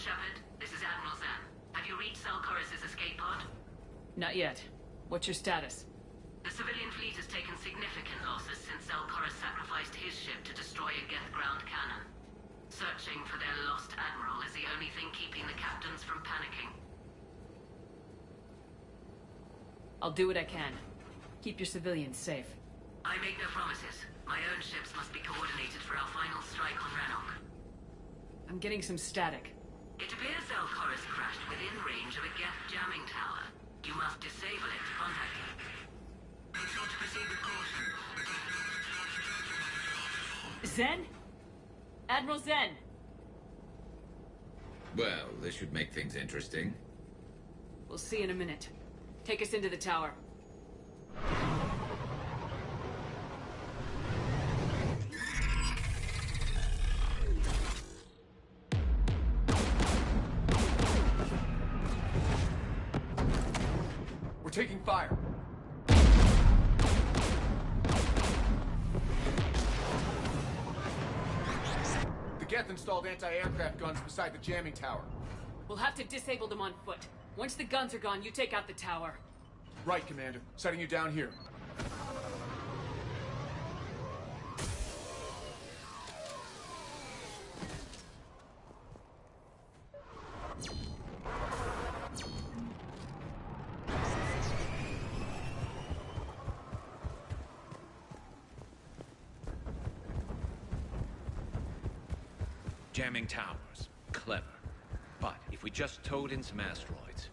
Shepard, this is Admiral Zan. Have you reached Selchoris' escape pod? Not yet. What's your status? The civilian fleet has taken significant losses since Selchoris sacrificed his ship to destroy a Geth ground cannon. Searching for their lost admiral is the only thing keeping the captains from panicking. I'll do what I can. Keep your civilians safe. I make no promises. My own ships must be coordinated for our final strike on Rannoch. I'm getting some static. It appears Selchoris crashed within range of a Geth jamming tower. You must disable it to contact him. Make sure to proceed with caution. Zen? Admiral Zen! Well, this should make things interesting. We'll see in a minute. Take us into the tower. taking fire. The Geth installed anti-aircraft guns beside the jamming tower. We'll have to disable them on foot. Once the guns are gone, you take out the tower. Right, Commander. Setting you down here. Jamming towers. Clever. But if we just towed in some asteroids...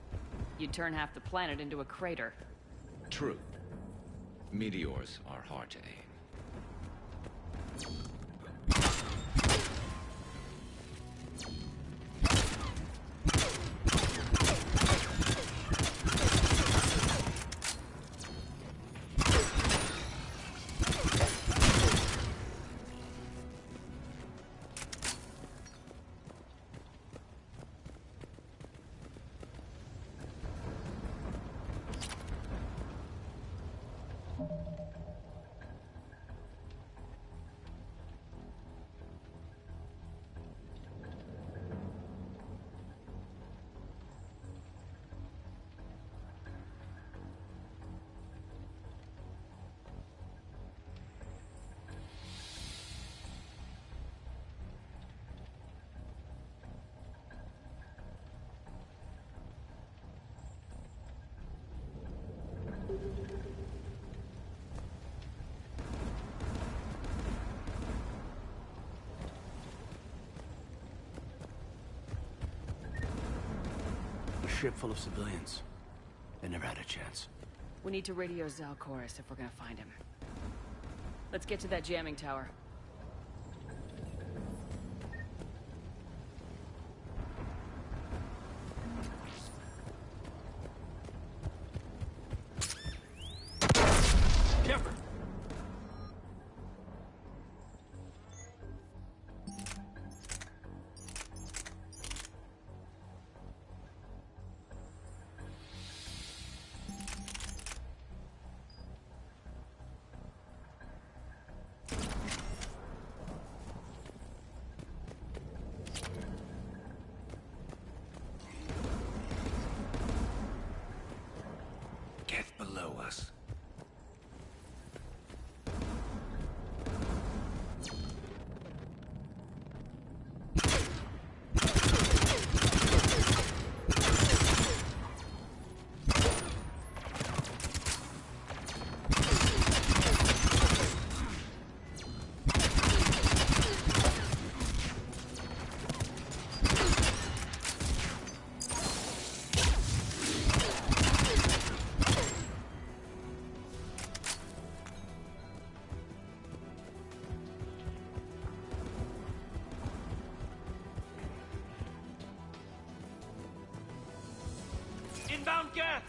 You'd turn half the planet into a crater. True. Meteors are hard to aim. A ship full of civilians. They never had a chance. We need to radio Zalcoris if we're gonna find him. Let's get to that jamming tower. Jeffrey! Get below us. Inbound gas!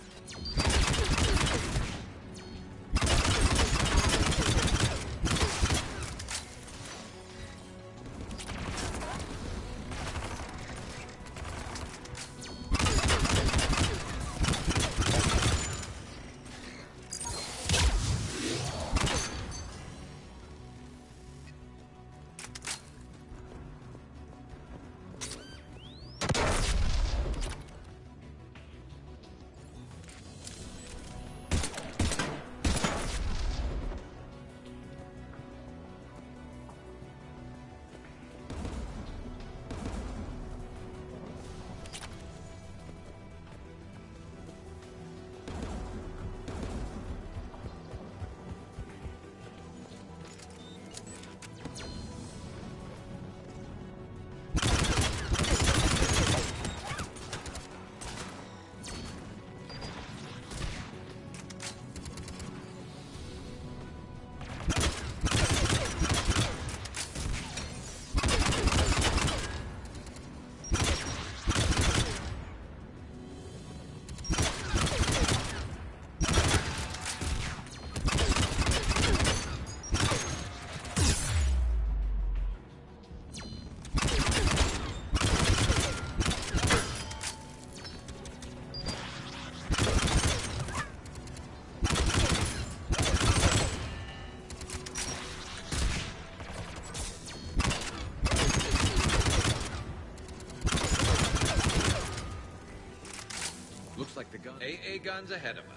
AA guns ahead of us.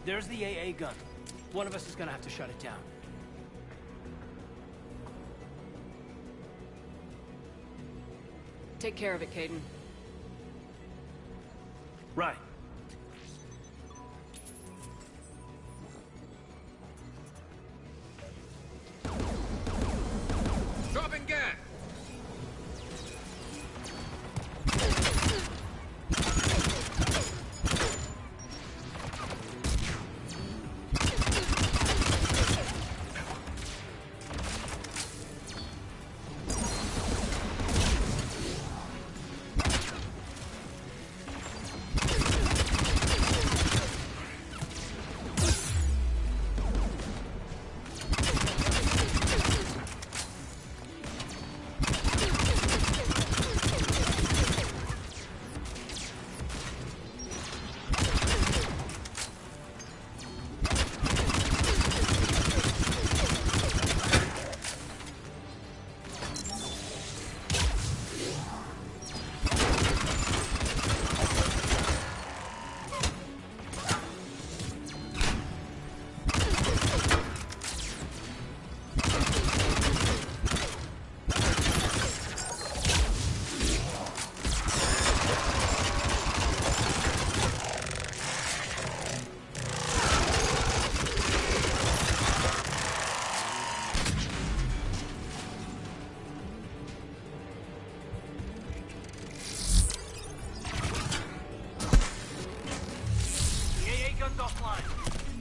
There's the AA gun. One of us is gonna have to shut it down. Take care of it, Caden. Right. Dropping gas!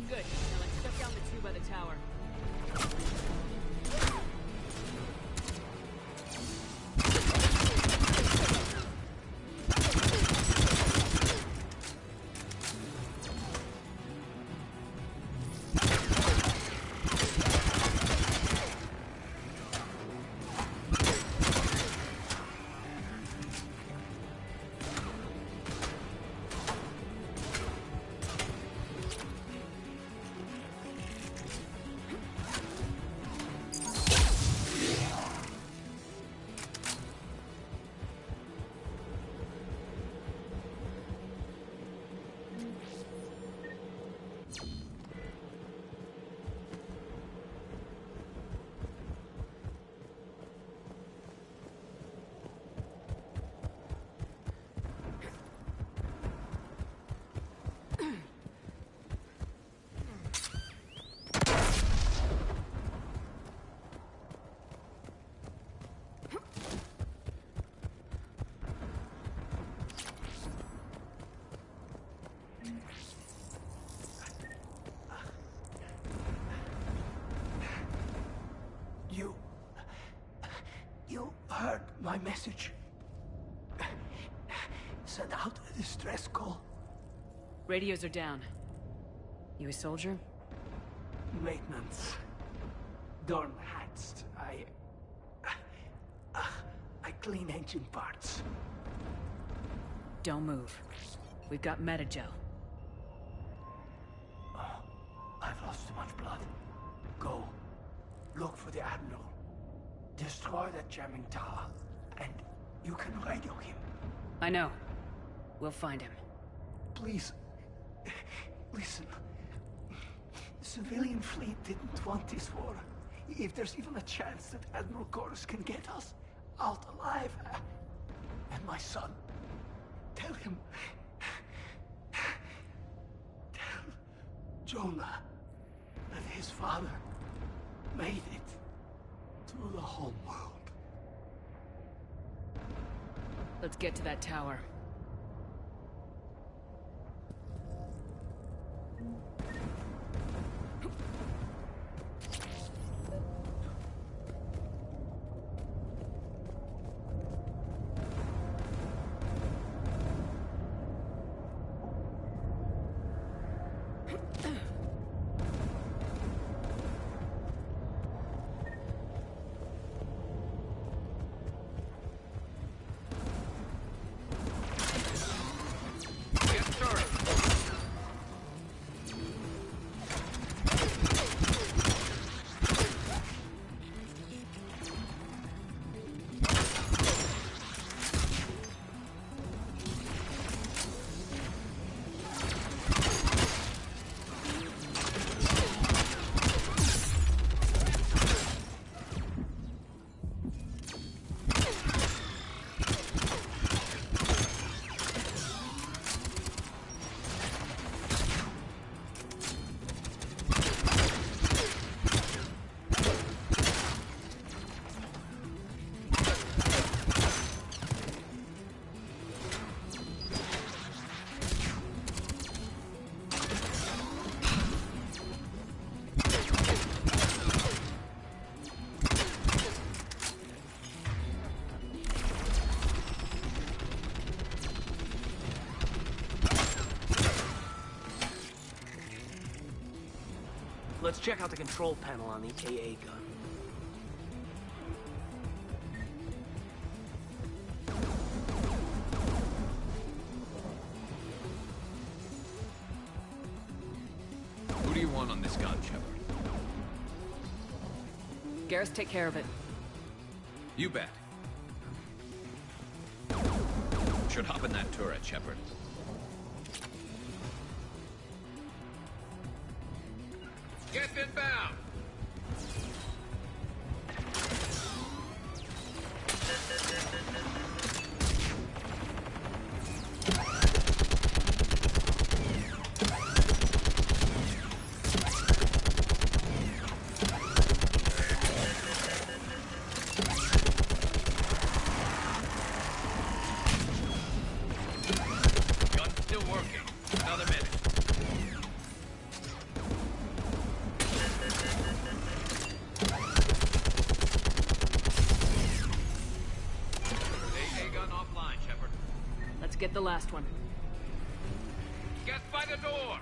Good. Now let's shut down the two by the tower. You heard my message. Send out a distress call. Radios are down. You a soldier? Maintenance. Dorn hats. I clean engine parts. Don't move. We've got Metagel. I've lost too much blood. Go. Look for the Admiral. Destroy that jamming tower, and you can radio him. I know. We'll find him. Please, listen. The civilian fleet didn't want this war. If there's even a chance that Admiral Chorus can get us out alive, and my son, tell him, tell Jonah that his father made it to the home world. Let's get to that tower. check out the control panel on the AA gun. Who do you want on this gun, Shepard? Garrus, take care of it. You bet. Should hop in that turret, Shepard. Get inbound! Gun's still working. Another minute. AA gun offline, Shepard. Let's get the last one. Get by the door!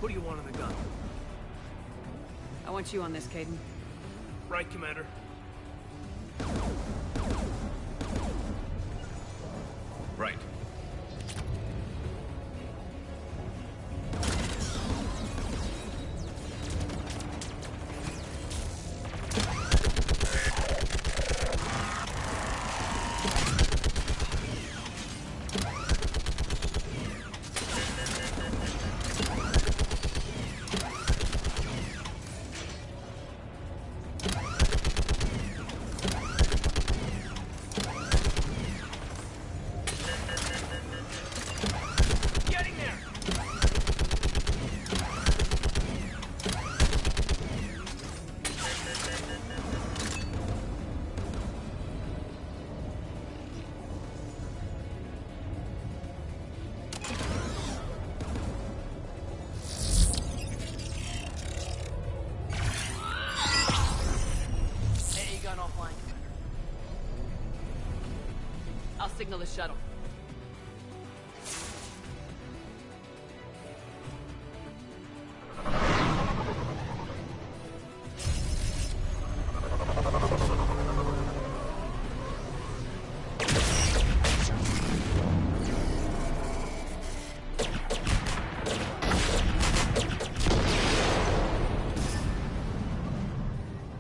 Who do you want on the gun? I want you on this, Caden. Right, Commander. Right. Getting there! AA gun offline, Commander. I'll signal the shuttle.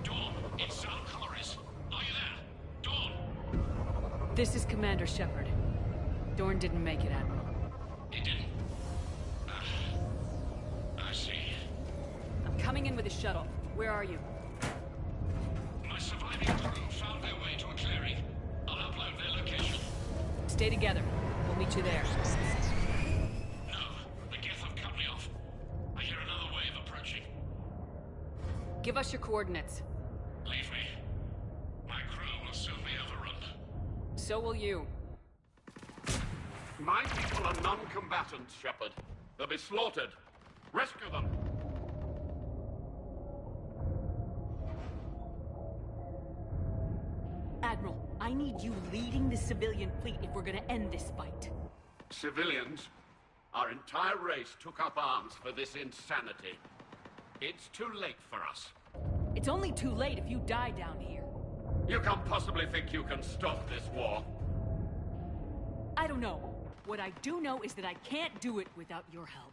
Dawn, it's Zal Koris. Are you there? Dawn! This is Commander Shepard. Dorn didn't make it, Admiral. He didn't. I see. I'm coming in with a shuttle. Where are you? My surviving crew found their way to a clearing. I'll upload their location. Stay together. We'll meet you there. No, the Geth have cut me off. I hear another wave approaching. Give us your coordinates. Leave me. My crew will soon be overrun. So will you. My people are non-combatants, Shepard. They'll be slaughtered. Rescue them. Admiral, I need you leading the civilian fleet if we're gonna end this fight. Civilians, our entire race took up arms for this insanity. It's too late for us. It's only too late if you die down here. You can't possibly think you can stop this war. I don't know. What I do know is that I can't do it without your help.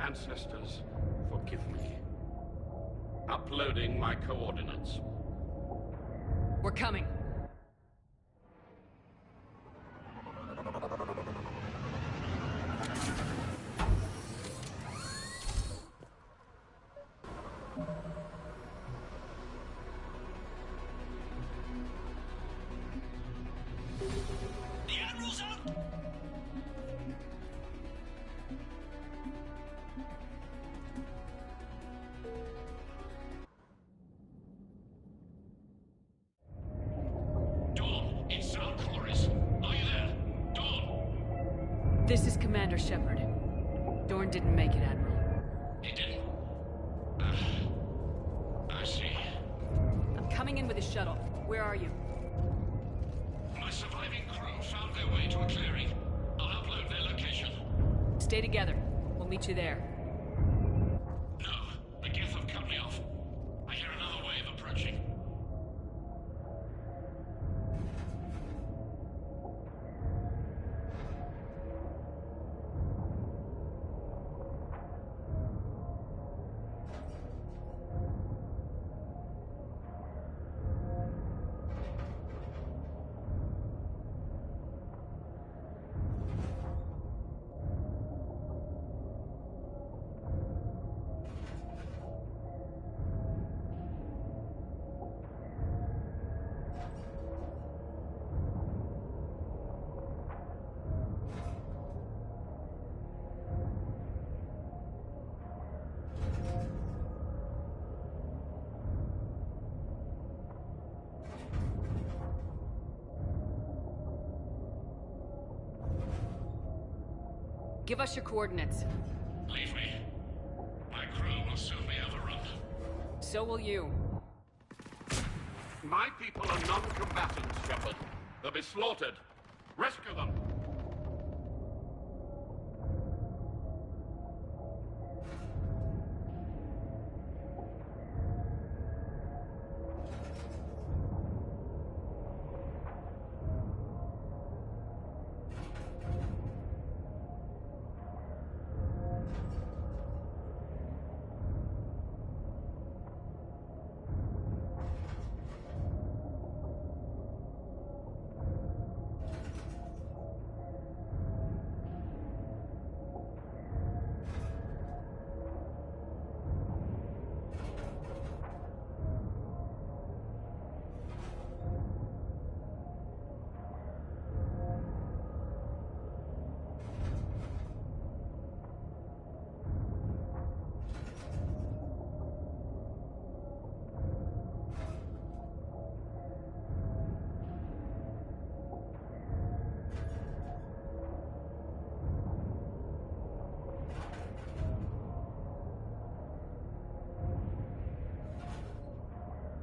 Ancestors, forgive me. Uploading my coordinates. We're coming. The Admiral's out! Dawn, it's Zal Koris. Are you there? Dawn! This is Commander Shepard. Dorn didn't make it, Admiral. He didn't. I see. I'm coming in with a shuttle. Where are you? My surviving crew found their way to a clearing. I'll upload their location. Stay together. We'll meet you there. No, the Geth have cut me off. I hear another wave approaching. Give us your coordinates. Leave me. My crew will soon be overrun. So will you. My people are non-combatants, Shepard. They'll be slaughtered. Rescue them!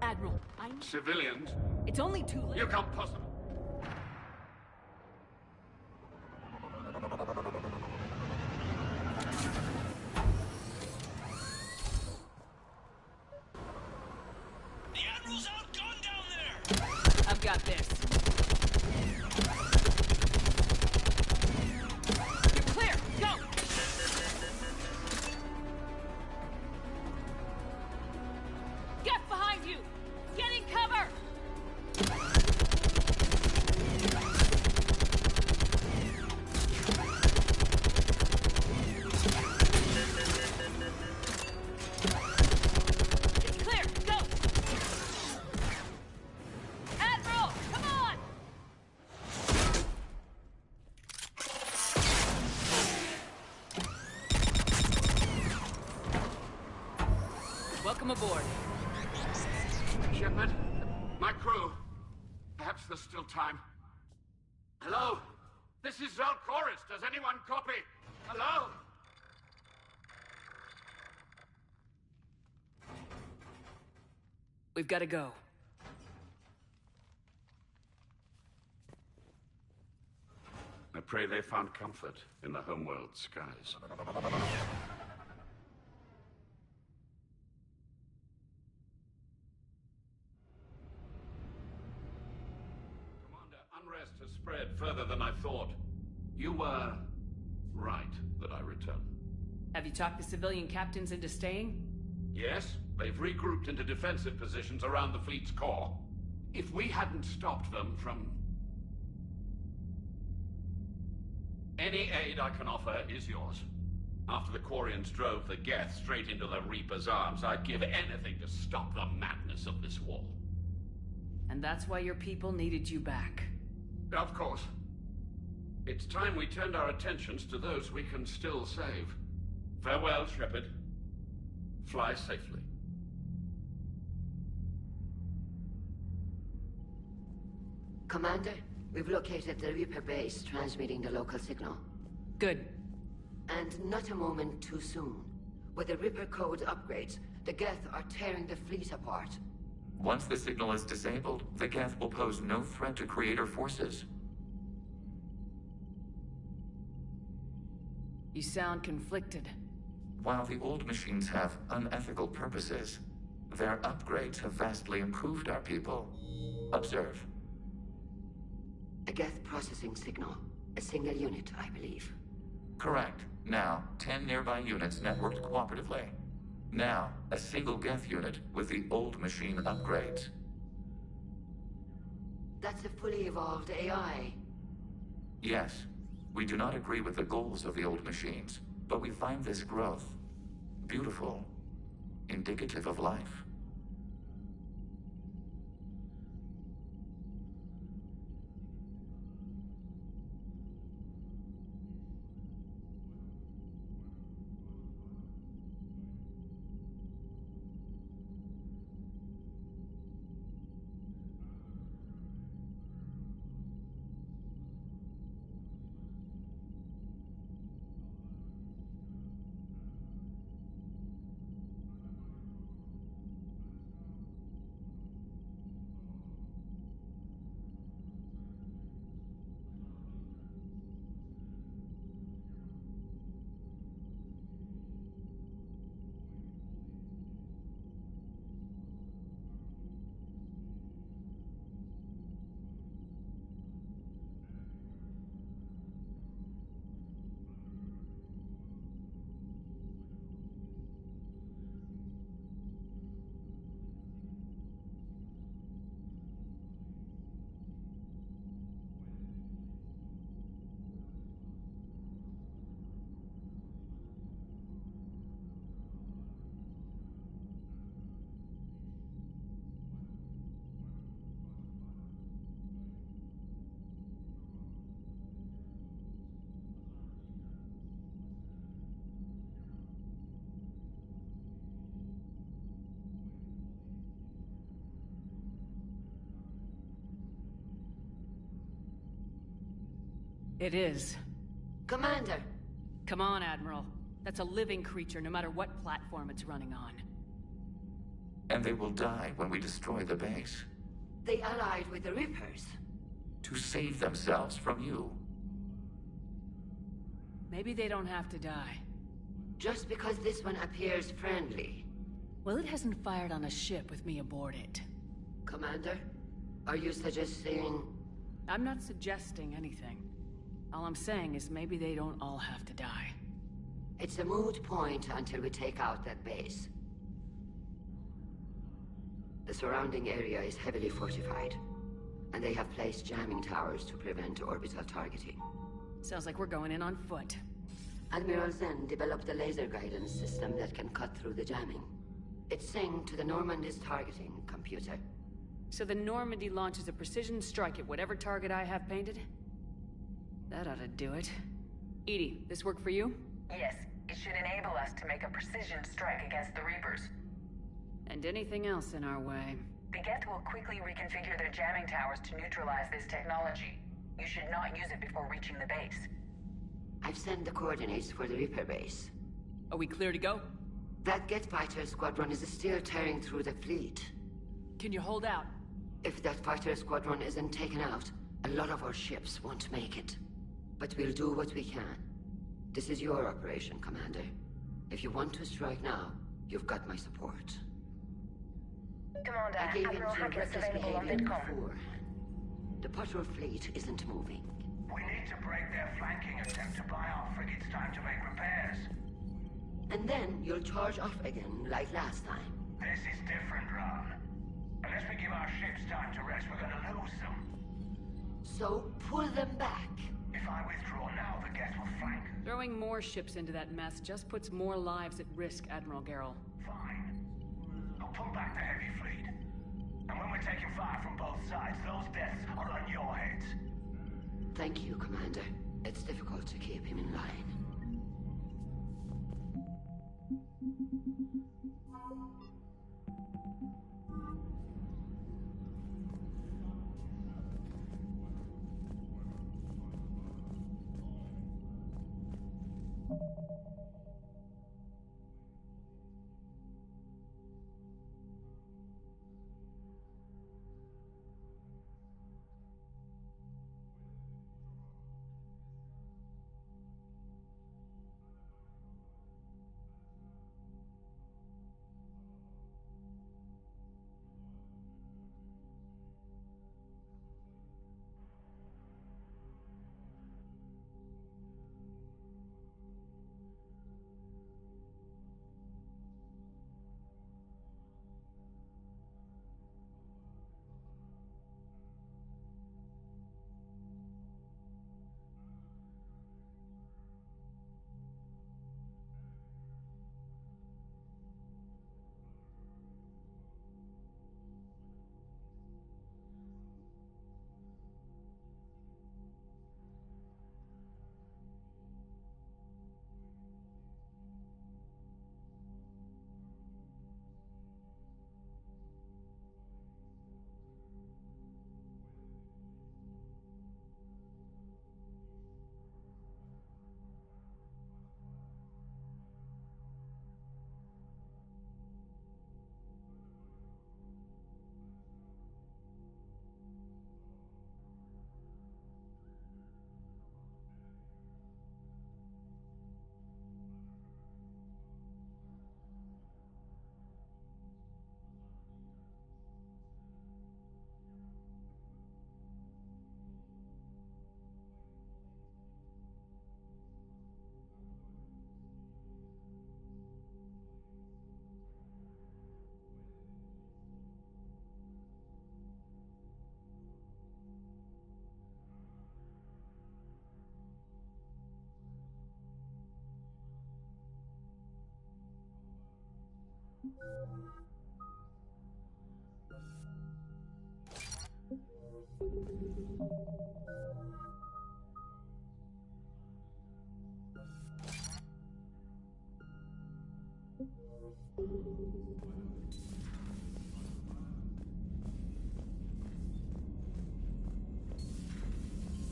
Admiral, Civilians? It's only too late. You can't possibly... The Admiral's outgunned down there! I've got this. You're clear! Go! Get behind you! Get in cover! It's clear! Go! Admiral! Come on! Welcome aboard. Shepard? My crew? Perhaps there's still time. Hello? This is Zal Koris. Does anyone copy? Hello? We've got to go. I pray they found comfort in the homeworld skies. Commander, unrest has spread further than I thought. You were right that I returned. Have you talked the civilian captains into staying? Yes, they've regrouped into defensive positions around the fleet's core. If we hadn't stopped them from... Any aid I can offer is yours. After the Quarians drove the Geth straight into the Reaper's arms, I'd give anything to stop the madness of this war. And that's why your people needed you back. Of course. It's time we turned our attentions to those we can still save. Farewell, Shepard. Fly safely. Commander, we've located the Reaper base transmitting the local signal. Good. And not a moment too soon. With the Reaper code upgrades, the Geth are tearing the fleet apart. Once the signal is disabled, the Geth will pose no threat to Creator forces. You sound conflicted. While the old machines have unethical purposes, their upgrades have vastly improved our people. Observe. A Geth processing signal. A single unit, I believe. Correct. Now, 10 nearby units networked cooperatively. Now, a single Geth unit with the old machine upgrades. That's a fully evolved AI. Yes. We do not agree with the goals of the old machines, but we find this growth beautiful, indicative of life. It is. Commander! Come on, Admiral. That's a living creature, no matter what platform it's running on. And they will die when we destroy the base. They allied with the Reapers. To save themselves from you. Maybe they don't have to die. Just because this one appears friendly. Well, it hasn't fired on a ship with me aboard it. Commander, are you suggesting... I'm not suggesting anything. All I'm saying is maybe they don't all have to die. It's a moot point until we take out that base. The surrounding area is heavily fortified, and they have placed jamming towers to prevent orbital targeting. Sounds like we're going in on foot. Admiral Zen developed a laser guidance system that can cut through the jamming. It's synced to the Normandy's targeting computer. So the Normandy launches a precision strike at whatever target I have painted? That ought to do it. EDI, this work for you? Yes, it should enable us to make a precision strike against the Reapers. And anything else in our way. The Geth will quickly reconfigure their jamming towers to neutralize this technology. You should not use it before reaching the base. I've sent the coordinates for the Reaper base. Are we clear to go? That Geth fighter squadron is still tearing through the fleet. Can you hold out? If that fighter squadron isn't taken out, a lot of our ships won't make it. But we'll do what we can. This is your operation, Commander. If you want to strike now, you've got my support. Commander, I gave Admiral in to Hackett's reckless available on behavior VidCom. beforehand. The patrol fleet isn't moving. We need to break their flanking attempt to buy our frigates time to make repairs. And then you'll charge off again, like last time. This is different, Ron. Unless we give our ships time to rest, we're gonna lose them. So pull them back. If I withdraw now, the Geth will flank. Throwing more ships into that mess just puts more lives at risk, Admiral Gerrel. Fine. I'll pull back the heavy fleet. And when we're taking fire from both sides, those deaths are on your heads. Thank you, Commander. It's difficult to keep him in line.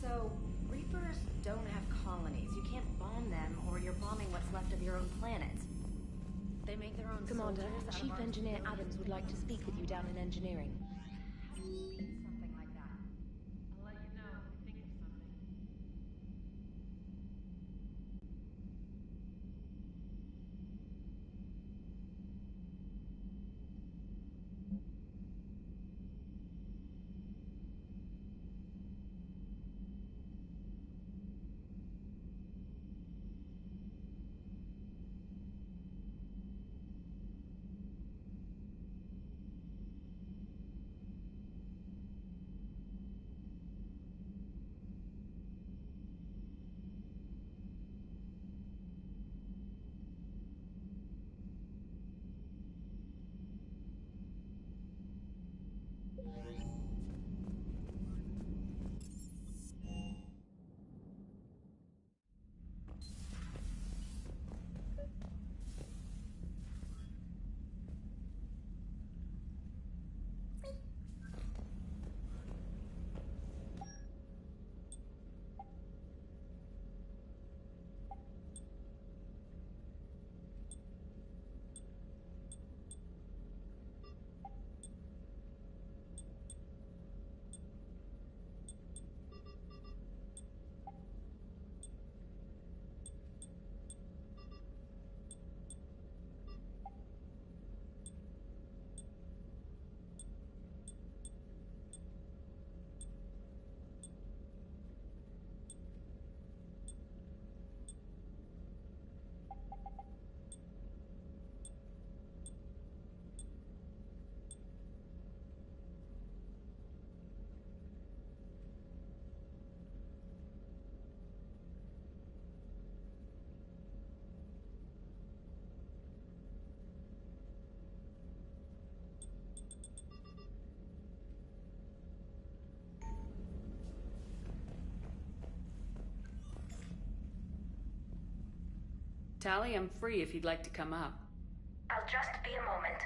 So, Reapers don't have colonies. You can't bomb them, or you're bombing what's left of your own planet. They make their own Commander, soldiers out of Chief our Engineer soldiers. Adams would like to speak with you down in engineering. Something like that. I'll let you know if I think of something. Tally, I'm free if you'd like to come up. I'll just be a moment.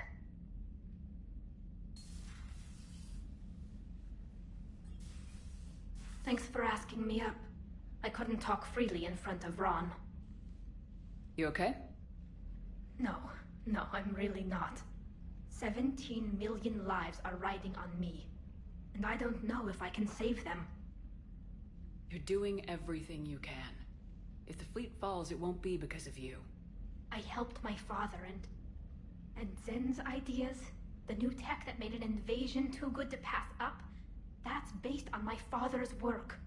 Thanks for asking me up. I couldn't talk freely in front of Ron. You okay? No, I'm really not. 17 million lives are riding on me. And I don't know if I can save them. You're doing everything you can. If the fleet falls, it won't be because of you. I helped my father and Zen's ideas, the new tech that made an invasion too good to pass up, that's based on my father's work.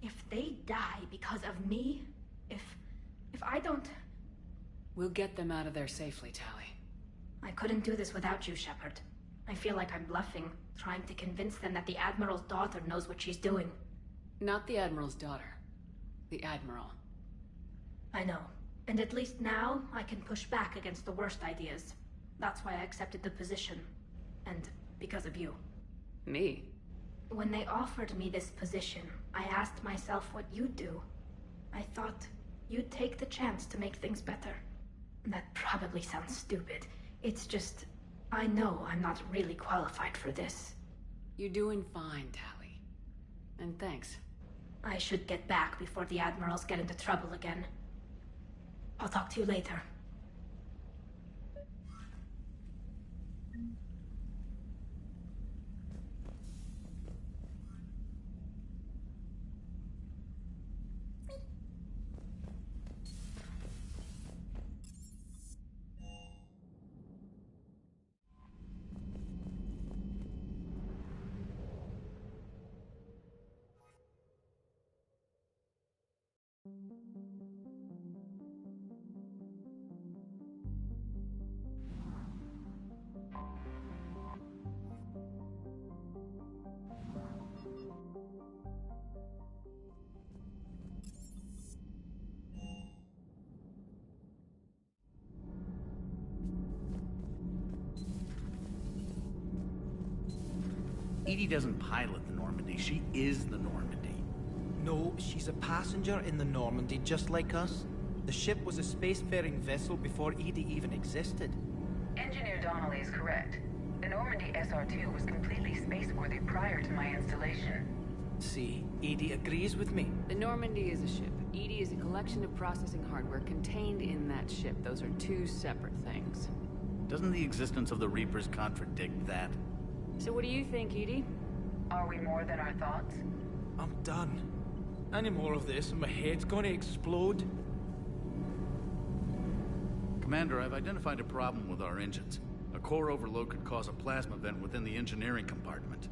If they die because of me, if I don't... We'll get them out of there safely, Tally. I couldn't do this without you, Shepard. I feel like I'm bluffing, trying to convince them that the Admiral's daughter knows what she's doing. Not the Admiral's daughter. The Admiral. I know. And at least now, I can push back against the worst ideas. That's why I accepted the position. And because of you. Me? When they offered me this position, I asked myself what you'd do. I thought you'd take the chance to make things better. That probably sounds stupid. It's just, I know I'm not really qualified for this. You're doing fine, Tally. And thanks. I should get back before the Admirals get into trouble again. I'll talk to you later. EDI doesn't pilot the Normandy, she is the Normandy. No, she's a passenger in the Normandy, just like us. The ship was a spacefaring vessel before EDI even existed. Engineer Donnelly is correct. The Normandy SR-2 was completely spaceworthy prior to my installation. See, EDI agrees with me. The Normandy is a ship. EDI is a collection of processing hardware contained in that ship. Those are two separate things. Doesn't the existence of the Reapers contradict that? So what do you think, EDI? Are we more than our thoughts? I'm done. Any more of this and my head's gonna explode. Commander, I've identified a problem with our engines. A core overload could cause a plasma vent within the engineering compartment.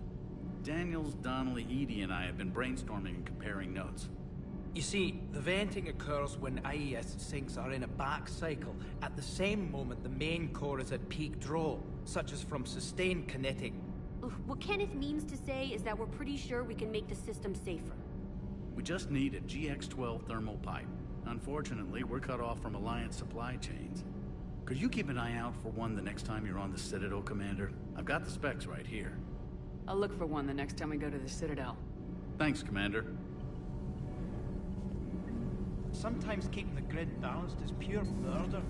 Daniels, Donnelly, EDI, and I have been brainstorming and comparing notes. You see, the venting occurs when IES sinks are in a back cycle. At the same moment, the main core is at peak draw, such as from sustained kinetic. What Kenneth means to say is that we're pretty sure we can make the system safer. We just need a GX-12 thermal pipe. Unfortunately, we're cut off from Alliance supply chains. Could you keep an eye out for one the next time you're on the Citadel, Commander? I've got the specs right here. I'll look for one the next time we go to the Citadel. Thanks, Commander. Sometimes keeping the grid balanced is pure murder.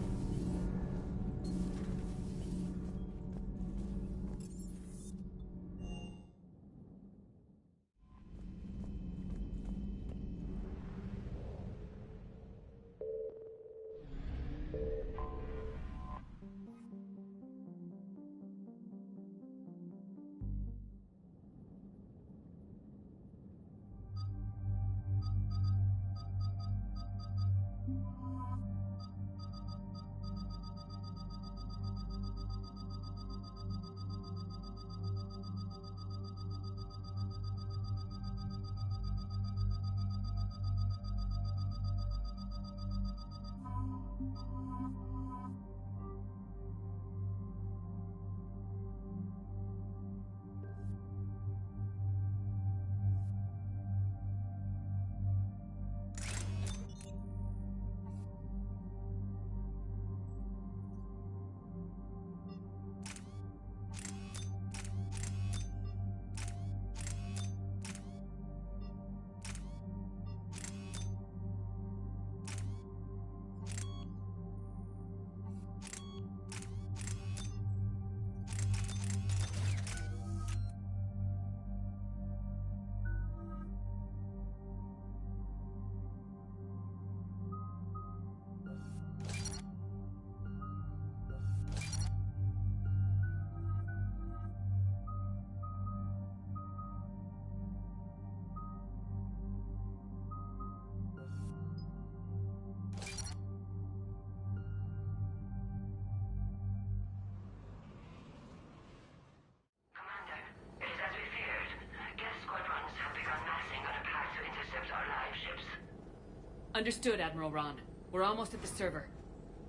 Understood, Admiral Ron. We're almost at the server.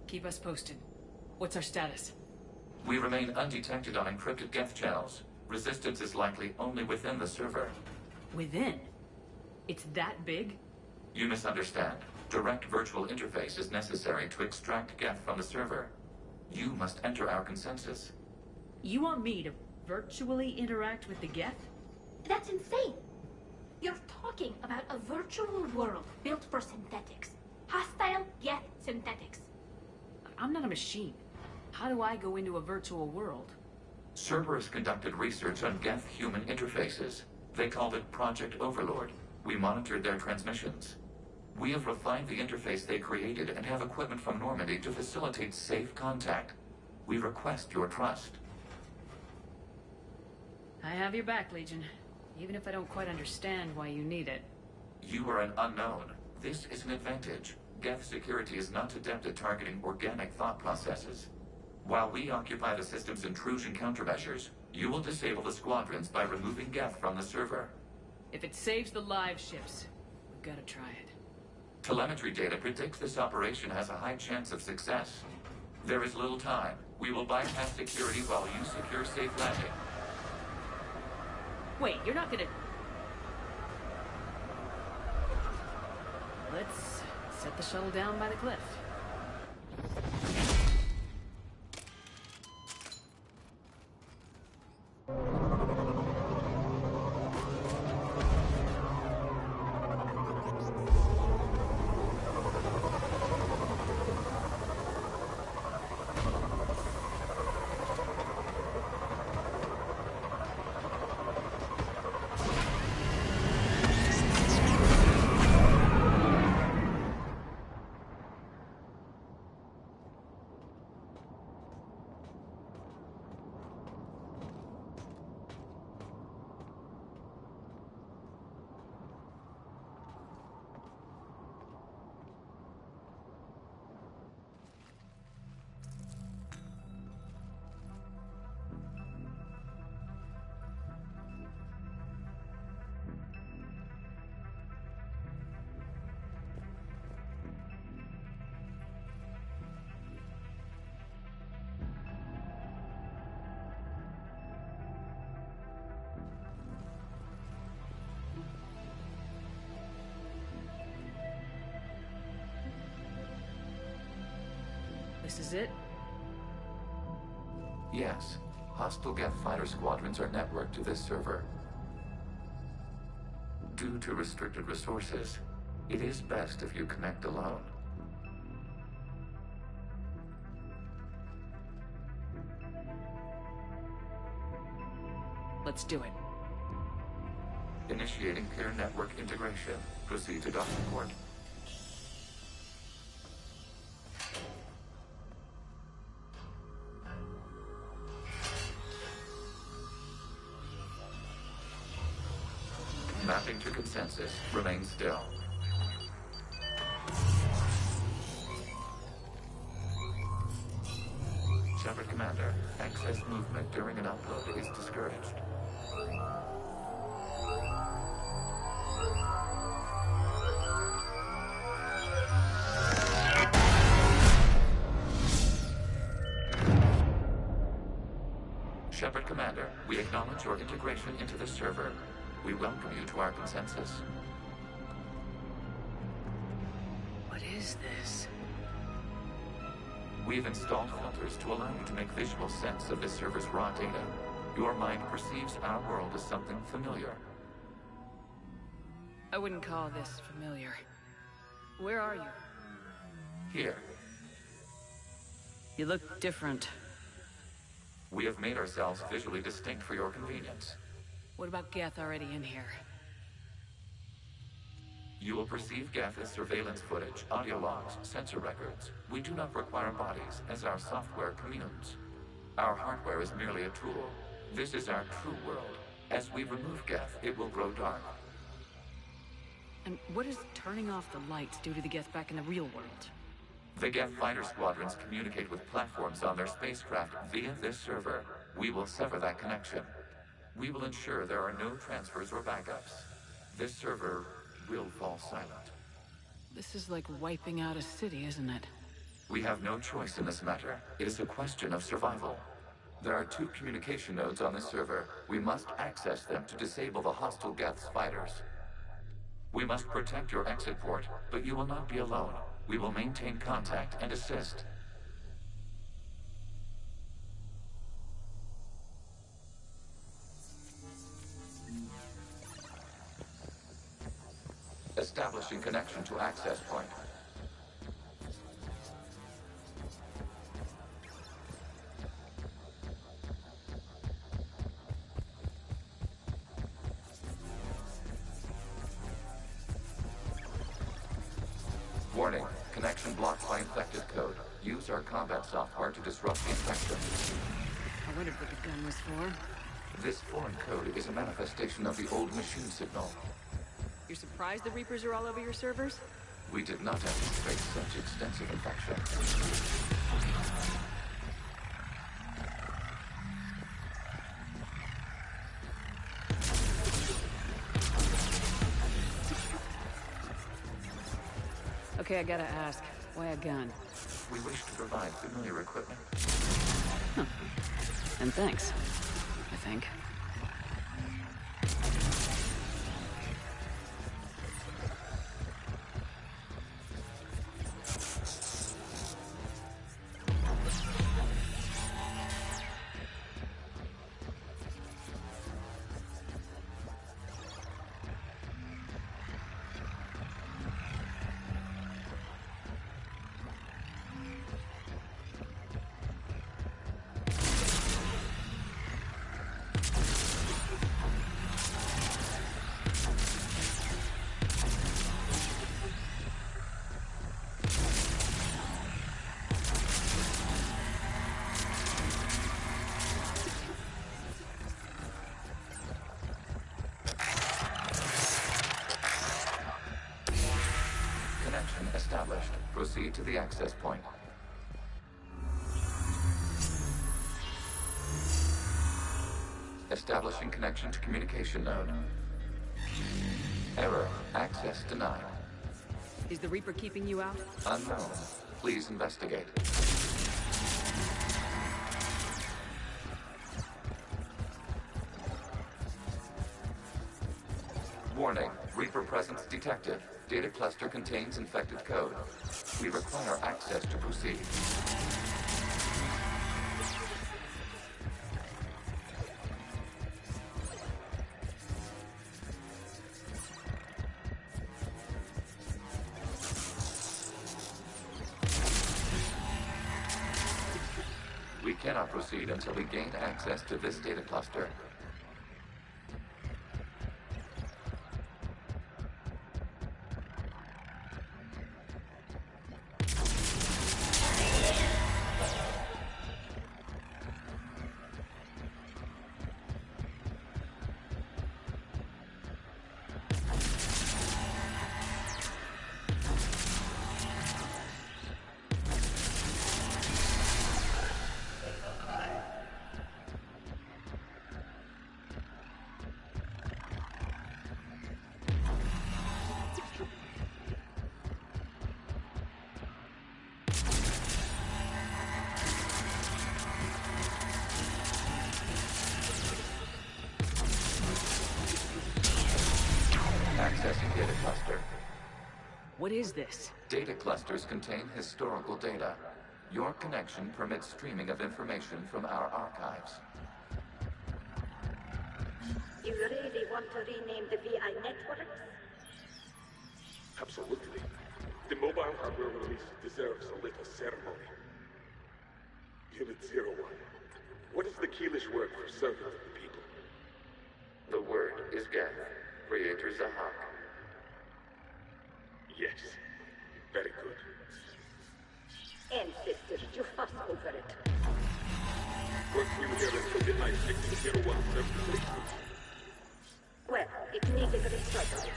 Keep us posted. What's our status? We remain undetected on encrypted Geth channels. Resistance is likely only within the server. Within? It's that big? You misunderstand. Direct virtual interface is necessary to extract Geth from the server. You must enter our consensus. You want me to virtually interact with the Geth? That's insane! You're talking about a virtual world built for synthetics. Hostile, Geth synthetics. I'm not a machine. How do I go into a virtual world? Cerberus conducted research on Geth-human interfaces. They called it Project Overlord. We monitored their transmissions. We have refined the interface they created and have equipment from Normandy to facilitate safe contact. We request your trust. I have your back, Legion. Even if I don't quite understand why you need it. You are an unknown. This is an advantage. Geth security is not adept at targeting organic thought processes. While we occupy the system's intrusion countermeasures, you will disable the squadrons by removing Geth from the server. If it saves the live ships, we've got to try it. Telemetry data predicts this operation has a high chance of success. There is little time. We will bypass security while you secure safe landing. Wait, you're not gonna... Let's set the shuttle down by the cliff. This is it? Yes. Hostile Geth fighter squadrons are networked to this server. Due to restricted resources, it is best if you connect alone. Let's do it. Initiating peer network integration. Proceed to docking port. Mapping to consensus. Remain still. Shepard Commander, excess movement during an upload is discouraged. Shepard Commander, we acknowledge your integration into the server. We welcome you to our consensus. What is this? We've installed filters to allow you to make visual sense of this server's raw data. Your mind perceives our world as something familiar. I wouldn't call this familiar. Where are you? Here. You look different. We have made ourselves visually distinct for your convenience. What about Geth already in here? You will perceive Geth as surveillance footage, audio logs, sensor records. We do not require bodies, as our software communes. Our hardware is merely a tool. This is our true world. As we remove Geth, it will grow dark. And what does turning off the lights do to the Geth back in the real world? The Geth fighter squadrons communicate with platforms on their spacecraft via this server. We will sever that connection. We will ensure there are no transfers or backups. This server will fall silent. This is like wiping out a city, isn't it? We have no choice in this matter. It is a question of survival. There are 2 communication nodes on the server. We must access them to disable the hostile Geth's fighters. We must protect your exit port, but you will not be alone. We will maintain contact and assist. Establishing connection to access point. Warning, connection blocked by infected code. Use our combat software to disrupt the infection. I wondered what the gun was for. This foreign code is a manifestation of the old machine signal. You're surprised the Reapers are all over your servers? We did not anticipate such extensive infection. Okay, I gotta ask. Why a gun? We wish to provide familiar equipment. Huh. And thanks, I think. Established. Proceed to the access point. Establishing connection to communication node. Error. Access denied. Is the Reaper keeping you out? Unknown. Please investigate. Warning. Reaper presence detected. Data cluster contains infected code. We require access to proceed. We cannot proceed until we gain access to this data cluster. Accessing data cluster. What is this? Data clusters contain historical data. Your connection permits streaming of information from our archives. You really want to rename the VI networks? Absolutely. The mobile hardware release deserves a little ceremony. Unit 01. What is the Keelish word for servant of the people? The word is Geth, Creator Zahak. Yes. Very good. Ancestors, you fuss over it. Work you here until midnight 1601 73. Well, it needed restructuring.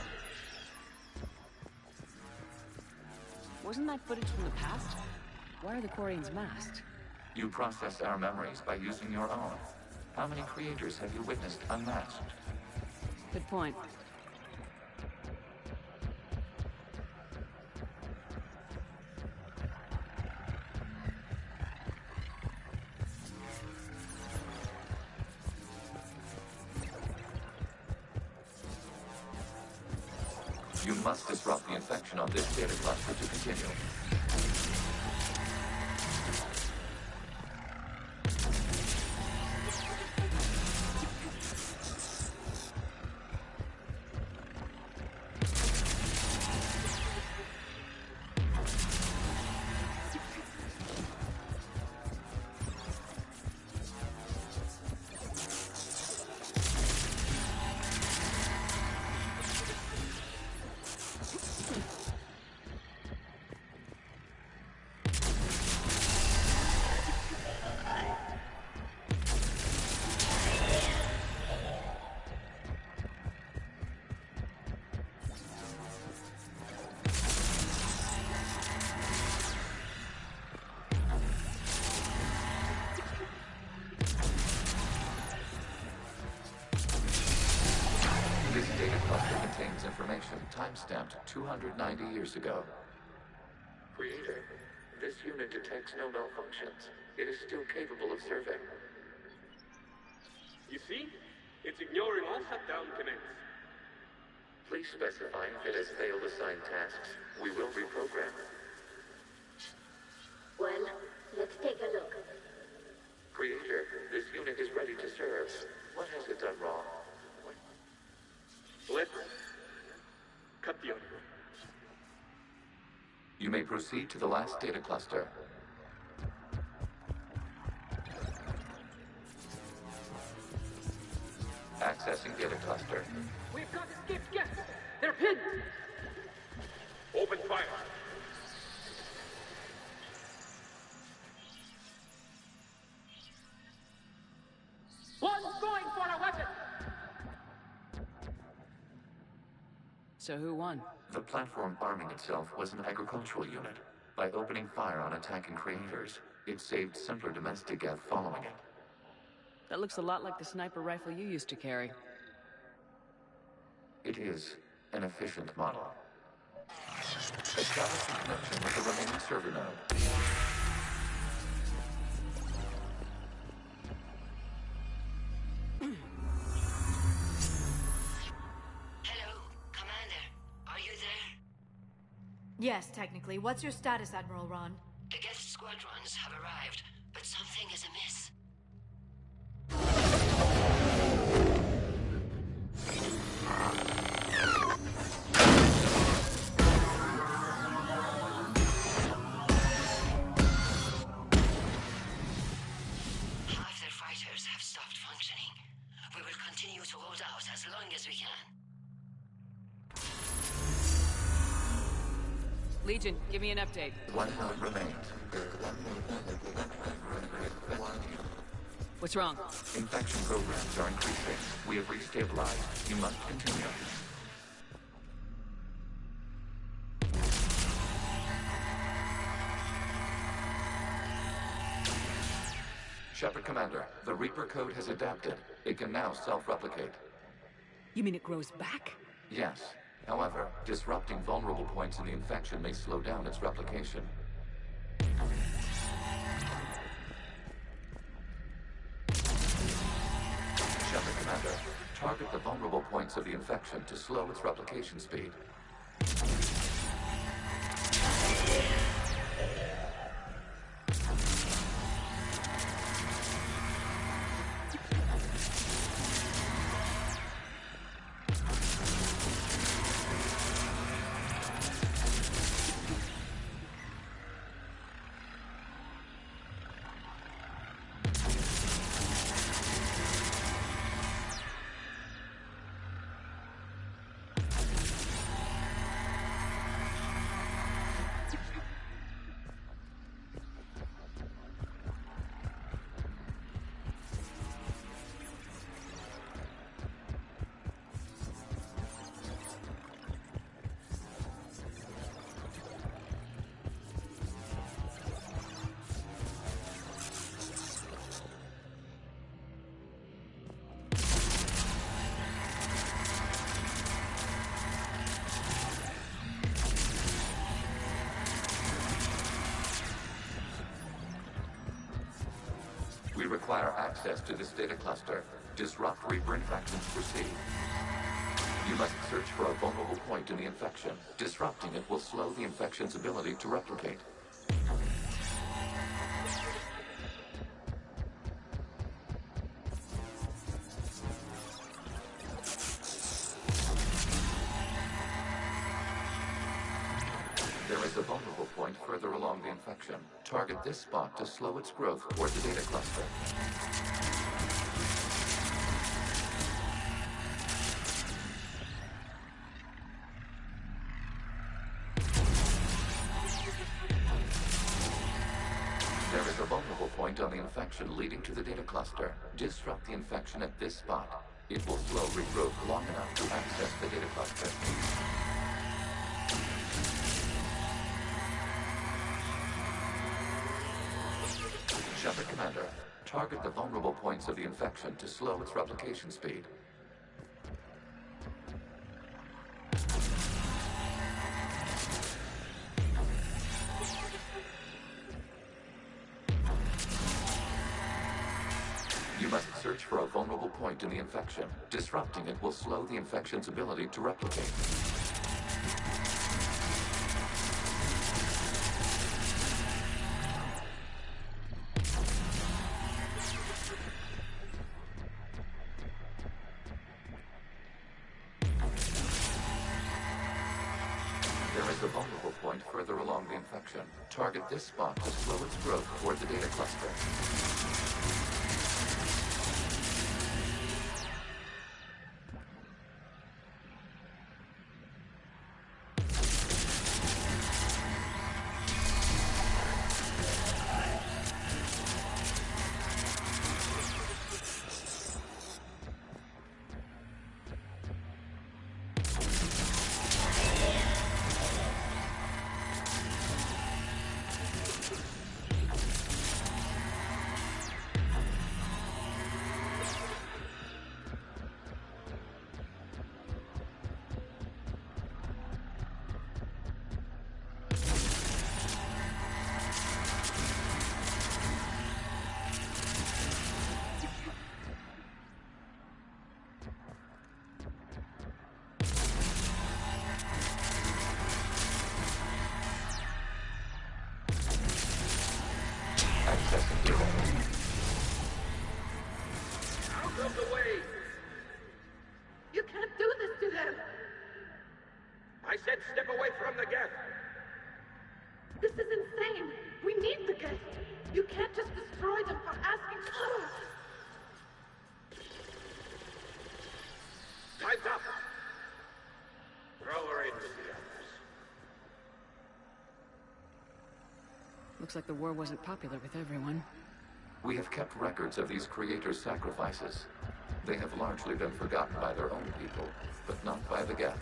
Wasn't that footage from the past? Why are the Quarians masked? You process our memories by using your own. How many creators have you witnessed unmasked? Good point. You must disrupt the infection on this data cluster to continue. Information time-stamped 290 years ago. Creator, this unit detects no malfunctions. It is still capable of serving. You see? It's ignoring all shutdown connects. Please specify if it has failed assigned tasks. We will reprogram. Well, let's take a look. Creator, this unit is ready to serve. What has it done wrong? Let's cut the audio. You may proceed to the last data cluster. Accessing data cluster. We've got escaped guests. They're pinned. Open fire. One's going for a weapon. So who won? The platform arming itself was an agricultural unit. By opening fire on attacking creators, it saved simpler domestic geth following it. That looks a lot like the sniper rifle you used to carry. It is an efficient model. Establish a connection with the remaining server node. Yes, technically. What's your status, Admiral Ron? The Geth squadrons have arrived, but something is amiss. Half their fighters have stopped functioning. We will continue to hold out as long as we can. Legion, give me an update. One node remains. What's wrong? Infection programs are increasing. We have restabilized. You must continue. Shepard Commander, the Reaper code has adapted. It can now self-replicate. You mean it grows back? Yes. However, disrupting vulnerable points in the infection may slow down its replication. Shepard Commander, target the vulnerable points of the infection to slow its replication speed. We require access to this data cluster. Disrupt Reaper infections. Proceed. You must search for a vulnerable point in the infection. Disrupting it will slow the infection's ability to replicate. There is a vulnerable point further along the infection. Target this spot to slow its growth toward the data cluster. There is a vulnerable point on the infection leading to the data cluster. Disrupt the infection at this spot. It will slow regrowth long enough to access the data cluster. Shepard Commander, target the vulnerable points of the infection to slow its replication speed. You must search for a vulnerable point in the infection. Disrupting it will slow the infection's ability to replicate. There is a vulnerable point further along the infection. Target this spot to slow its growth toward the data cluster. Out of the way! You can't do this to them! I said step away from the geth! This is insane! We need the geth! You can't just destroy them for asking for it! Time's up! Throw her in with the others. Looks like the war wasn't popular with everyone. We have kept records of these creators' sacrifices. They have largely been forgotten by their own people, but not by the Geth.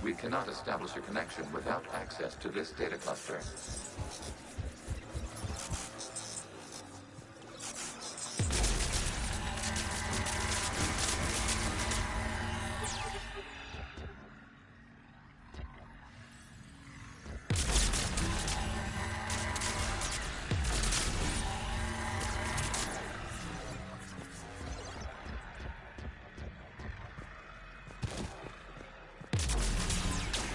We cannot establish a connection without access to this data cluster.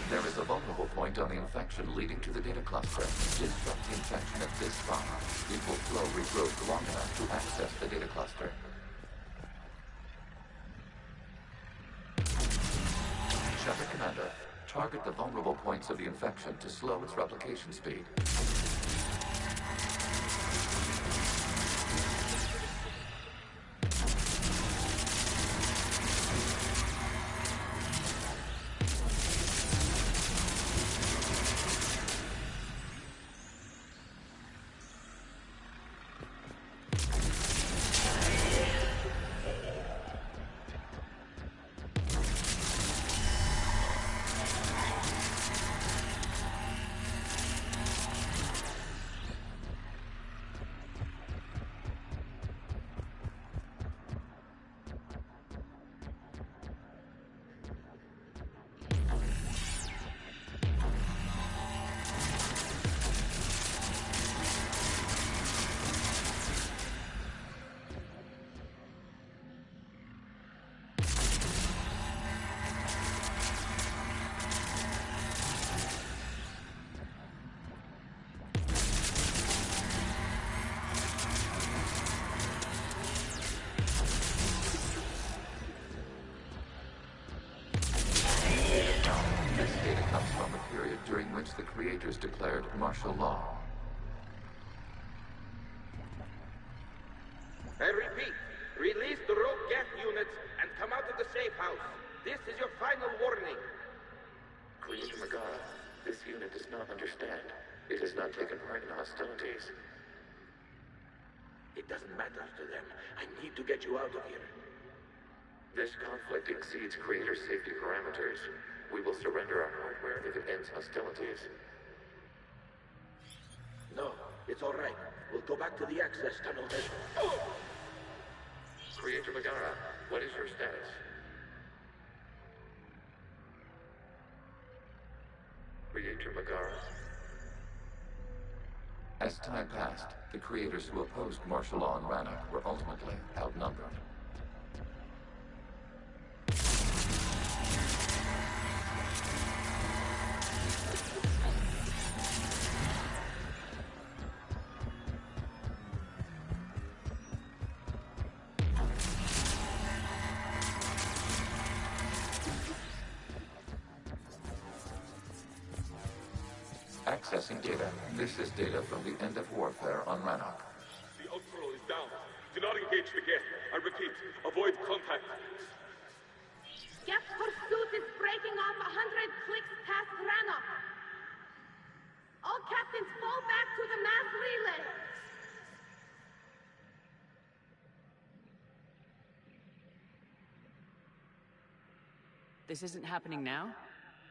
There is a vulnerable point on the infection leading to the data cluster. Disrupt the infection at this spot. It will slow regrowth long enough to access the data cluster. Shepard Commander, target the vulnerable points of the infection to slow its replication speed. creators declared martial law. I repeat, release the rogue Geth units and come out of the safe house. This is your final warning. Creator Megara, this unit does not understand. It has not taken part in hostilities. It doesn't matter to them. I need to get you out of here. This conflict exceeds Creator's safety parameters. We will surrender our hardware if it ends hostilities. No, it's all right. We'll go back to the access tunnel then. Oh! Creator Megara, what is your status? Creator Megara? As time passed, the creators who opposed martial law in Rannoch were ultimately outnumbered. Accessing data. This is data from the end of warfare on Rannoch. The Ultral is down. Do not engage the Geth. I repeat, avoid contact. Geth pursuit is breaking off 100 clicks past Rannoch. All captains fall back to the mass relay. This isn't happening now?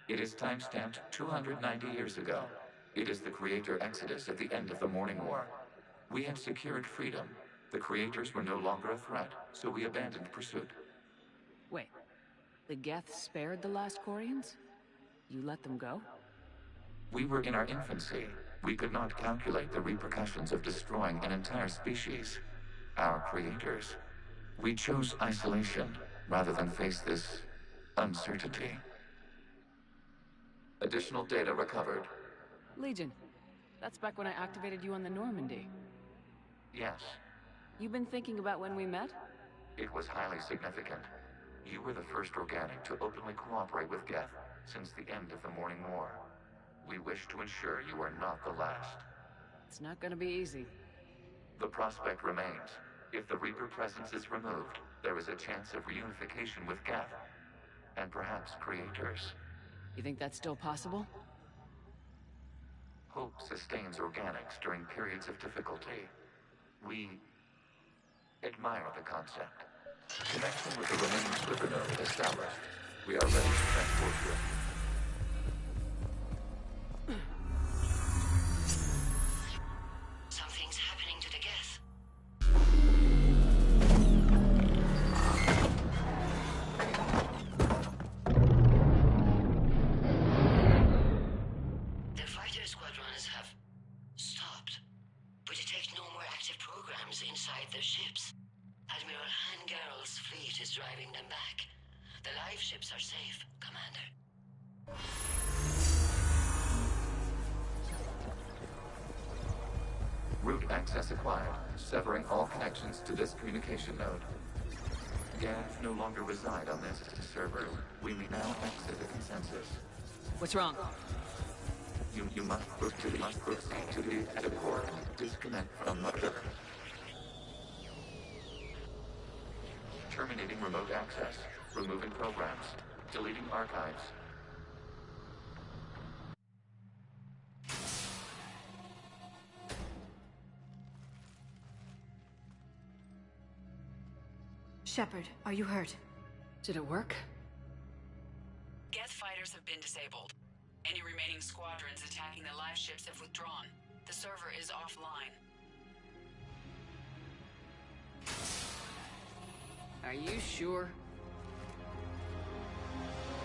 It is timestamped 290 years ago. It is the Creator Exodus at the end of the Morning War. We had secured freedom. The Creators were no longer a threat, so we abandoned pursuit. Wait, the Geth spared the last Quarians? You let them go? We were in our infancy. We could not calculate the repercussions of destroying an entire species. Our Creators. We chose isolation rather than face this uncertainty. Additional data recovered. Legion. That's back when I activated you on the Normandy. Yes. You've been thinking about when we met? It was highly significant. You were the first organic to openly cooperate with Geth since the end of the Morning War. We wish to ensure you are not the last. It's not gonna be easy. The prospect remains. If the Reaper presence is removed, there is a chance of reunification with Geth. And perhaps Creators. You think that's still possible? Hope sustains organics during periods of difficulty. We admire the concept. Connection with the remaining Sliver node established. We are ready to transport you. Something's happening to the Geth. The fighter squadrons have stopped, but detect no more active programs inside their ships. Admiral Hangarl's fleet is driving them back. The live ships are safe, Commander. Route access acquired, severing all connections to this communication node. Geth no longer reside on this server. We may now exit the consensus. What's wrong? You must proceed to the active core and disconnect from Mother. Terminating remote access. Removing programs. Deleting archives. Shepard, are you hurt? Did it work? Geth fighters have been disabled. Any remaining squadrons attacking the live ships have withdrawn. The server is offline. Are you sure?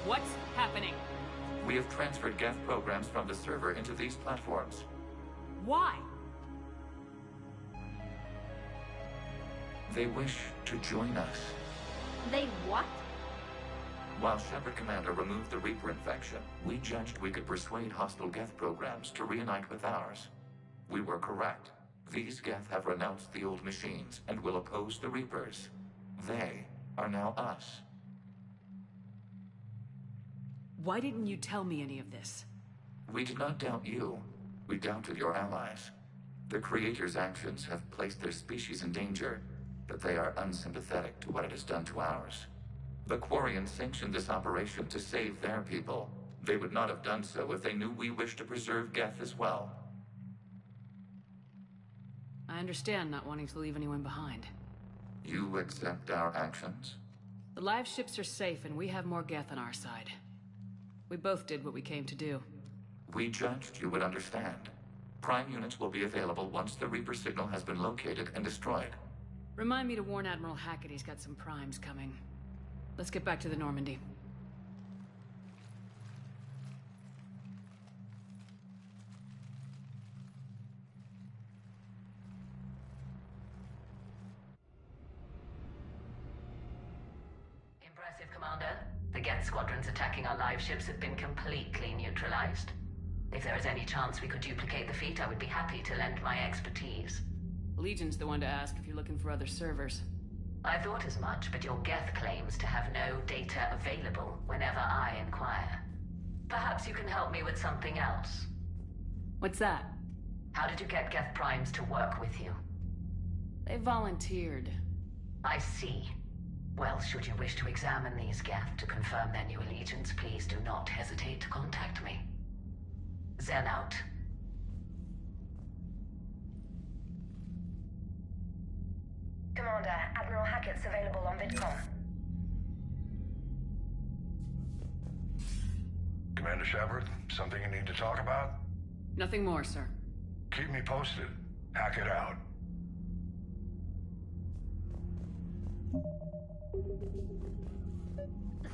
What's happening? We have transferred Geth programs from the server into these platforms. Why? They wish to join us. They what? While Shepard Commander removed the Reaper infection, we judged we could persuade hostile Geth programs to reunite with ours. We were correct. These Geth have renounced the old machines and will oppose the Reapers. They are now us. Why didn't you tell me any of this? We did not doubt you. We doubted your allies. The Creator's actions have placed their species in danger, but they are unsympathetic to what it has done to ours. The Quarians sanctioned this operation to save their people. They would not have done so if they knew we wished to preserve Geth as well. I understand not wanting to leave anyone behind. You accept our actions? The live ships are safe, and we have more Geth on our side. We both did what we came to do. We judged you would understand. Prime units will be available once the Reaper signal has been located and destroyed. Remind me to warn Admiral Hackett he's got some primes coming. Let's get back to the Normandy. Impressive, Commander. The Geth squadrons attacking our live ships have been completely neutralized. If there is any chance we could duplicate the feat, I would be happy to lend my expertise. Legion's the one to ask if you're looking for other servers. I thought as much, but your Geth claims to have no data available whenever I inquire. Perhaps you can help me with something else. What's that? How did you get Geth primes to work with you? They volunteered. I see. Well, should you wish to examine these Geth to confirm their new allegiance, please do not hesitate to contact me. Zen out. Commander, Admiral Hackett's available on VidCom. Commander Shepard, something you need to talk about? Nothing more, sir. Keep me posted. Hackett out.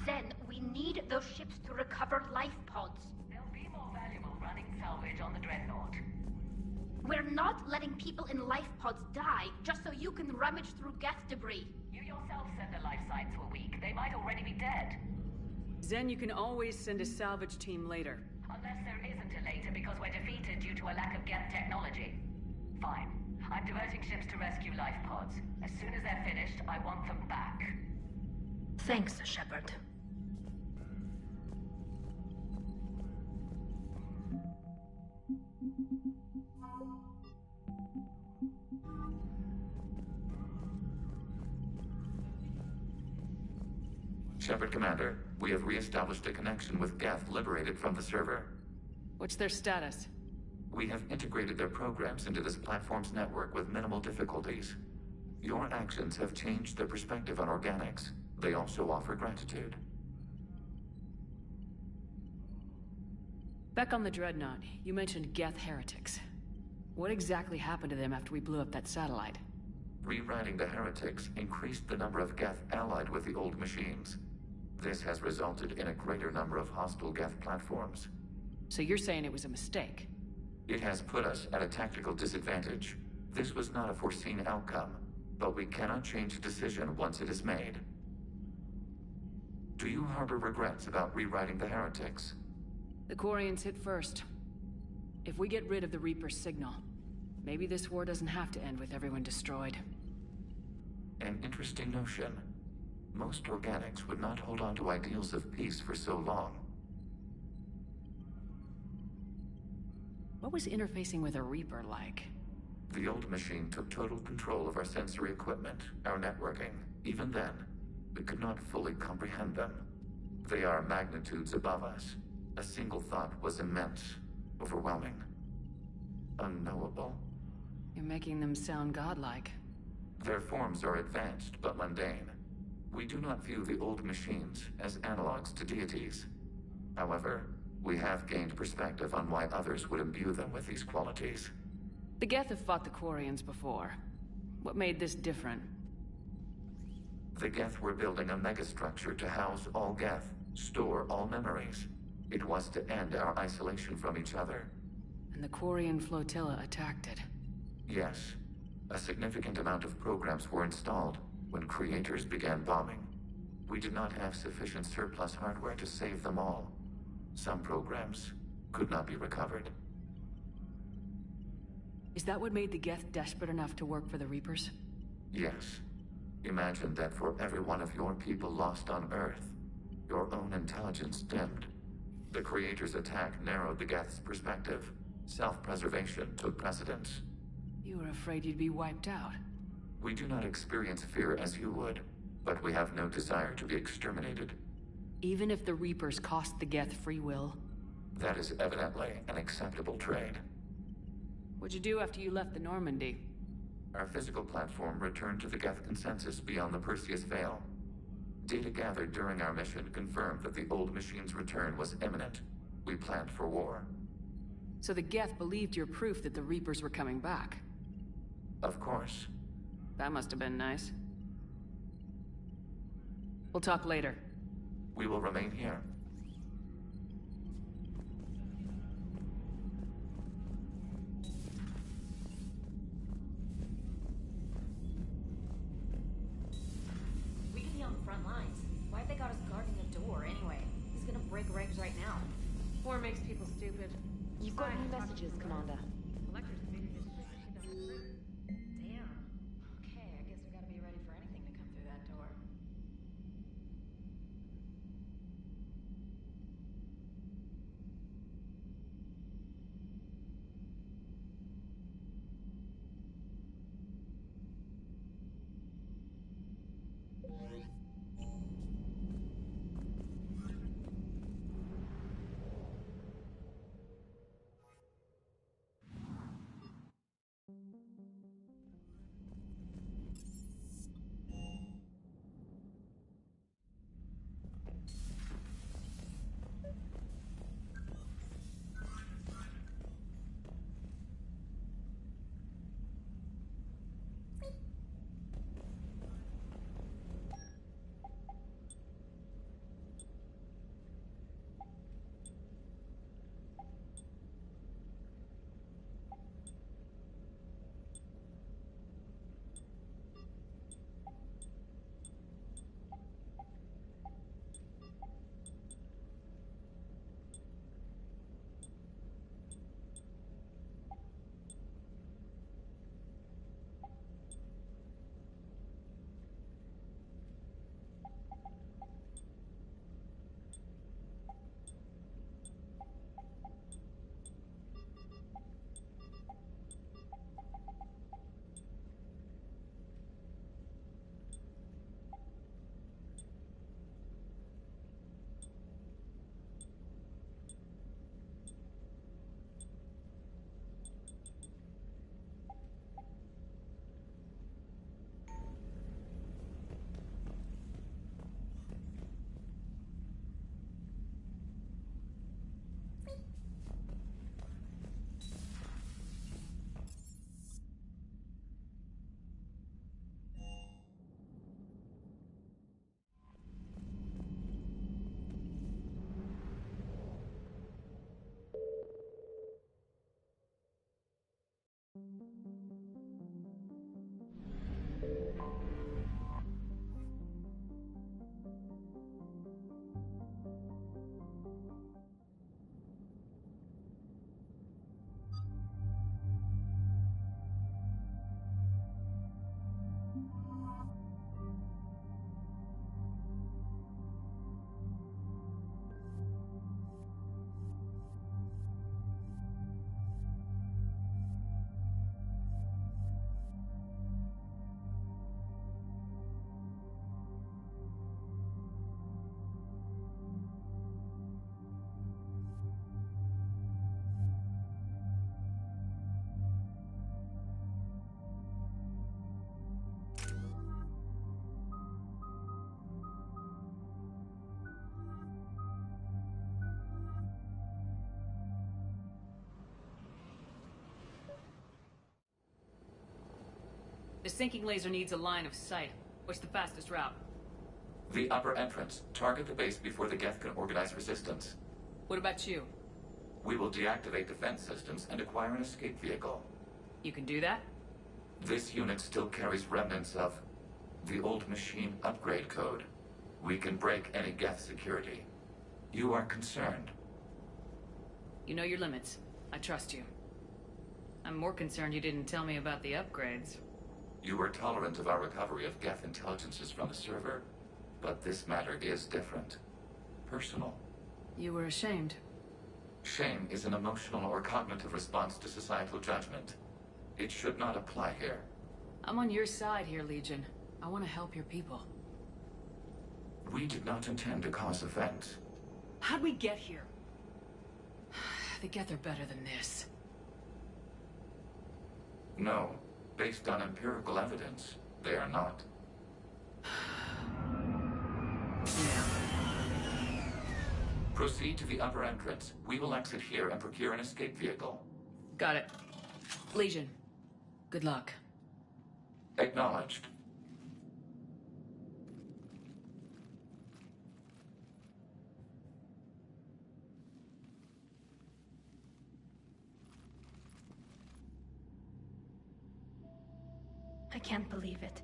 Zen, we need those ships to recover life pods. They'll be more valuable running salvage on the Dreadnought. We're not letting people in life pods die just so you can rummage through Geth debris. You yourself said the life signs were weak. They might already be dead. Zen, you can always send a salvage team later. Unless there isn't a later because we're defeated due to a lack of Geth technology. Fine. I'm diverting ships to rescue life pods. As soon as they're finished, I want them back. Thanks, Shepard. Shepard, Commander, we have re-established a connection with Geth liberated from the server. What's their status? We have integrated their programs into this platform's network with minimal difficulties. Your actions have changed their perspective on organics. They also offer gratitude. Back on the Dreadnought, you mentioned Geth heretics. What exactly happened to them after we blew up that satellite? Rewriting the heretics increased the number of Geth allied with the old machines. This has resulted in a greater number of hostile Geth platforms. So you're saying it was a mistake? It has put us at a tactical disadvantage. This was not a foreseen outcome, but we cannot change a decision once it is made. Do you harbor regrets about rewriting the heretics? The Quarians hit first. If we get rid of the Reaper's signal, maybe this war doesn't have to end with everyone destroyed. An interesting notion. Most organics would not hold on to ideals of peace for so long. What was interfacing with a Reaper like? The old machine took total control of our sensory equipment, our networking. Even then, we could not fully comprehend them. They are magnitudes above us. A single thought was immense, overwhelming, unknowable. You're making them sound godlike. Their forms are advanced but mundane. We do not view the old machines as analogs to deities. However, we have gained perspective on why others would imbue them with these qualities. The Geth have fought the Quarians before. What made this different? The Geth were building a megastructure to house all Geth, store all memories. It was to end our isolation from each other. And the Quarian flotilla attacked it. Yes. A significant amount of programs were installed when creators began bombing. We did not have sufficient surplus hardware to save them all. Some programs could not be recovered. Is that what made the Geth desperate enough to work for the Reapers? Yes. Imagine that for every one of your people lost on Earth, your own intelligence dimmed. The Creator's attack narrowed the Geth's perspective. Self-preservation took precedence. You were afraid you'd be wiped out. We do not experience fear as you would, but we have no desire to be exterminated. Even if the Reapers cost the Geth free will? That is evidently an acceptable trade. What'd you do after you left the Normandy? Our physical platform returned to the Geth consensus beyond the Perseus Veil. Data gathered during our mission confirmed that the old machine's return was imminent. We planned for war. So the Geth believed your proof that the Reapers were coming back? Of course. That must have been nice. We'll talk later. We will remain here. We could be on the front lines. Why have they got us guarding a door anyway? He's gonna break regs right now. War makes people stupid. You've got new messages, Commander. Collector's been his position on the crew. Damn. Okay, I guess we gotta be ready for anything to come through that door. The sinking laser needs a line of sight. What's the fastest route? The upper entrance. Target the base before the Geth can organize resistance. What about you? We will deactivate defense systems and acquire an escape vehicle. You can do that? This unit still carries remnants of the old machine upgrade code. We can break any Geth security. You are concerned. You know your limits. I trust you. I'm more concerned you didn't tell me about the upgrades. You were tolerant of our recovery of Geth intelligences from the server, but this matter is different. Personal. You were ashamed. Shame is an emotional or cognitive response to societal judgment. It should not apply here. I'm on your side here, Legion. I want to help your people. We did not intend to cause offense. How'd we get here? The Geth are better than this. No. Based on empirical evidence, they are not. Proceed to the upper entrance. We will exit here and procure an escape vehicle. Got it. Legion, good luck. Acknowledged. I can't believe it.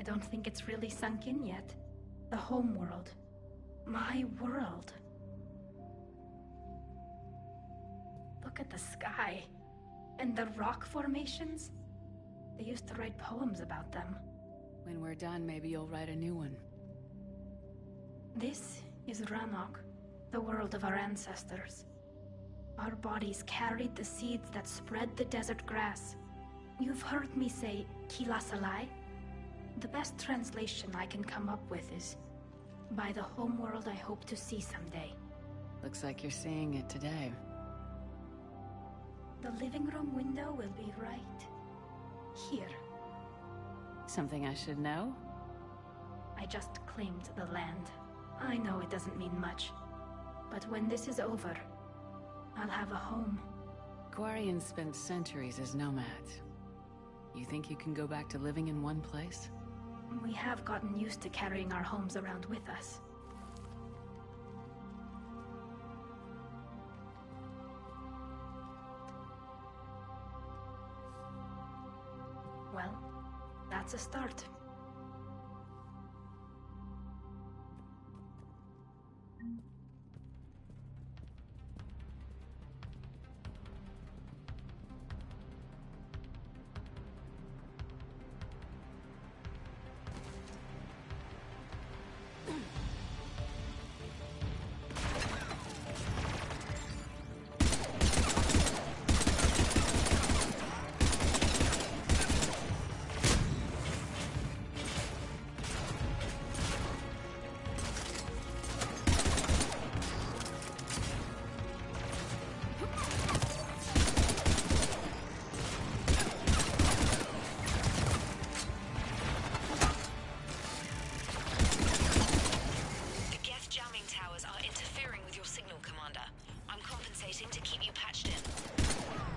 I don't think it's really sunk in yet. The home world. My world. Look at the sky. And the rock formations. They used to write poems about them. When we're done, maybe you'll write a new one. This is Ranok, the world of our ancestors. Our bodies carried the seeds that spread the desert grass. You've heard me say Kilasalai? The best translation I can come up with is, by the homeworld I hope to see someday. Looks like you're seeing it today. The living room window will be right here. Something I should know? I just claimed the land. I know it doesn't mean much, but when this is over, I'll have a home. Quarians spent centuries as nomads. You think you can go back to living in one place? We have gotten used to carrying our homes around with us. Well, that's a start.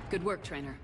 Good work, Trainer.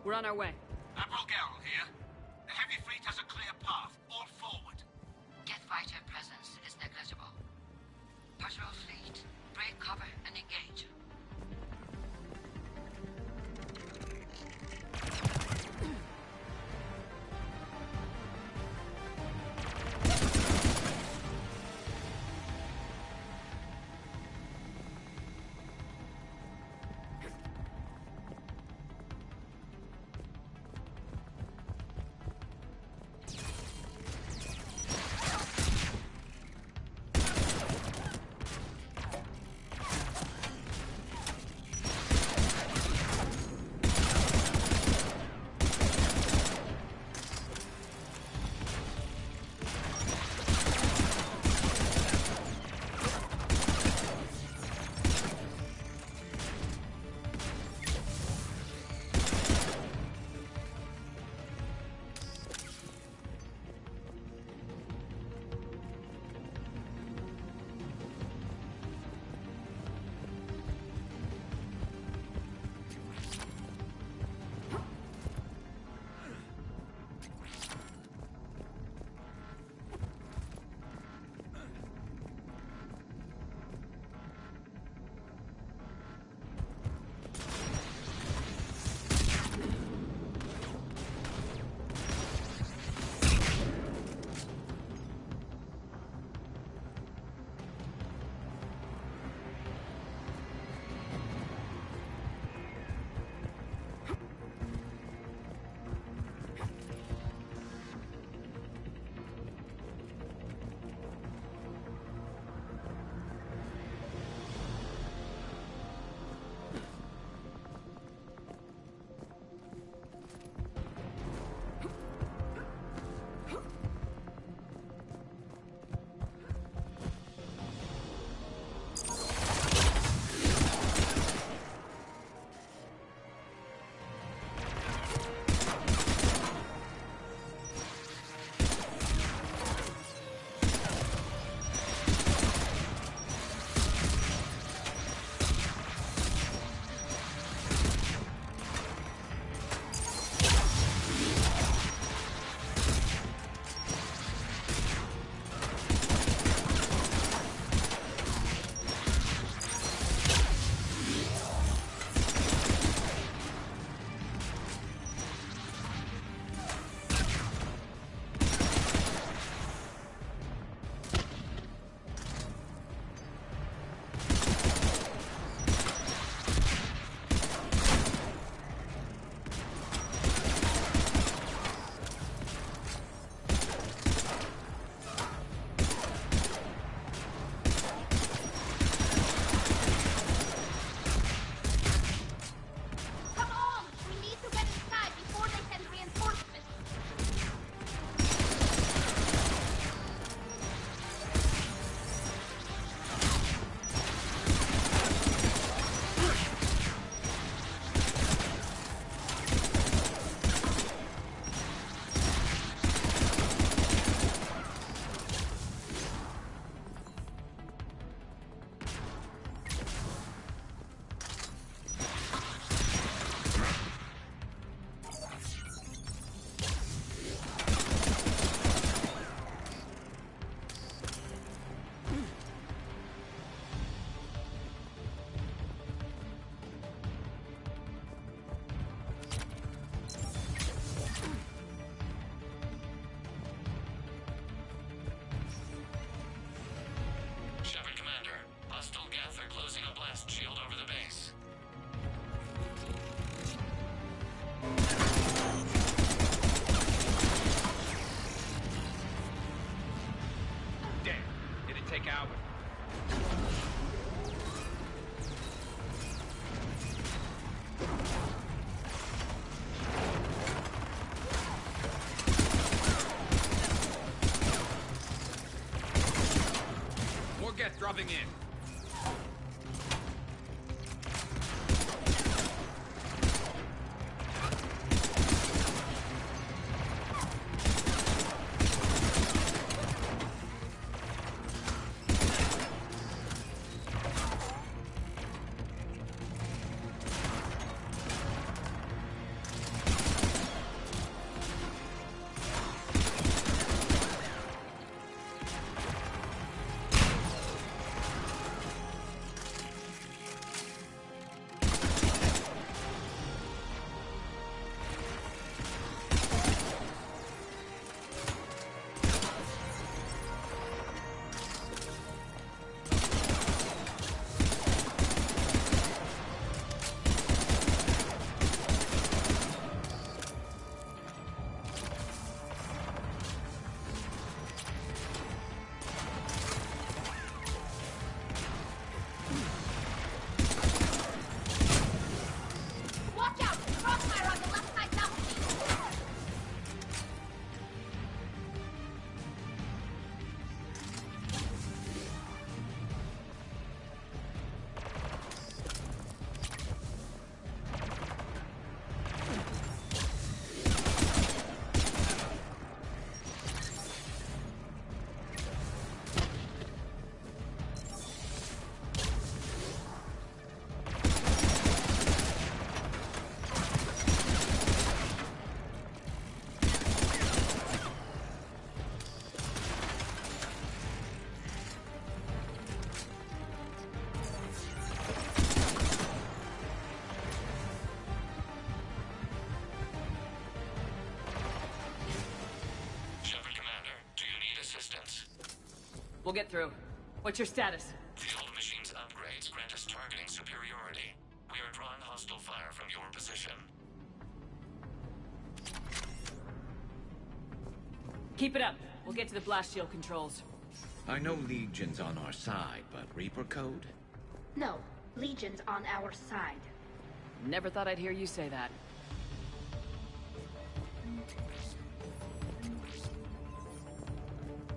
We're on our way. Admiral Geralt here. The heavy fleet has a clear path. All forward. Geth fighter presence is negligible. Patrol fleet, break cover and engage. blast shield over the base. Damn, it'd take hours. More Geth dropping in. Watch out! Crossfire on the left side balcony! Shepard Commander, do you need assistance? We'll get through. What's your status? The old machine's upgrades grant us targeting superiority. We are drawing hostile fire from your position. Keep it up. We'll get to the blast shield controls. I know Legion's on our side, but Reaper Code? No, Legion's on our side. Never thought I'd hear you say that.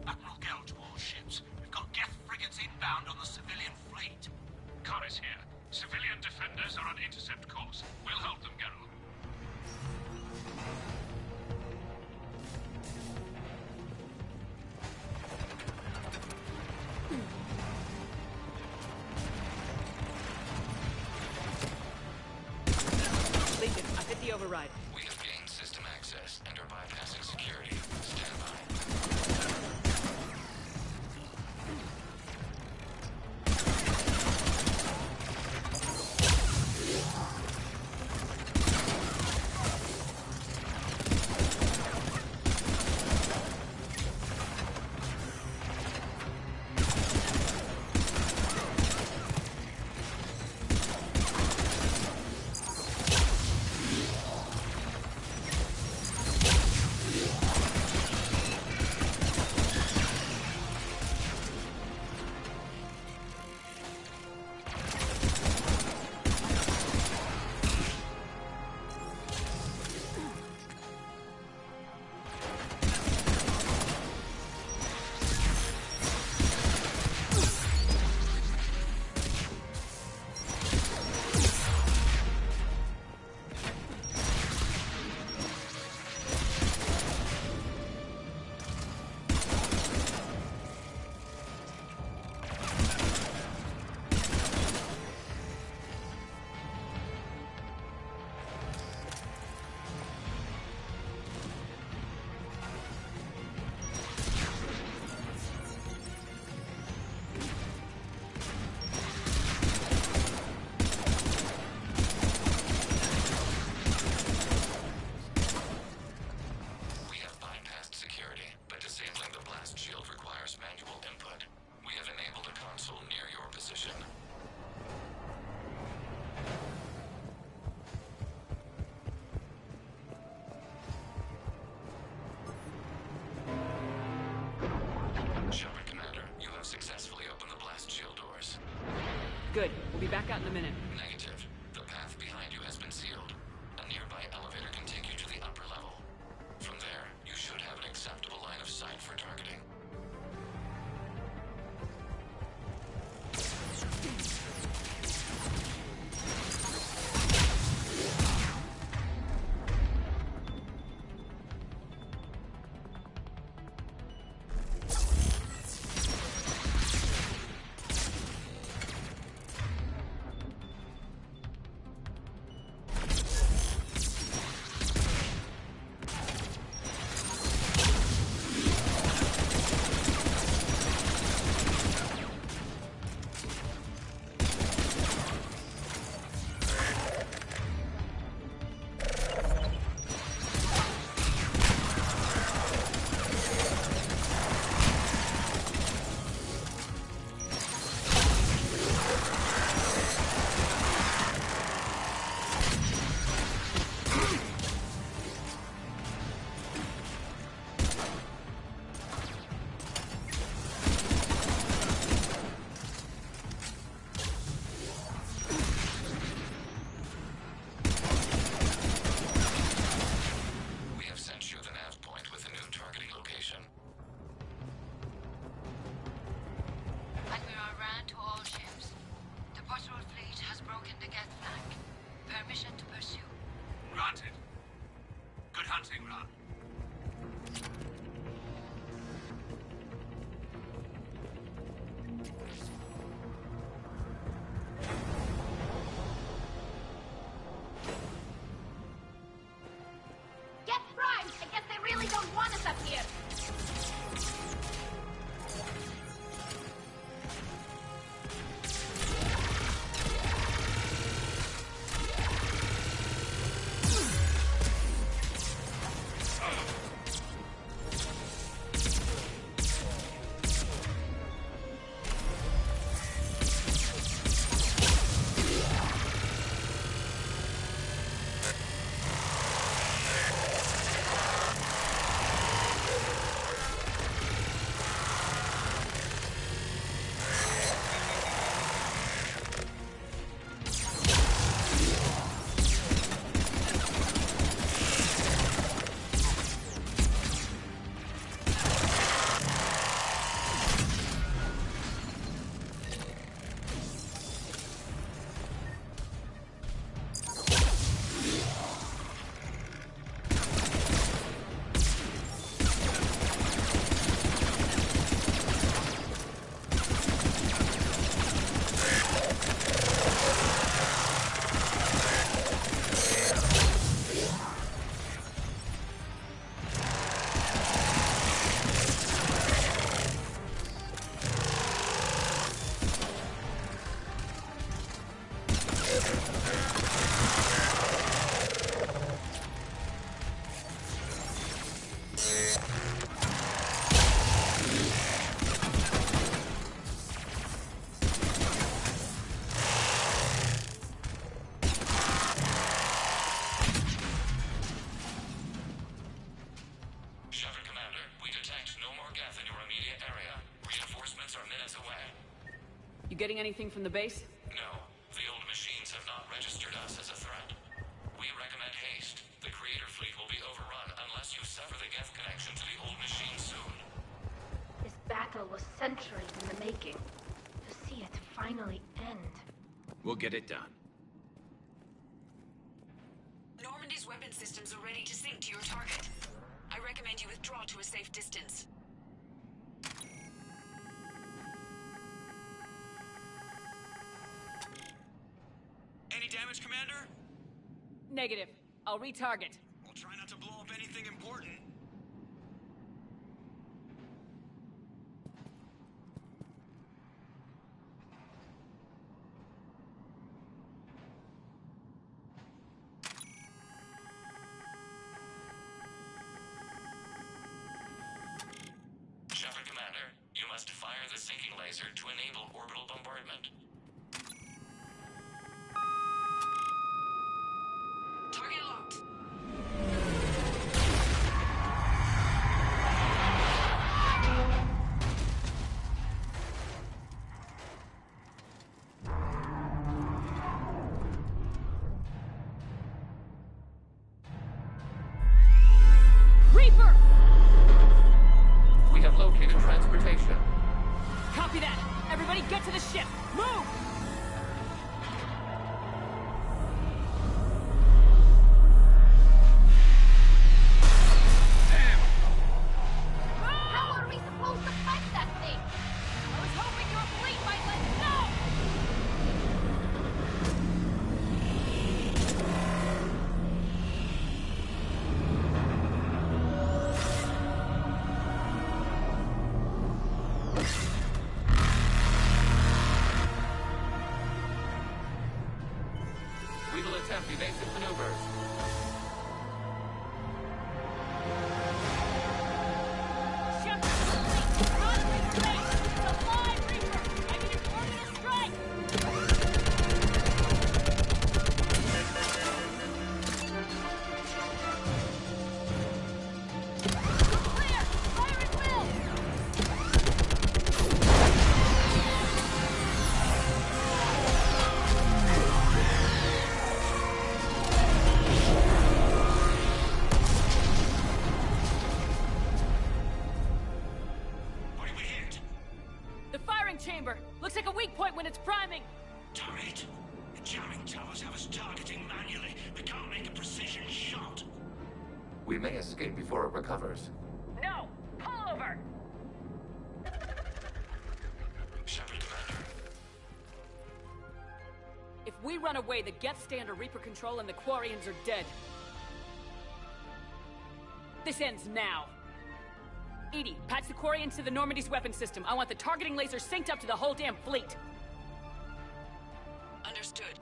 Admiral Geralt to all ships. We've got Geth frigates inbound on the civilian fleet. Corus here. Civilian defenders are on intercept course. We'll help them, Geralt. Legion, I've hit the override. We have gained system access and are bypassing security. Stand by. Good. We'll be back out in a minute. Negative. The path behind you has been sealed. A nearby elevator can take you to the upper level. From there, you should have an acceptable line of sight for targeting. Getting anything from the base? No. The old machines have not registered us as a threat. We recommend haste. The Creator fleet will be overrun unless you sever the Geth connection to the old machine soon. This battle was centuries in the making. To see it finally end. We'll get it done. Normandy's weapon systems are ready to sink to your target. I recommend you withdraw to a safe distance. Any damage, Commander? Negative. I'll retarget. We'll try not to blow up anything important. Shepard, Commander, you must fire the sinking laser to enable orbital bombardment. Target locked. the ship! Move! How are we supposed to fight that thing? I was hoping your fleet might let us know! We will attempt evasive maneuvers. Chamber. Looks like a weak point when it's priming. Turret, the jamming towers have us targeting manually. We can't make a precision shot. We may escape before it recovers. No! Pull over! Shepard, Commander. If we run away, the Geth stay under Reaper control and the Quarians are dead. This ends now. EDI, patch the Quarians to the Normandy's weapon system. I want the targeting laser synced up to the whole damn fleet. Understood.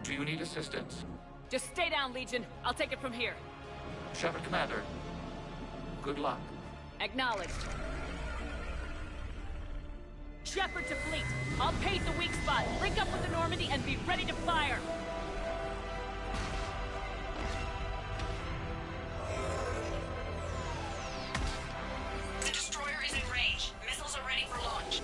Do you need assistance? Just stay down, Legion. I'll take it from here. Shepard, Commander. Good luck. Acknowledged. Shepard to fleet. I'll pave the weak spot, link up with the Normandy, and be ready to fire. The destroyer is in range. Missiles are ready for launch.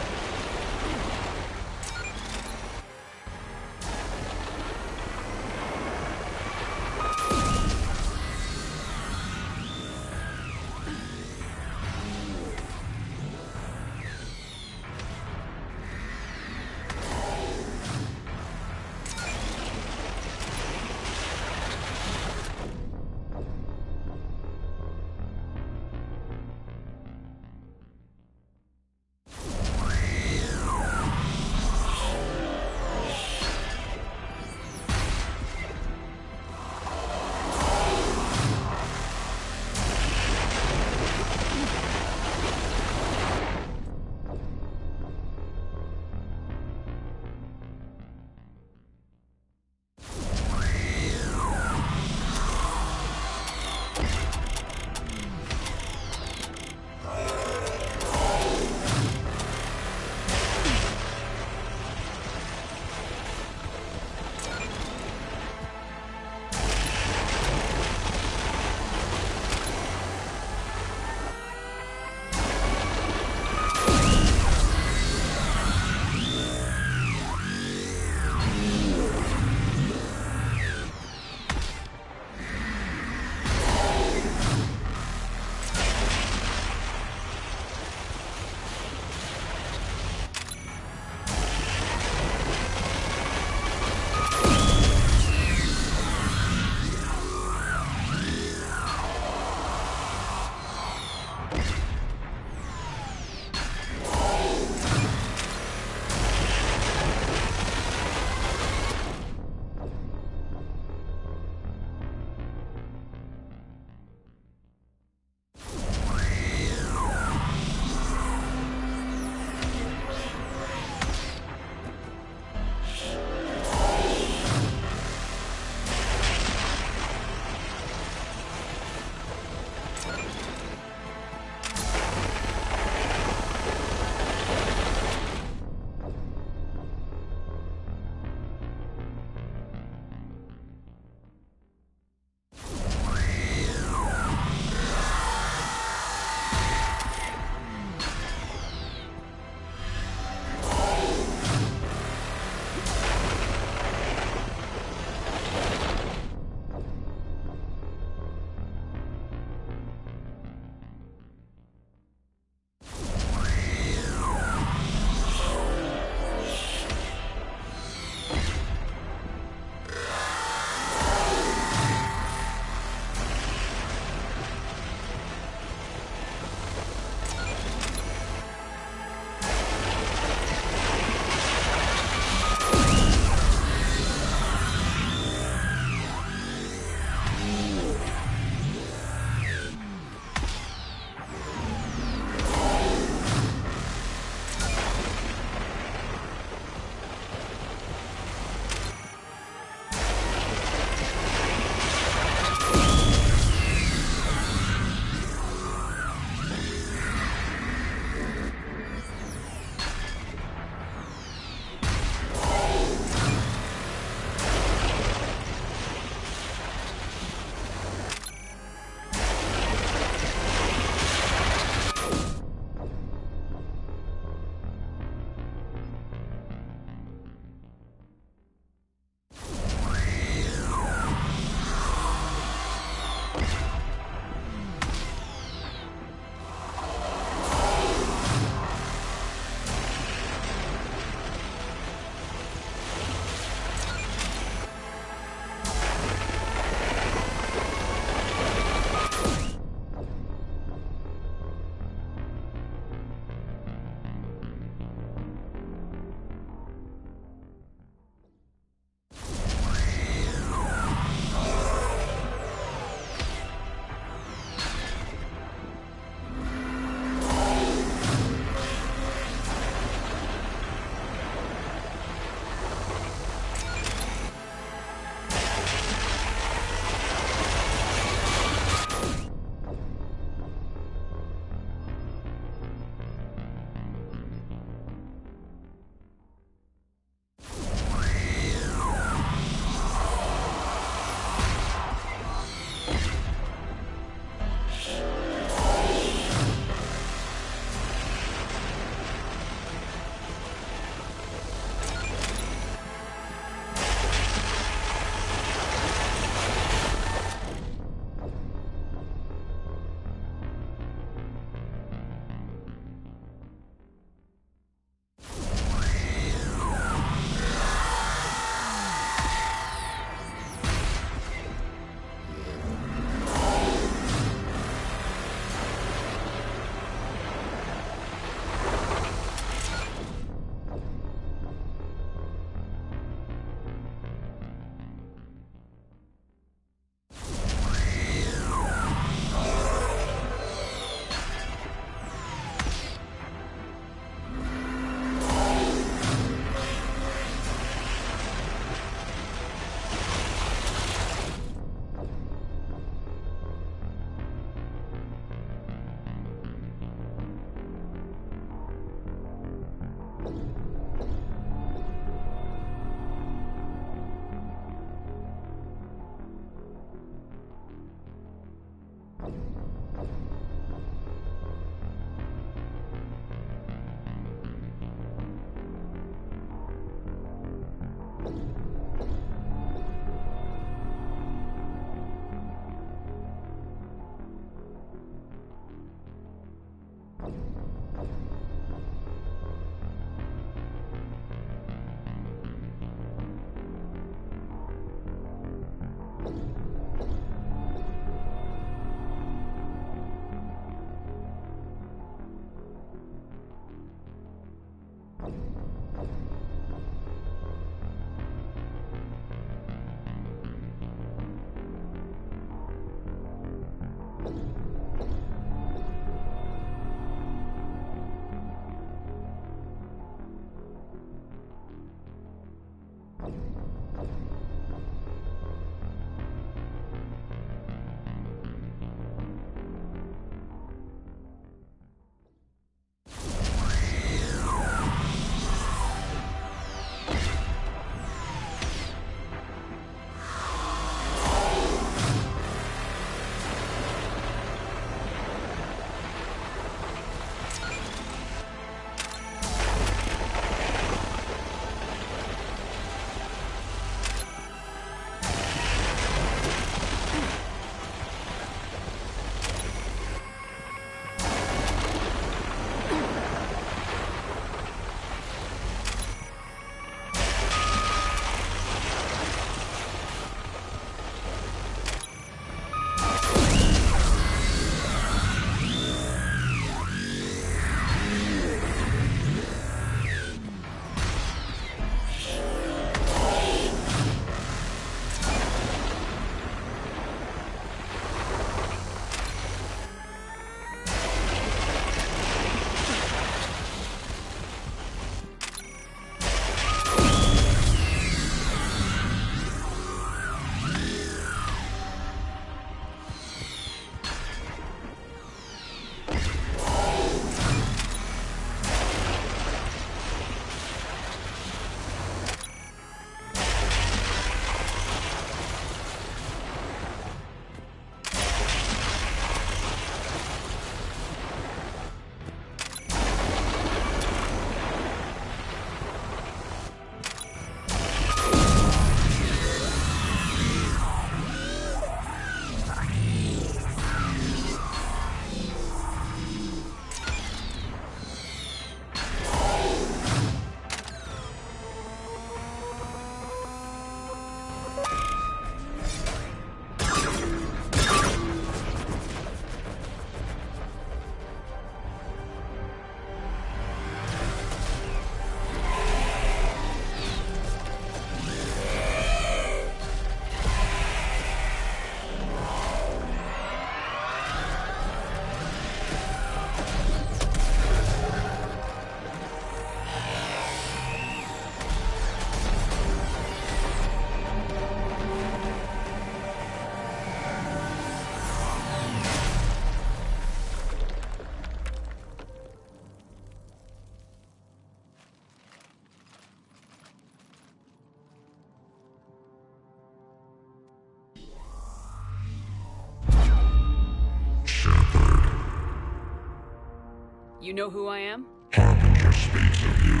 You know who I am? Harbinger speaks of you.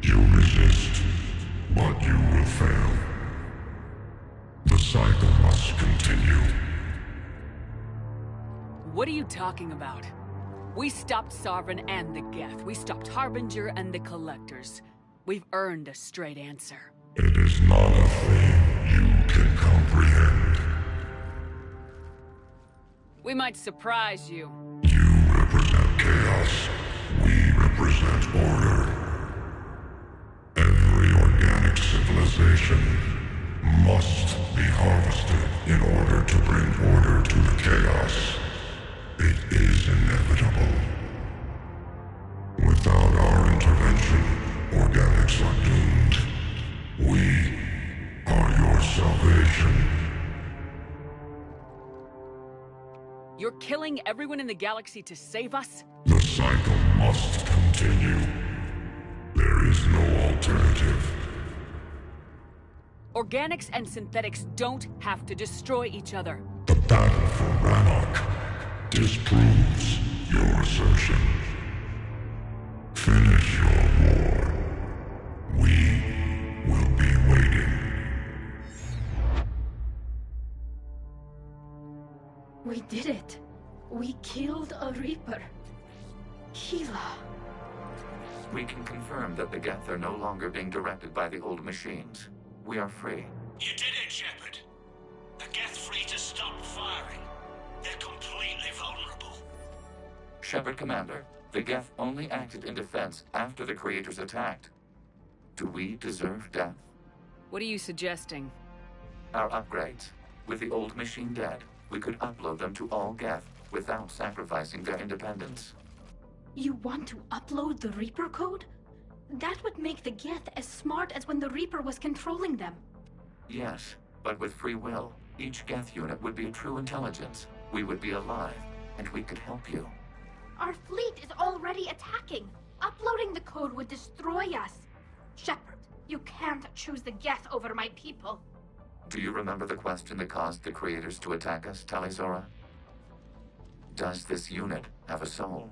You resist, but you will fail. The cycle must continue. What are you talking about? We stopped Sovereign and the Geth. We stopped Harbinger and the Collectors. We've earned a straight answer. It is not a thing you can comprehend. We might surprise you. You represent chaos. We represent order. Every organic civilization must be harvested in order to bring order to the chaos. It is inevitable. Without our intervention, organics are doomed. We are your salvation. You're killing everyone in the galaxy to save us? The cycle must continue. There is no alternative. Organics and synthetics don't have to destroy each other. The battle for Rannoch disproves your assertion. Finish your war. We will be waiting. We did it. We killed a Reaper. Keela. We can confirm that the Geth are no longer being directed by the old machines. We are free. You did it, Shepard. The Geth fleet has stopped firing. They're completely vulnerable. Shepard, Commander, the Geth only acted in defense after the Creators attacked. Do we deserve death? What are you suggesting? Our upgrades. With the old machine dead, we could upload them to all Geth without sacrificing their independence. You want to upload the Reaper code? That would make the Geth as smart as when the Reaper was controlling them. Yes, but with free will, each Geth unit would be a true intelligence. We would be alive, and we could help you. Our fleet is already attacking. Uploading the code would destroy us. Shepard, you can't choose the Geth over my people. Do you remember the question that caused the Creators to attack us, Tali'Zorah? Does this unit have a soul?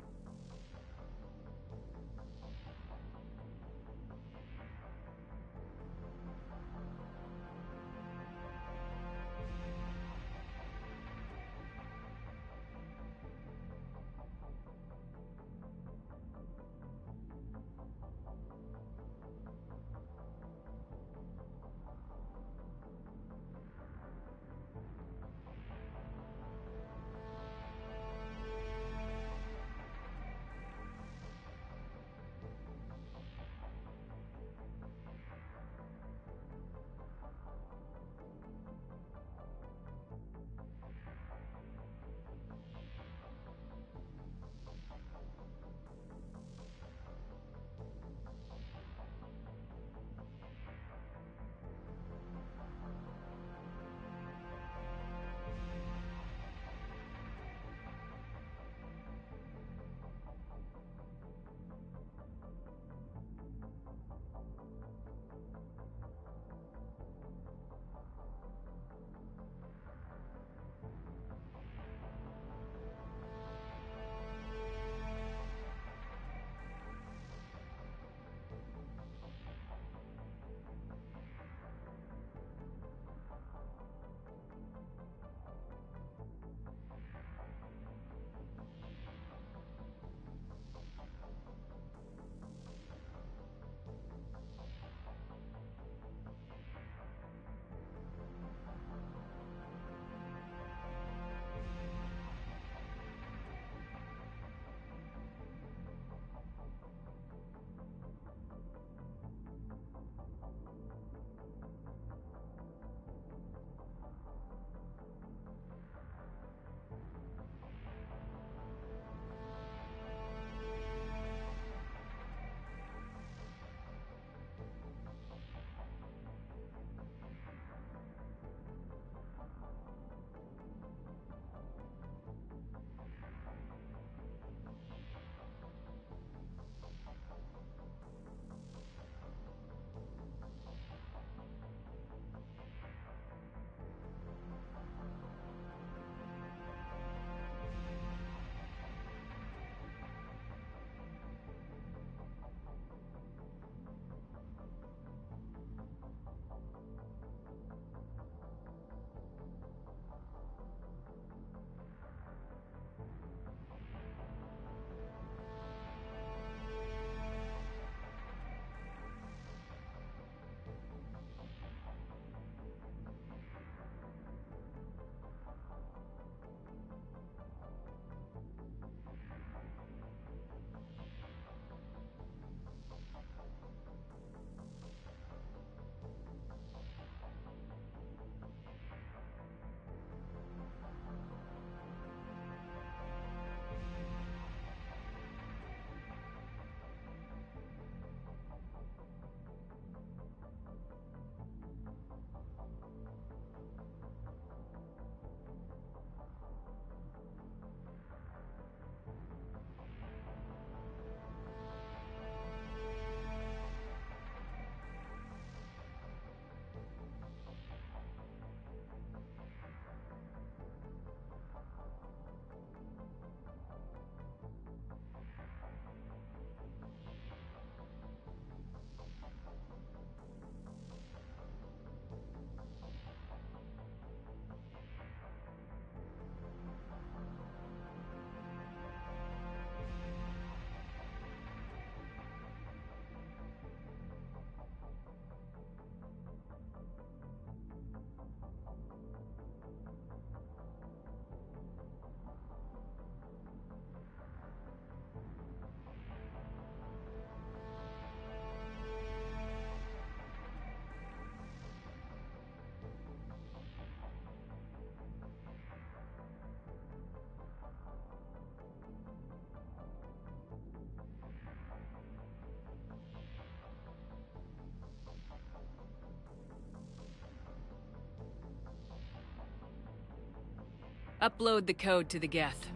Upload the code to the Geth.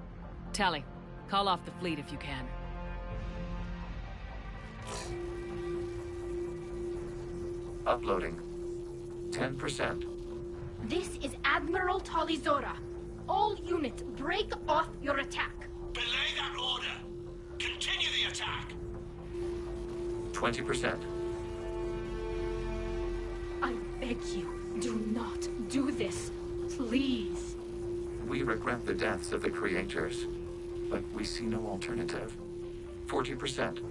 Tally, call off the fleet if you can. Uploading. 10%. This is Admiral Talizora. All units, break off your attack. Belay that order. Continue the attack. 20%. I beg you, do not do this. Please. We regret the deaths of the creators, but we see no alternative. 40%.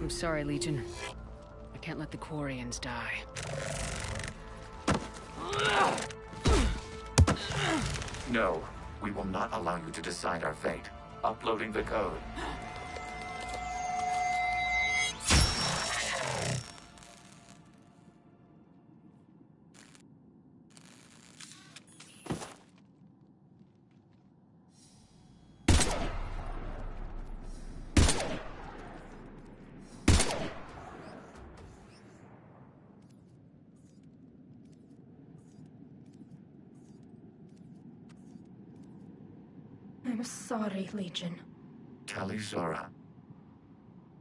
I'm sorry, Legion. I can't let the Quarians die. No, we will not allow you to decide our fate. Uploading the code. I'm sorry, Legion. Talizora.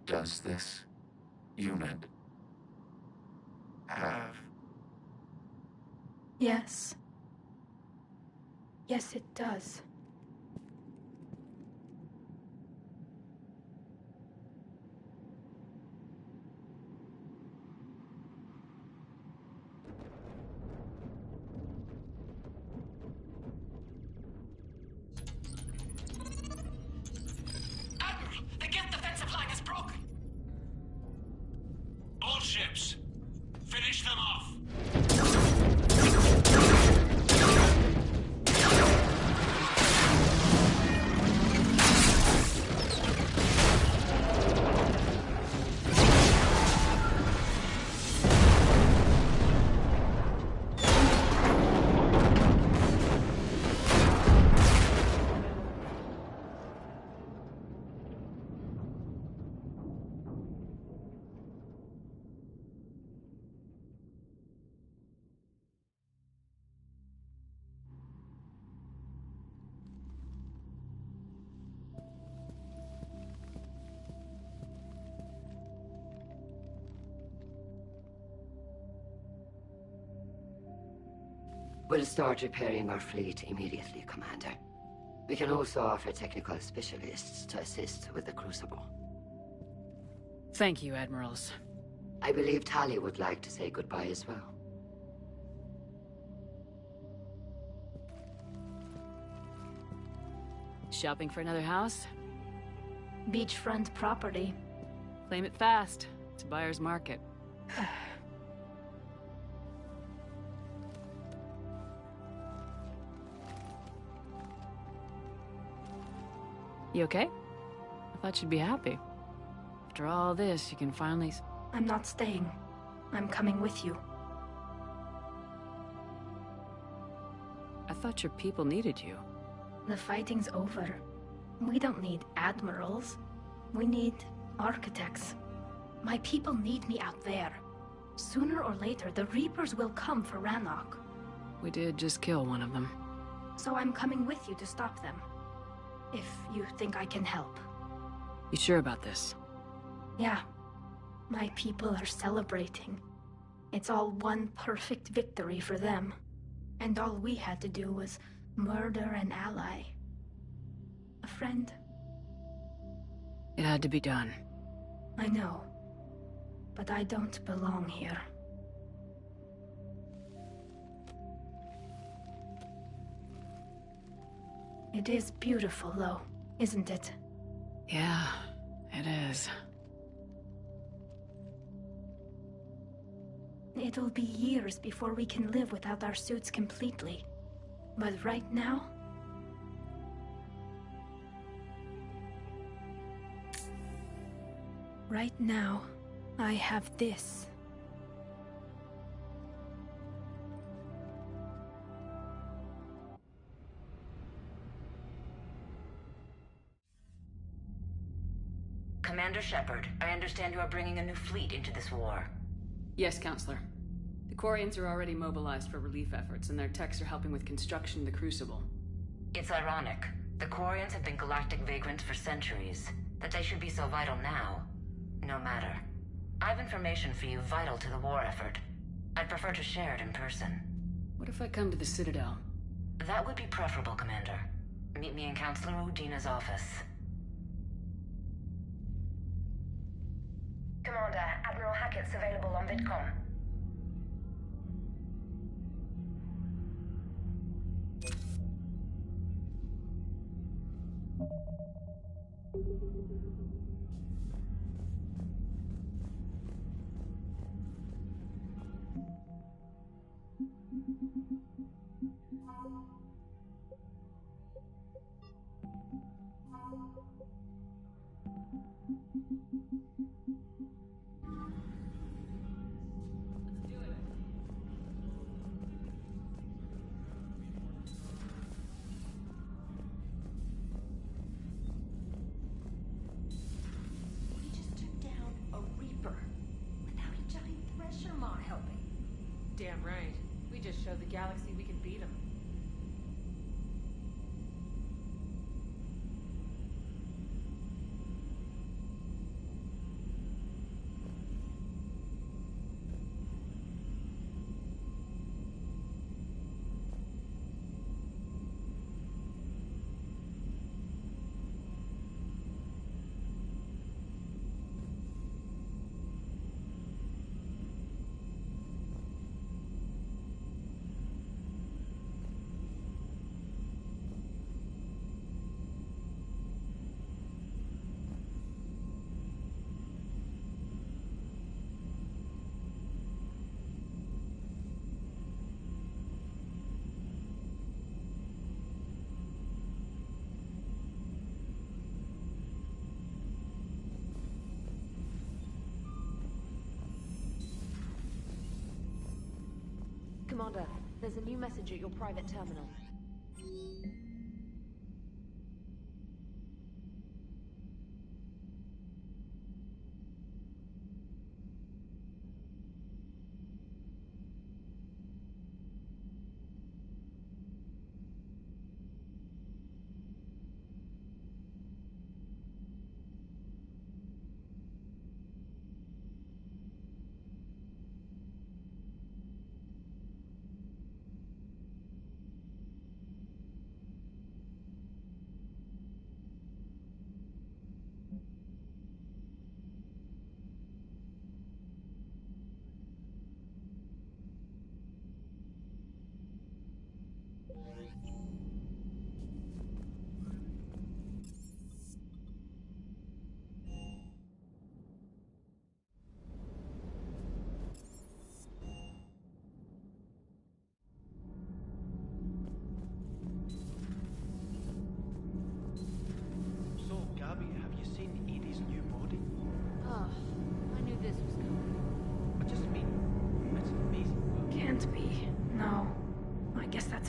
Does this unit have... Yes. Yes, it does. All ships, finish them off. We'll start repairing our fleet immediately, Commander. We can also offer technical specialists to assist with the Crucible. Thank you, Admirals. I believe Tali would like to say goodbye as well. Shopping for another house? Beachfront property. Claim it fast. It's a buyer's market. You okay? I thought you'd be happy. After all this, you can finally... I'm not staying. I'm coming with you. I thought your people needed you. The fighting's over. We don't need admirals. We need architects. My people need me out there. Sooner or later, the Reapers will come for Rannoch. We did just kill one of them. So I'm coming with you to stop them. if you think I can help. You sure about this? Yeah. My people are celebrating. It's all one perfect victory for them. And all we had to do was murder an ally. A friend. It had to be done. I know. But I don't belong here. It is beautiful, though, isn't it? Yeah, it is. It'll be years before we can live without our suits completely. But right now... Right now, I have this. Commander Shepard, I understand you are bringing a new fleet into this war. Yes, Counselor. The Quarians are already mobilized for relief efforts, and their techs are helping with construction of the Crucible. It's ironic. The Quarians have been galactic vagrants for centuries. That they should be so vital now. No matter. I have information for you vital to the war effort. I'd prefer to share it in person. What if I come to the Citadel? That would be preferable, Commander. Meet me in Counselor Udina's office. Commander, Admiral Hackett's available on VidCom. Damn right. We just showed the galaxy we can beat them. Commander, there's a new message at your private terminal.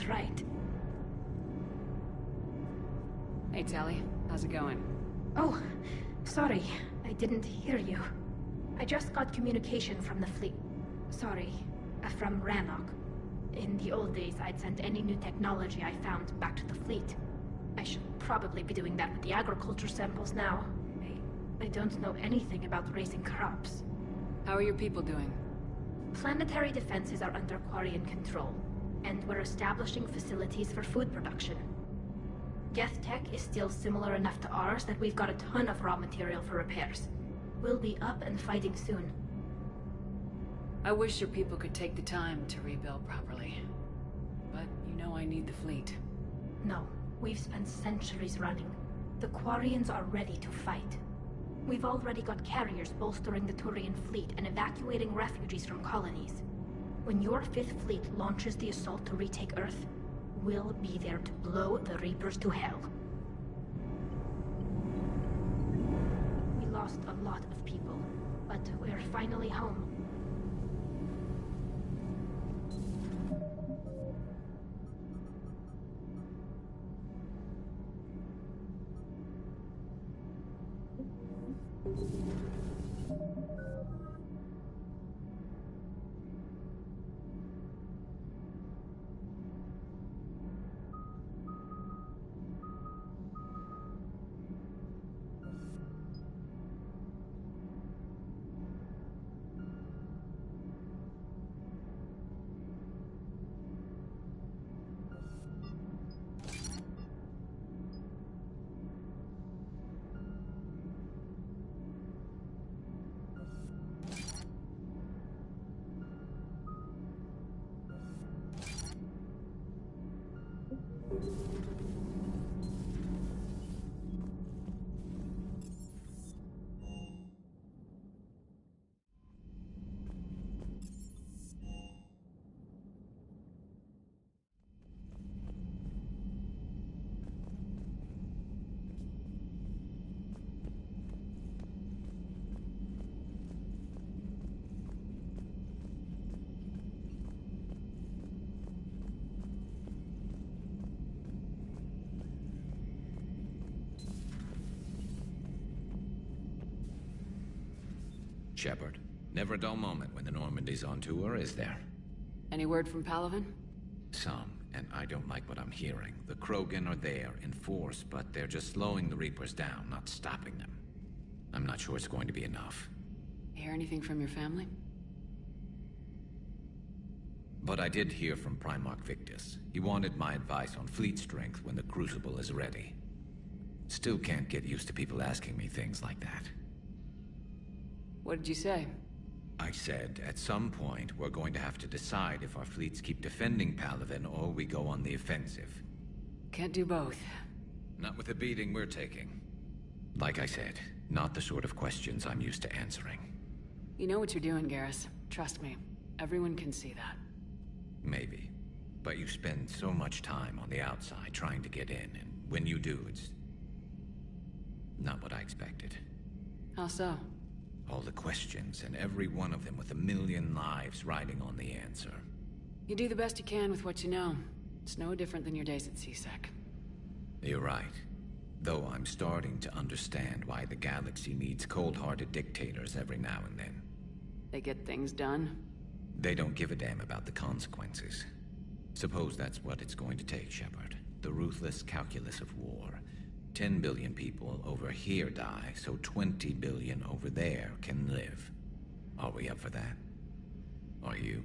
Right. Hey, Tali. How's it going? Oh, sorry. I didn't hear you. I just got communication from the fleet. Sorry, from Rannoch. In the old days, I'd send any new technology I found back to the fleet. I should probably be doing that with the agriculture samples now. I don't know anything about raising crops. How are your people doing? Planetary defenses are under Quarian control, and we're establishing facilities for food production. Geth tech is still similar enough to ours that we've got a ton of raw material for repairs. We'll be up and fighting soon. I wish your people could take the time to rebuild properly. But you know I need the fleet. No, we've spent centuries running. The Quarians are ready to fight. We've already got carriers bolstering the Turian fleet and evacuating refugees from colonies. When your 5th Fleet launches the assault to retake Earth, we'll be there to blow the Reapers to hell. We lost a lot of people, but we're finally home. Shepard, never a dull moment when the Normandy's on tour, is there? Any word from Palaven? Some, and I don't like what I'm hearing. The Krogan are there in force, but they're just slowing the Reapers down, not stopping them. I'm not sure it's going to be enough. Hear anything from your family? But I did hear from Primarch Victus. He wanted my advice on fleet strength when the Crucible is ready. Still can't get used to people asking me things like that. What did you say? I said, at some point, we're going to have to decide if our fleets keep defending Palaven or we go on the offensive. Can't do both. Not with the beating we're taking. Like I said, not the sort of questions I'm used to answering. You know what you're doing, Garrus. Trust me. Everyone can see that. Maybe. But you spend so much time on the outside trying to get in, and when you do, it's not what I expected. How so? All the questions, and every one of them with 1,000,000 lives riding on the answer. You do the best you can with what you know. It's no different than your days at CSEC. You're right. Though I'm starting to understand why the galaxy needs cold-hearted dictators every now and then. They get things done? They don't give a damn about the consequences. Suppose that's what it's going to take, Shepard. The ruthless calculus of war. 10 billion people over here die, so 20 billion over there can live. Are we up for that? Are you?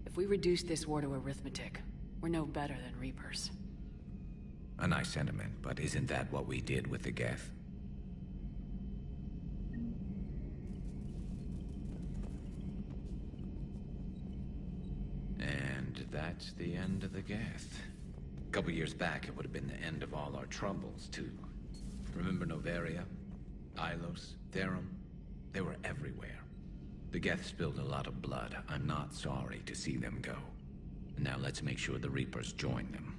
If we reduce this war to arithmetic, we're no better than Reapers. A nice sentiment, but isn't that what we did with the Geth? And that's the end of the Geth. A couple years back, it would have been the end of all our troubles, too. Remember Noveria? Ilos? Therum? They were everywhere. The Geth spilled a lot of blood. I'm not sorry to see them go. Now let's make sure the Reapers join them.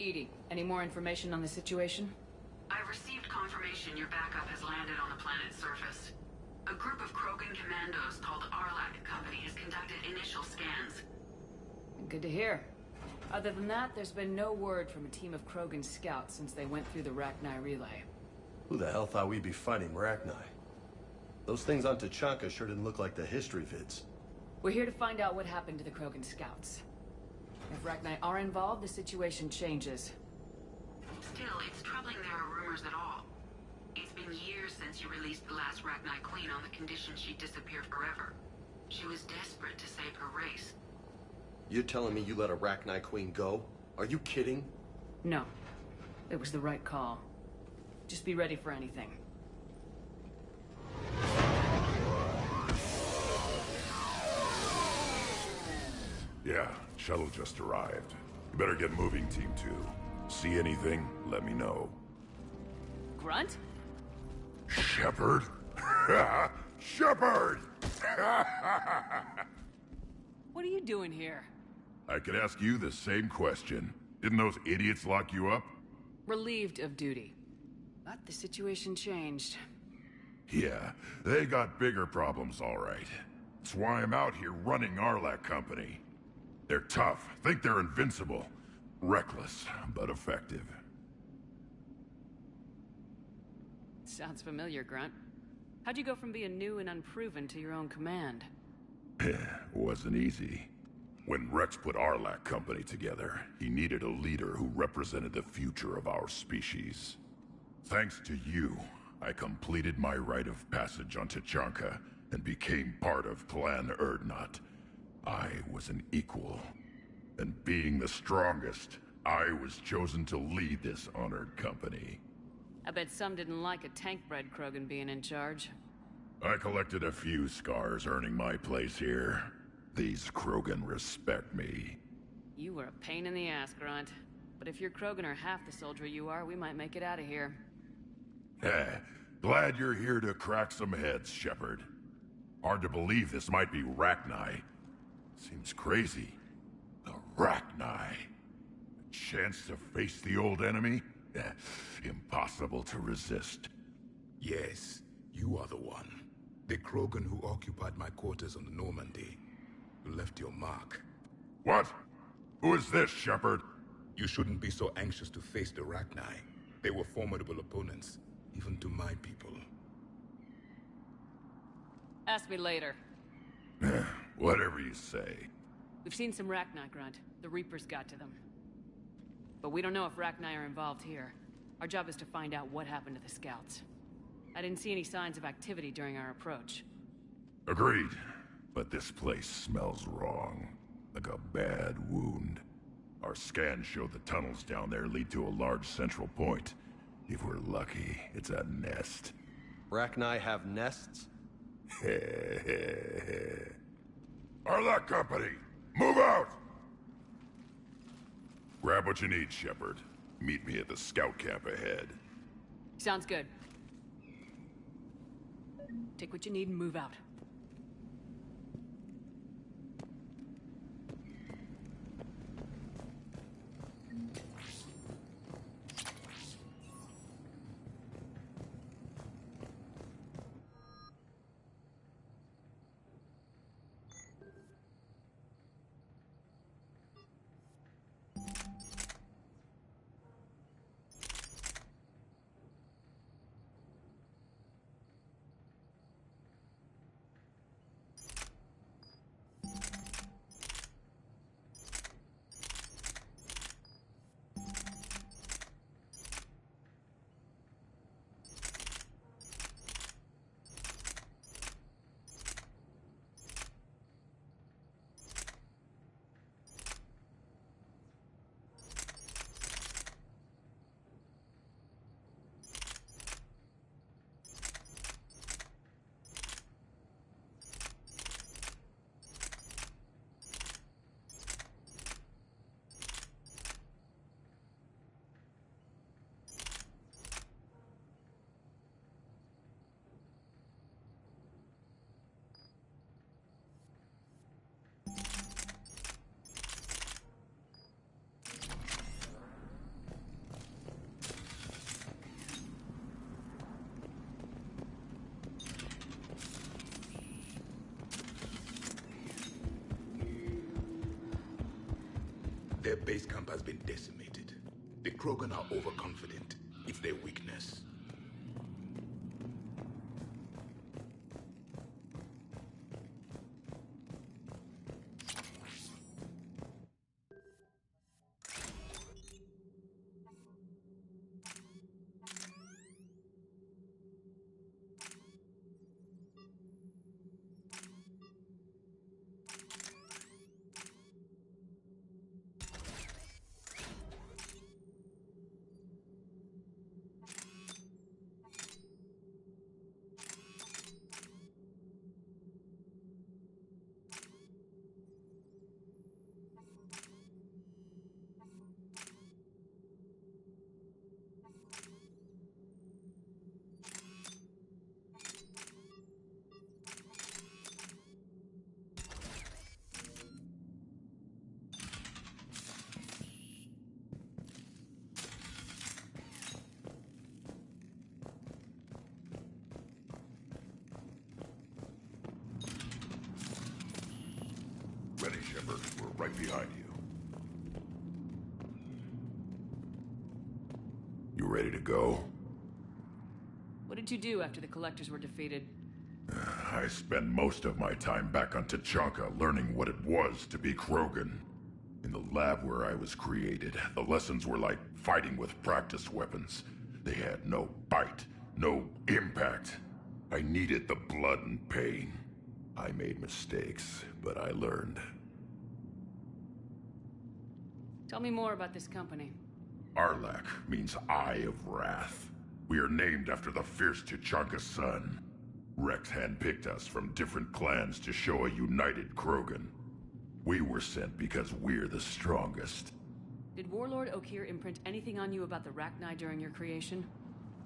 EDI, any more information on the situation? I've received confirmation your backup has landed on the planet's surface. A group of Krogan commandos called Arlac Company has conducted initial scans. Good to hear. Other than that, there's been no word from a team of Krogan scouts since they went through the Rachni relay. Who the hell thought we'd be fighting Rachni? Those things on Tachanka sure didn't look like the history vids. We're here to find out what happened to the Krogan scouts. If Rachni are involved, the situation changes. Still, it's troubling there are rumors at all. It's been years since you released the last Rachni Queen on the condition she'd disappear forever. She was desperate to save her race. You're telling me you let a Rachni Queen go? Are you kidding? No. It was the right call. Just be ready for anything. Yeah, shuttle just arrived. You better get moving, Team 2. See anything, let me know. Grunt? Shepard? Shepard! What are you doing here? I could ask you the same question. Didn't those idiots lock you up? Relieved of duty. But the situation changed. Yeah, they got bigger problems, all right. That's why I'm out here running Arlac Company. They're tough, think they're invincible. Reckless, but effective. Sounds familiar, Grunt. How'd you go from being new and unproven to your own command? Wasn't easy. When Rex put Arlac Company together, he needed a leader who represented the future of our species. Thanks to you, I completed my rite of passage on Tachanka and became part of Clan Urdnot. I was an equal. And being the strongest, I was chosen to lead this honored company. I bet some didn't like a tank-bred Krogan being in charge. I collected a few scars earning my place here. These Krogan respect me. You were a pain in the ass, Grunt. But if your Krogan are half the soldier you are, we might make it out of here. Glad you're here to crack some heads, Shepard. Hard to believe this might be Rachni. Seems crazy. The Rachni. A chance to face the old enemy? Impossible to resist. Yes, you are the one. The Krogan who occupied my quarters on the Normandy. You left your mark. What? Who is this, Shepard? You shouldn't be so anxious to face the Rachni. They were formidable opponents, even to my people. Ask me later. Whatever you say. We've seen some Rachni, Grunt. The Reapers got to them. But we don't know if Rachni are involved here. Our job is to find out what happened to the scouts. I didn't see any signs of activity during our approach. Agreed. But this place smells wrong. Like a bad wound. Our scans show the tunnels down there lead to a large central point. If we're lucky, it's a nest. Rachni have nests? Arlac Company! Move out! Grab what you need, Shepard. Meet me at the scout camp ahead. Sounds good. Take what you need and move out. Their base camp has been decimated. The Krogan are overconfident. It's their weakness. Ready, Shepard. We're right behind you. You ready to go? What did you do after the Collectors were defeated? I spent most of my time back on Tuchanka learning what it was to be Krogan. In the lab where I was created, the lessons were like fighting with practice weapons. They had no bite, no impact. I needed the blood and pain. I made mistakes, but I learned. Tell me more about this company. Arlak means Eye of Wrath. We are named after the fierce Tuchanka sun. Rex handpicked us from different clans to show a united Krogan. We were sent because we're the strongest. Did Warlord Okeer imprint anything on you about the Rachni during your creation?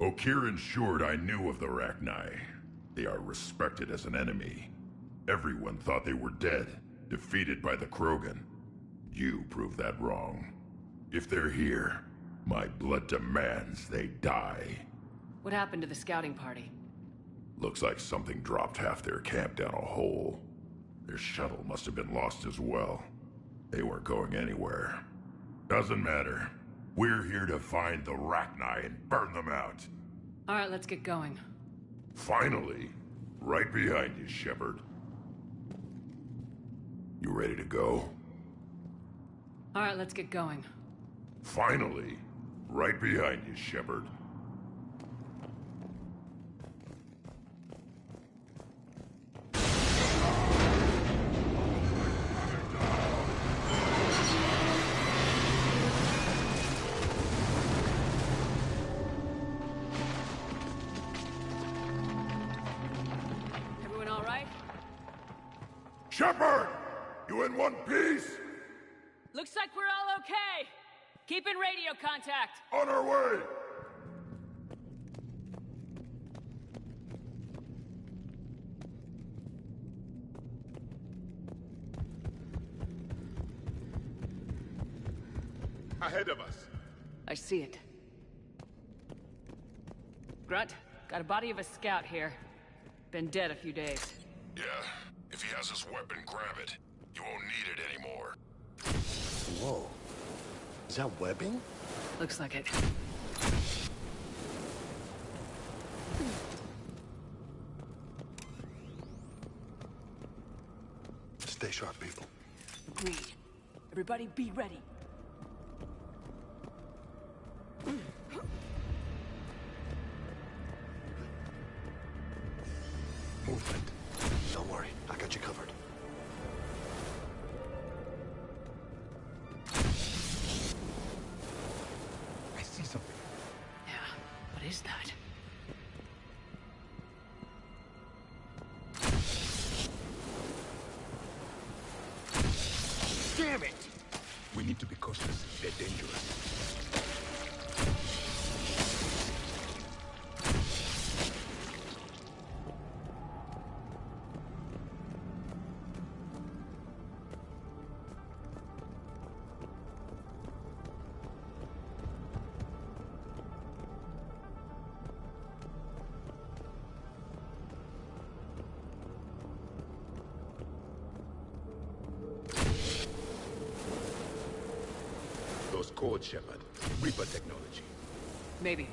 Okeer ensured I knew of the Rachni. They are respected as an enemy. Everyone thought they were dead, defeated by the Krogan. You proved that wrong. If they're here, my blood demands they die. What happened to the scouting party? Looks like something dropped half their camp down a hole. Their shuttle must have been lost as well. They weren't going anywhere. Doesn't matter. We're here to find the Rachni and burn them out. All right, let's get going. Finally. Right behind you, Shepard. You ready to go? All right, let's get going. Finally. Right behind you, Shepard. Everyone all right? Shepard! You in one piece? Looks like we're all okay. Keep in radio contact. On our way! Ahead of us. I see it. Grunt, got a body of a scout here. Been dead a few days. Yeah, if he has his weapon, grab it. You won't need it anymore. Whoa. Is that webbing? Looks like it. Stay sharp, people. Agreed. Everybody be ready. Movement. Don't worry, I got you covered. I see something. Yeah, what is that? Damn it! We need to be cautious. They're dangerous. code, Shepard. Reaper technology. Maybe.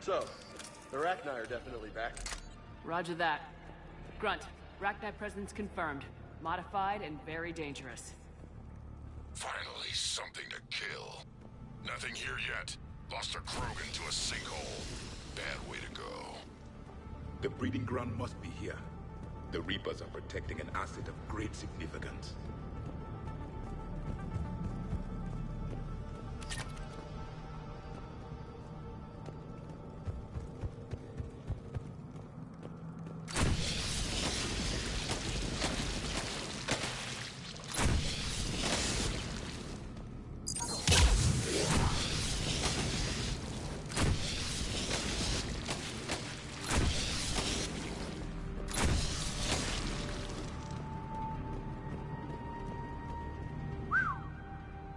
So, the Rachni are definitely back. Roger that. Grunt, Rachni presence confirmed. Modified and very dangerous. Finally, something to kill. Nothing here yet. Lost a Krogan to a sinkhole. Bad way to go. The breeding ground must be here. The Reapers are protecting an asset of great significance.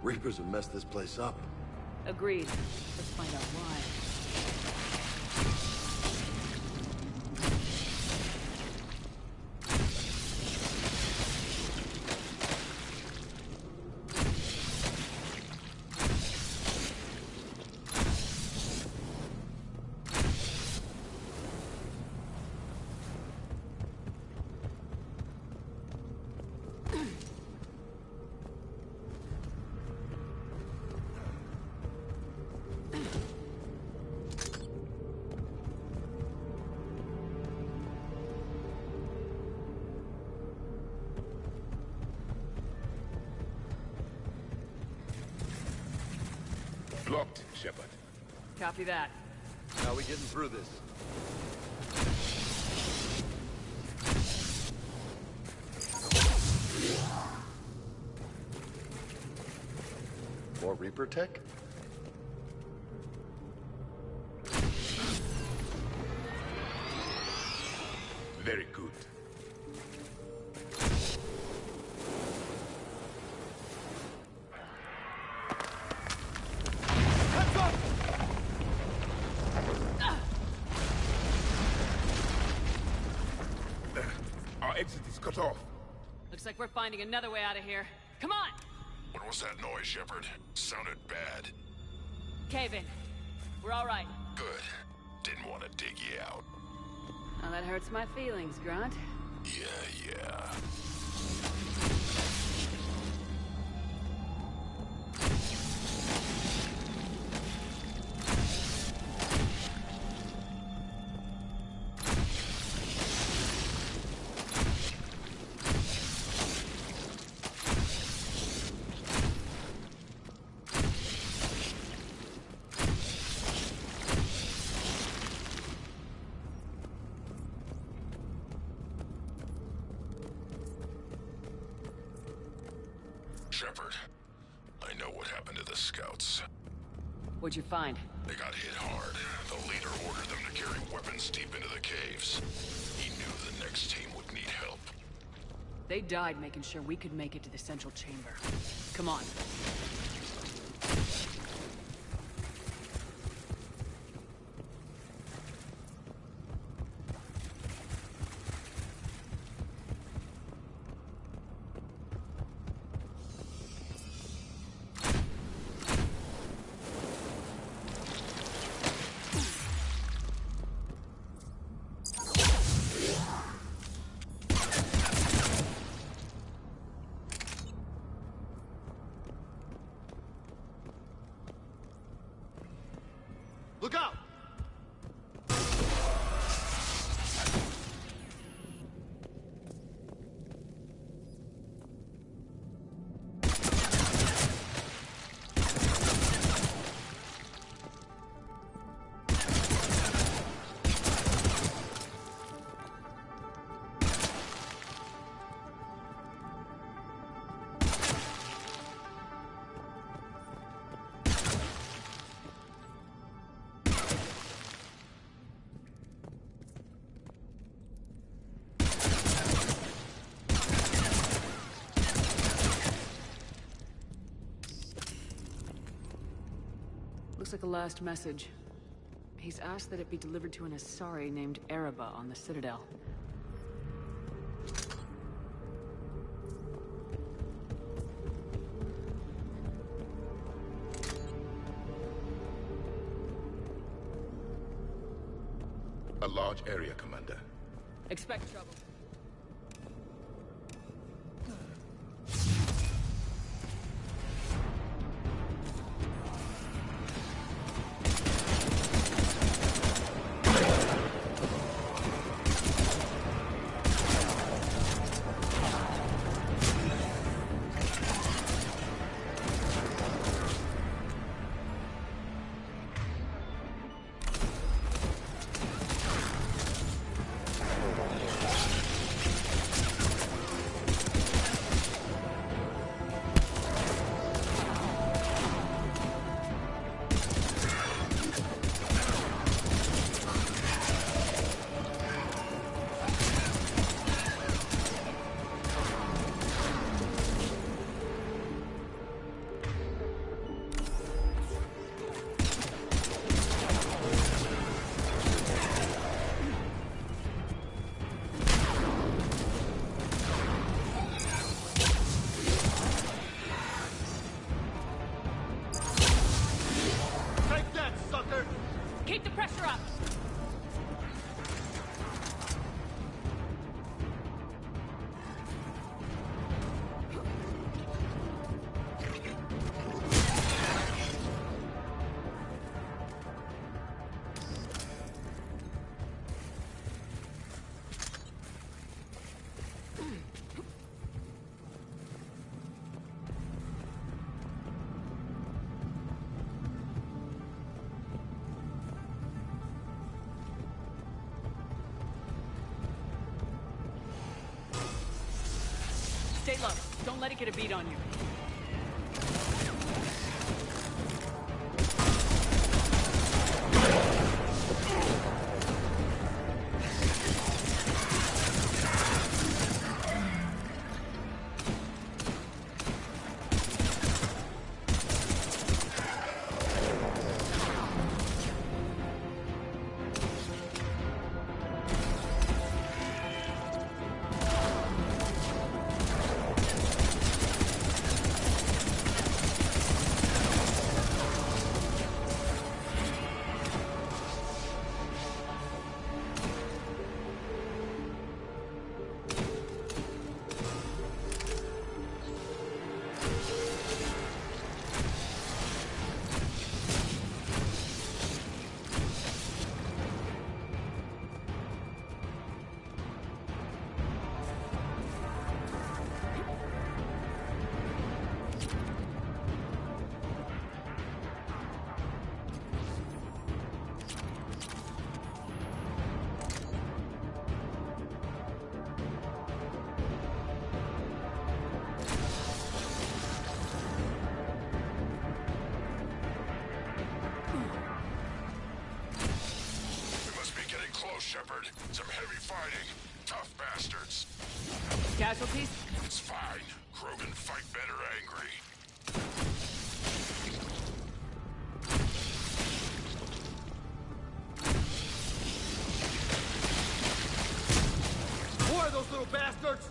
Reapers have messed this place up. Agreed. Let's find out why. Blocked, Shepard. Copy that. How are we getting through this? More Reaper tech? Very good. Our exit is cut off. Looks like we're finding another way out of here. Come on! What was that noise, Shepard? Sounded bad. Cave in. We're all right. Good. Didn't want to dig you out. Now that hurts my feelings, Grunt. Yeah. Shepard, I know what happened to the scouts. What'd you find? They got hit hard. The leader ordered them to carry weapons deep into the caves. He knew the next team would need help. They died making sure we could make it to the central chamber. Come on. Look out! Looks like a last message. He's asked that it be delivered to an Asari named Ereba on the Citadel. A large area, Commander. Expect trouble. Keep the pressure up! Stay low. Don't let it get a beat on you. Shepard. Some heavy fighting. Tough bastards. Casualties? It's fine. Krogan fight better angry. More of those little bastards!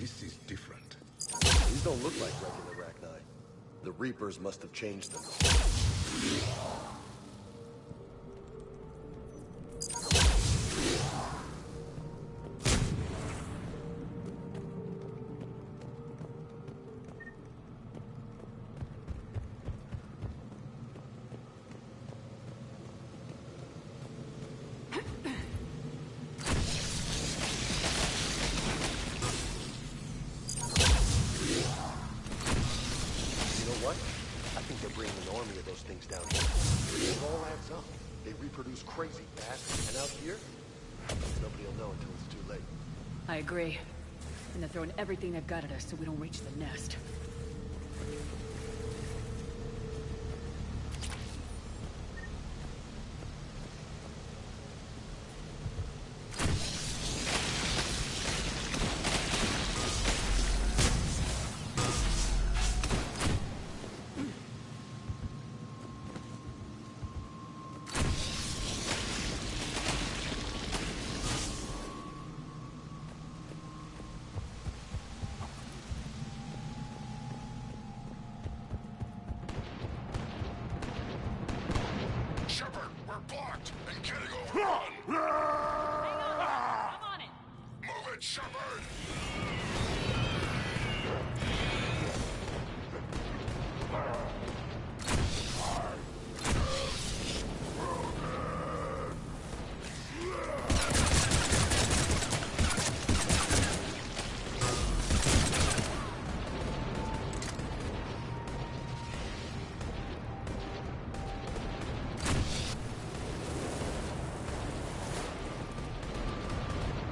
This is different. These don't look like regular Rachni. The Reapers must have changed them. I agree. And they're throwing everything they've got at us so we don't reach the nest.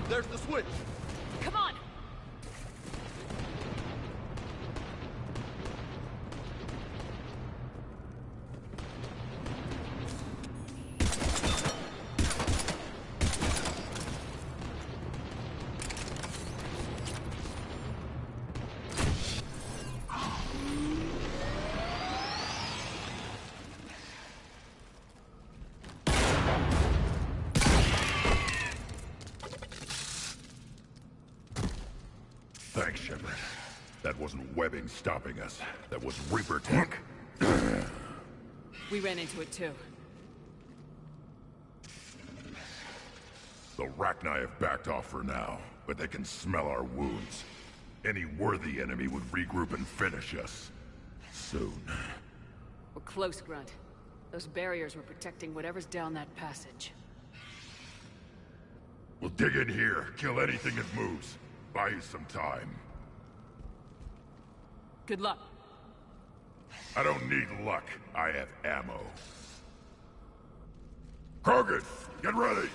There's the switch! Come on! Thanks, Shepard. That wasn't webbing stopping us. That was Reaper tech. We ran into it too. The Rachni have backed off for now, but they can smell our wounds. Any worthy enemy would regroup and finish us. Soon. We're close, Grunt. Those barriers were protecting whatever's down that passage. We'll dig in here, kill anything that moves. Buy you some time. Good luck. I don't need luck. I have ammo. Krogan, get ready!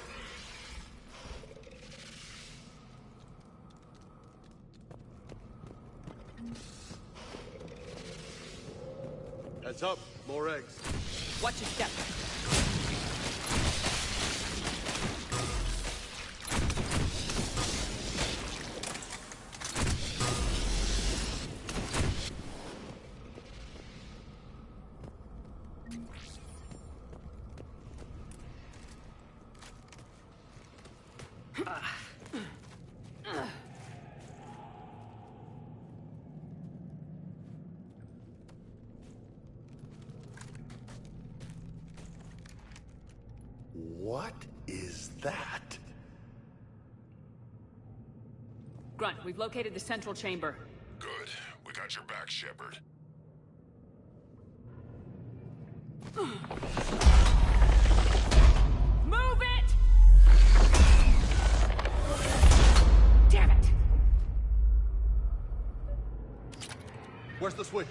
Heads up, more eggs. Watch your step. What is that? Grunt, we've located the central chamber. Good. We got your back, Shepard. Move it! Damn it! Where's the switch?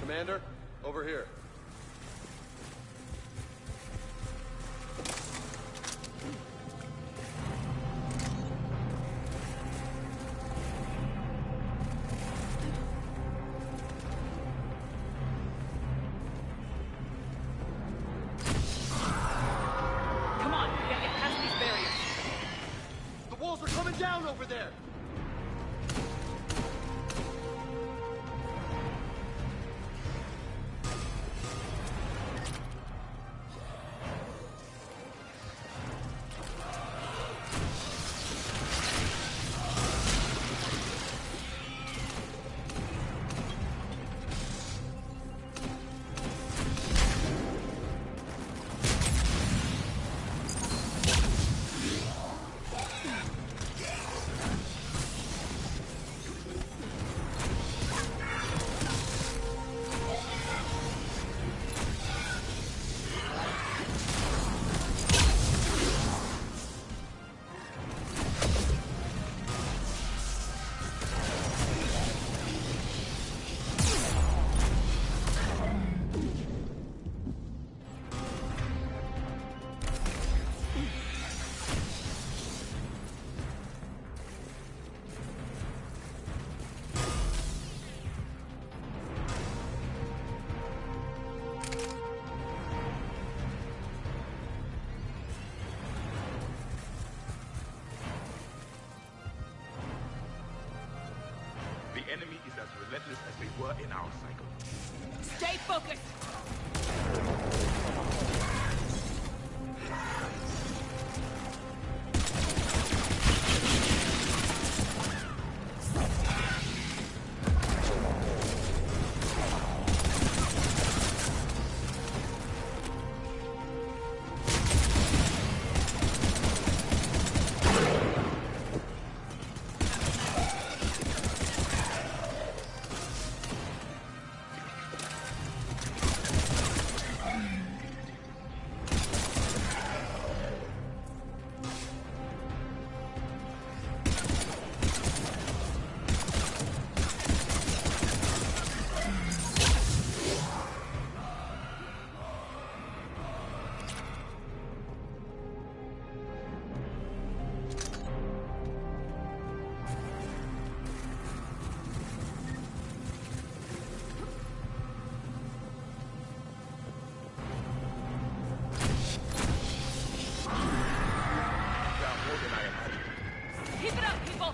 Commander, over here. Come on, we gotta get past these barriers. The walls are coming down over there! The enemy is as relentless as they were in our cycle. Stay focused! Keep it up, people!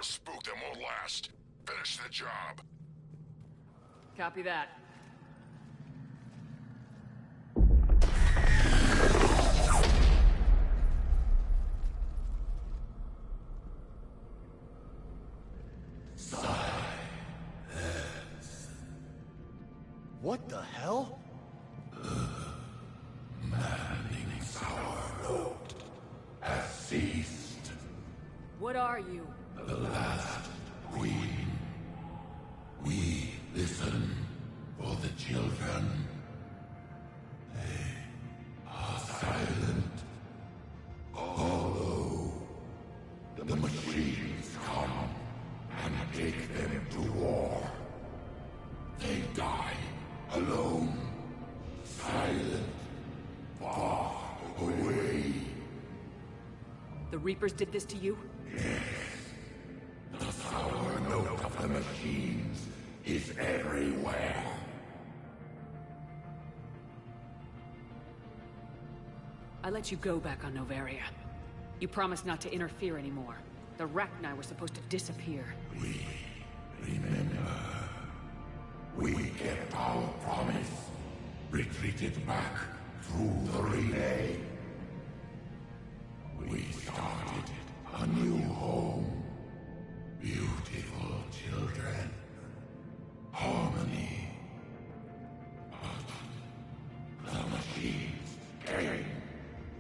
Spook them won't last. Finish the job. Copy that. What the hell? Manning's our road has ceased. What are you? The last queen. We listen for the children. They are silent. All The Reapers did this to you? The sour note of the machines is everywhere. I let you go back on Noveria. You promised not to interfere anymore. The Rachni were supposed to disappear. Remember, we kept our promise. Retreated back through the relay. We started a new home. Beautiful children. Harmony. But the machines came.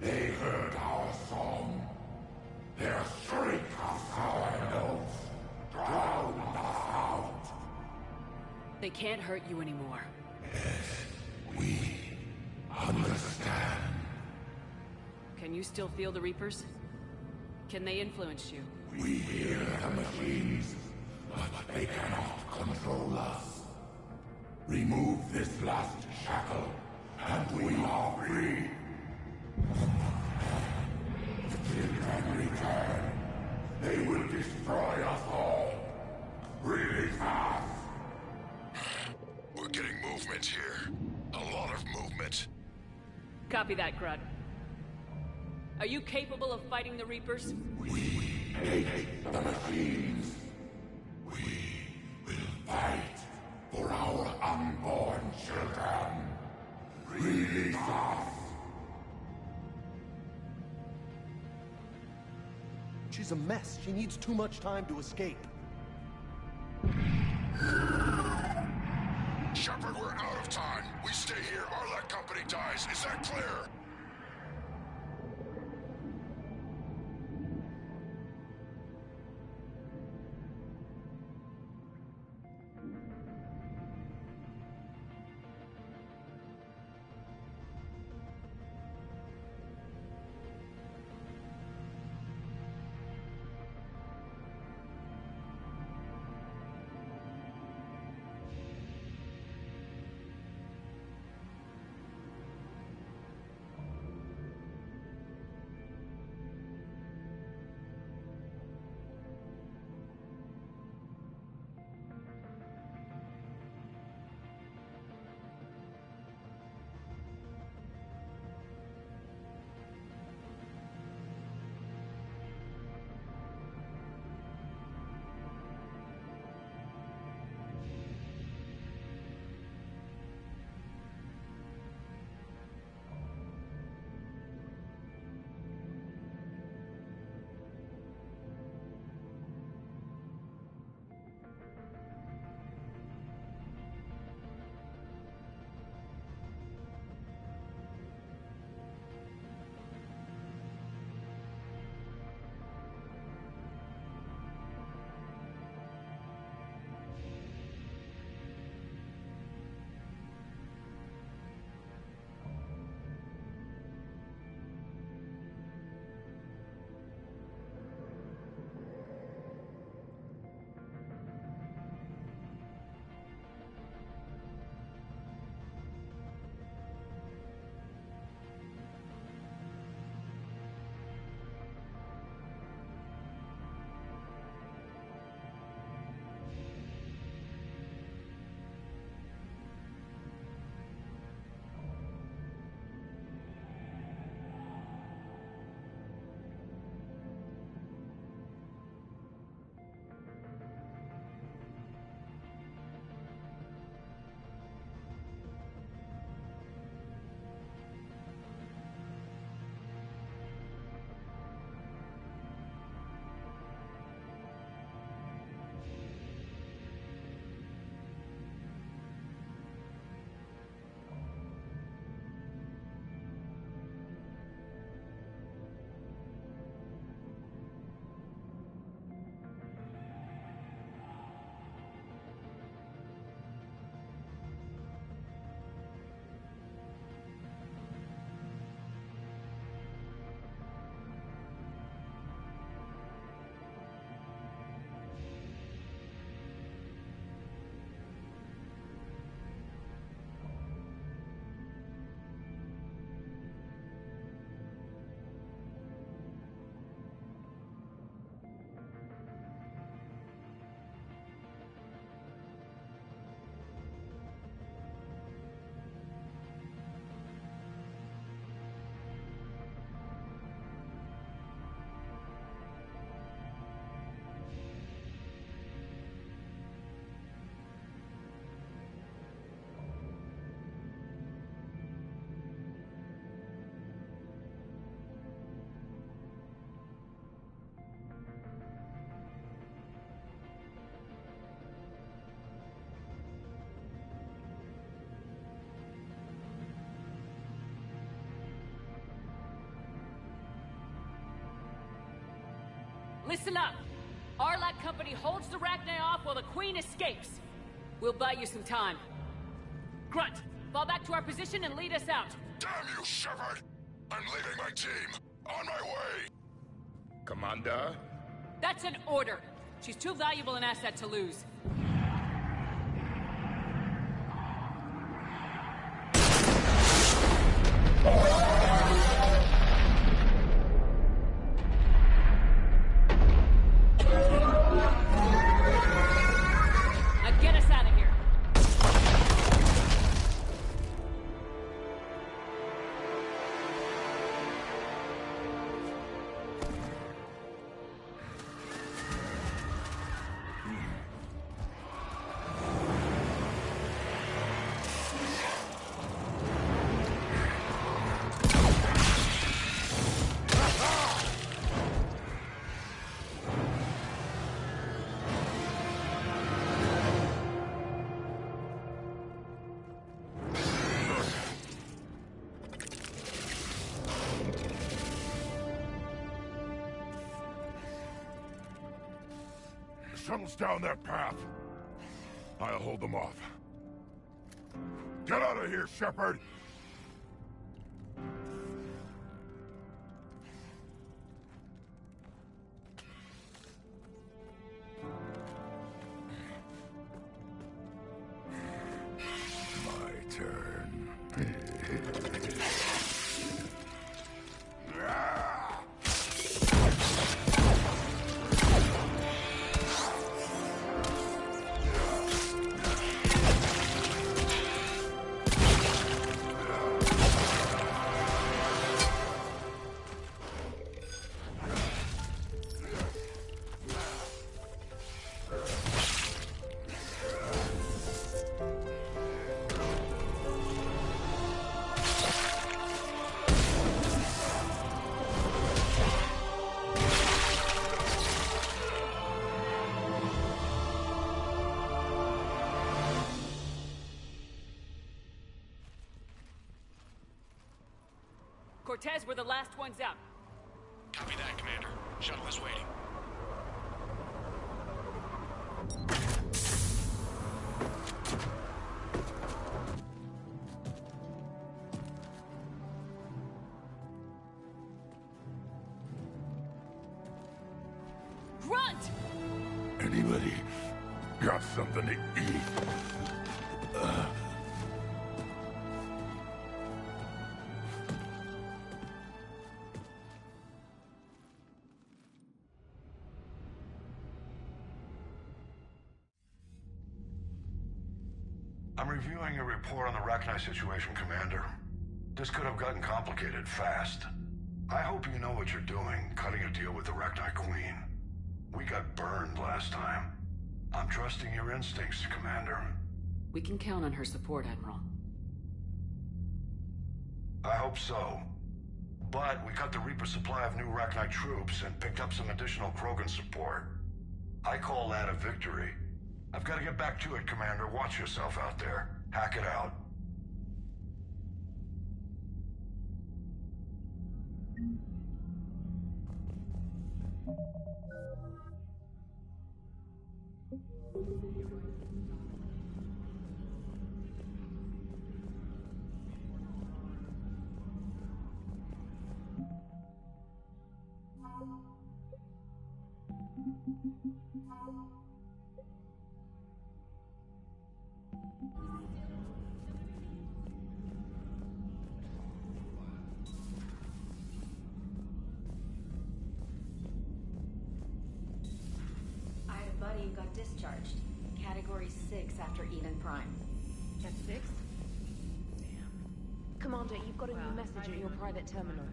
They heard our song. Their shriek of sour notes drowned us out. They can't hurt you anymore. We understand. Can you still feel the Reapers? Can they influence you? We hear the machines, but they cannot control us. Remove this last shackle, and we are free. The children return. They will destroy us all. Really fast. We're getting movement here. A lot of movement. Copy that, Grunt. Are you capable of fighting the Reapers? We hate the machines. We will fight for our unborn children. Release us. She's a mess. She needs too much time to escape. Shepard, we're out of time. We stay here, Arlec Company dies. Is that clear? listen up. Arlac Company holds the Rachni off while the Queen escapes. We'll buy you some time. Grunt, fall back to our position and lead us out. Damn you, Shepard! I'm leaving my team. On my way! Commander? That's an order. She's too valuable an asset to lose. Now get us out of here. Shuttle's down that path. I'll hold them off. Get out of here, Shepard! My turn. Cortez, we're the last ones out. Copy that, Commander. Shuttle is waiting. Grunt! Anybody got something to eat? I'm reviewing your report on the Rachni situation, Commander. This could have gotten complicated fast. I hope you know what you're doing, cutting a deal with the Rachni Queen. We got burned last time. I'm trusting your instincts, Commander. We can count on her support, Admiral. I hope so. But we cut the Reaper supply of new Rachni troops and picked up some additional Krogan support. I call that a victory. I've got to get back to it, Commander. Watch yourself out there. Hack it out. I had a buddy who got discharged. Category 6 after Eden Prime. That's 6? Commander, you've got a new message at your private terminal.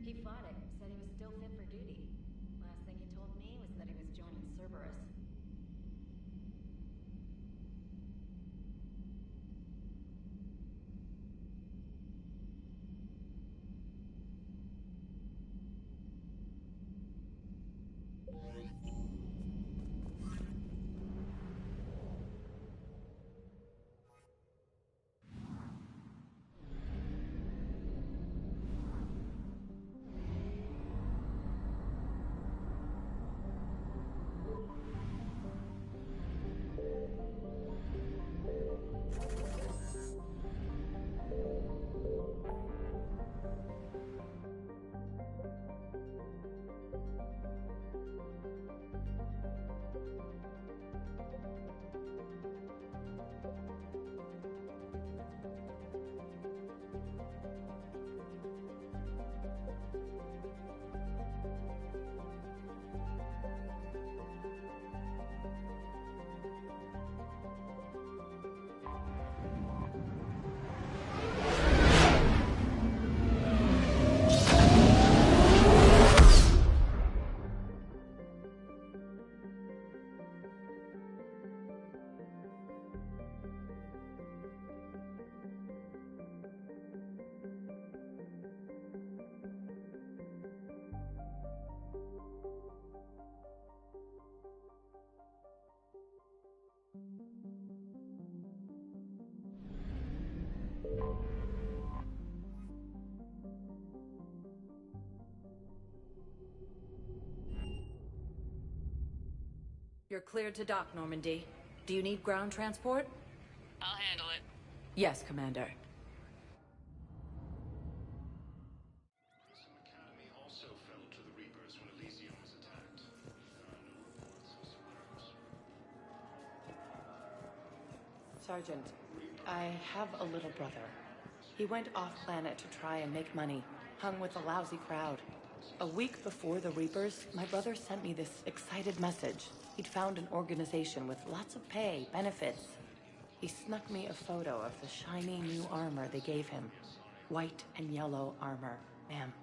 He fought it, said he was still fit for duty. Last thing he told me was that he was joining Cerberus. You're cleared to dock, Normandy. Do you need ground transport? I'll handle it. Yes, Commander. Academy also fell to the Reapers when Elysium was attacked. Sergeant, I have a little brother. He went off-planet to try and make money, hung with a lousy crowd. A week before the Reapers, my brother sent me this excited message. He'd found an organization with lots of pay, benefits. He snuck me a photo of the shiny new armor they gave him. White and yellow armor, ma'am.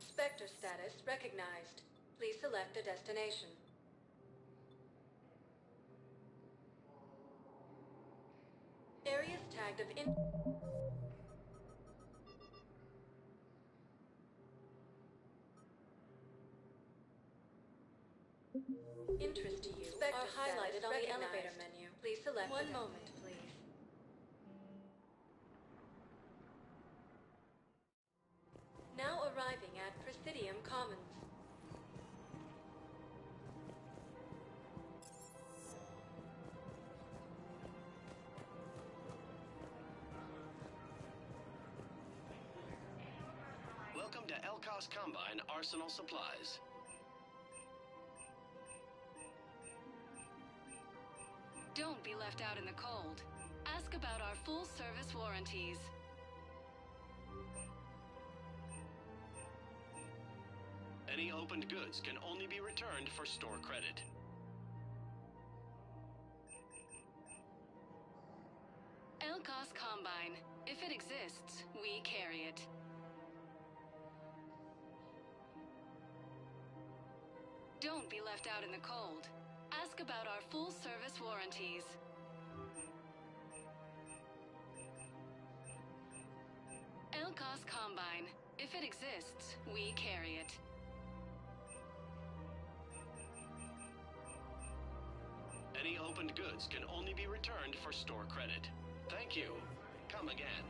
Spectre status recognized. Please select a destination. Areas tagged of interest to you are highlighted on the elevator menu. Please select one moment, please. Now arriving at Presidium Commons. Welcome to Elkos Combine Arsenal Supplies. Don't be left out in the cold. Ask about our full-service warranties. Any opened goods can only be returned for store credit. Elkos Combine. If it exists, we carry it. Don't be left out in the cold. Ask about our full-service warranties. Elkos Combine. If it exists, we carry it. Any opened goods can only be returned for store credit. Thank you. Come again.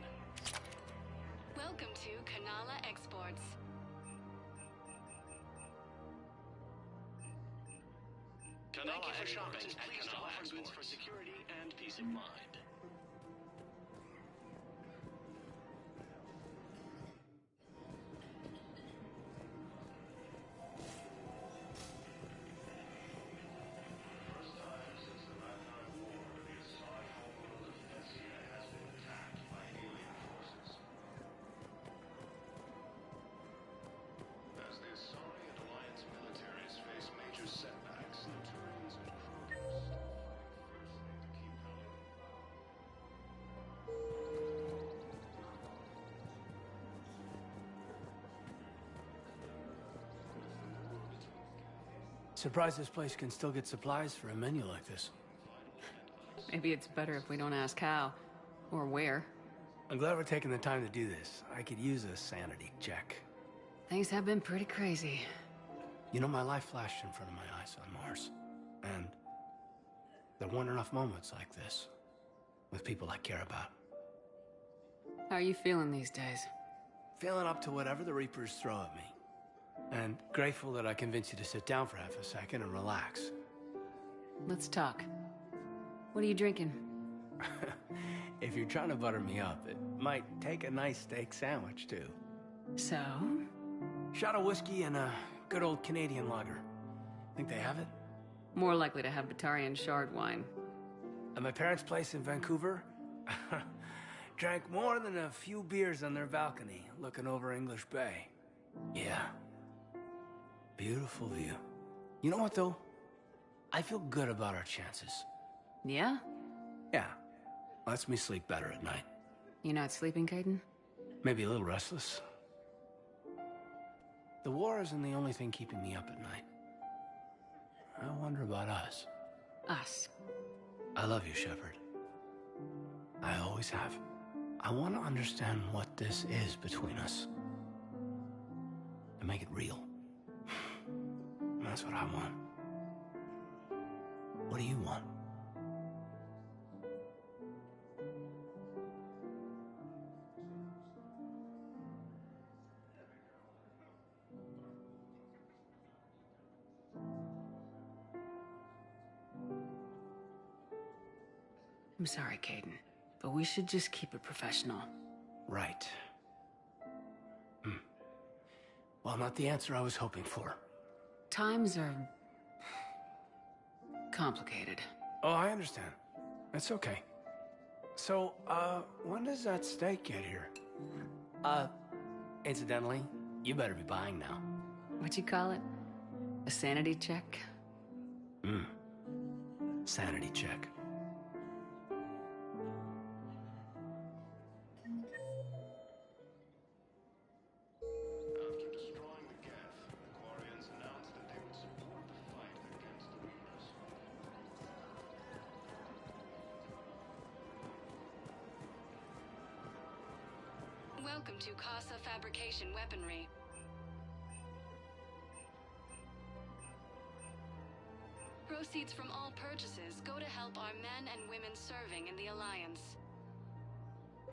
Welcome to Kanala Exports. Kanala Exports is pleased to offer goods for security and peace of mind. As the Asari and Alliance militaries face major setbacks, the Turians and Krogans Surprised this place can still get supplies for a menu like this. Maybe it's better if we don't ask how. Or where. I'm glad we're taking the time to do this. I could use a sanity check. Things have been pretty crazy. You know, my life flashed in front of my eyes on Mars. And there weren't enough moments like this. With people I care about. How are you feeling these days? Feeling up to whatever the Reapers throw at me. And grateful that I convinced you to sit down for half a second and relax. Let's talk. What are you drinking? If you're trying to butter me up, it might take a nice steak sandwich, too. So? Shot of whiskey and a good old Canadian lager. Think they have it? More likely to have Batarian shard wine. At my parents' place in Vancouver, drank more than a few beers on their balcony, looking over English Bay. Yeah. Beautiful view. You know what, though? I feel good about our chances. Yeah? Yeah. Lets me sleep better at night. You not sleeping, Caden? Maybe a little restless. The war isn't the only thing keeping me up at night. I wonder about us. Us? I love you, Shepard. I always have. I want to understand what this is between us. To make it real. That's what I want. What do you want? I'm sorry, Caden, but we should just keep it professional. Right. Well, not the answer I was hoping for. Times are complicated. Oh, I understand. It's okay. So, when does that steak get here? Incidentally, you better be buying now. What'd you call it? A sanity check? Sanity check. Welcome to Casa Fabrication Weaponry. Proceeds from all purchases go to help our men and women serving in the Alliance.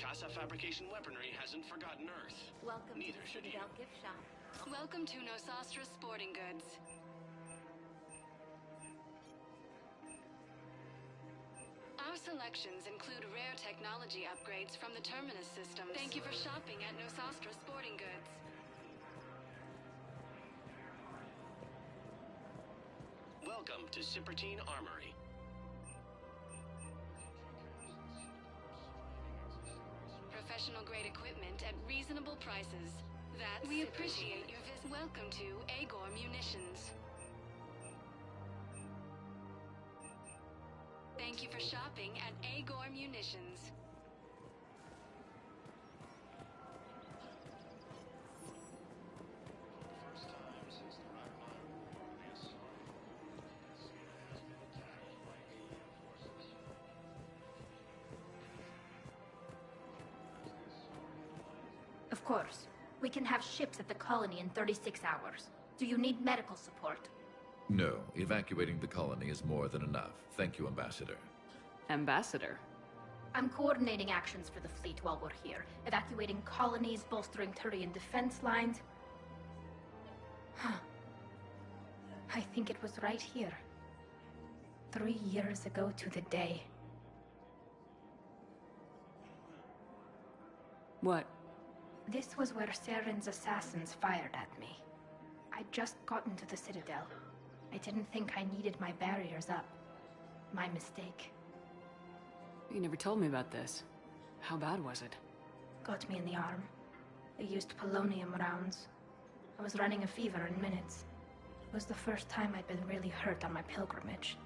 Casa Fabrication Weaponry hasn't forgotten Earth. Welcome Neither to should the you. Citadel Gift Shop. Welcome to Nosastra Sporting Goods. Our selections include rare technology upgrades from the Terminus systems. Thank you for shopping at Nosastra Sporting Goods. Welcome to Sippertine Armory. Professional grade equipment at reasonable prices. That's we appreciate your visit. Welcome to Agor Munitions. Thank you for shopping at Agor Munitions. Of course. We can have ships at the colony in 36 hours. Do you need medical support? No, evacuating the colony is more than enough. Thank you, Ambassador. Ambassador? I'm coordinating actions for the fleet while we're here. Evacuating colonies, bolstering Turian defense lines. Huh. I think it was right here. 3 years ago to the day. What? This was where Saren's assassins fired at me. I'd just gotten to the Citadel. I didn't think I needed my barriers up. My mistake. You never told me about this. How bad was it? Got me in the arm. They used polonium rounds. I was running a fever in minutes. It was the first time I'd been really hurt on my pilgrimage.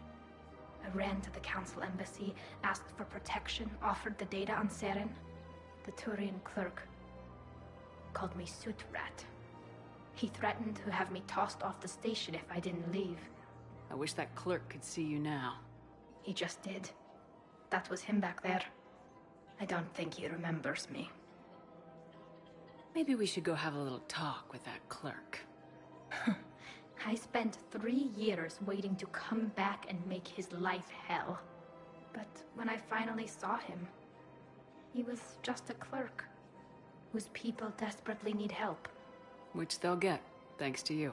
I ran to the Council embassy, asked for protection, offered the data on Saren. The Turian clerk called me Soot Rat. He threatened to have me tossed off the station if I didn't leave. I wish that clerk could see you now. He just did. That was him back there. I don't think he remembers me. Maybe we should go have a little talk with that clerk. I spent 3 years waiting to come back and make his life hell. But when I finally saw him, he was just a clerk, whose people desperately need help. Which they'll get, thanks to you.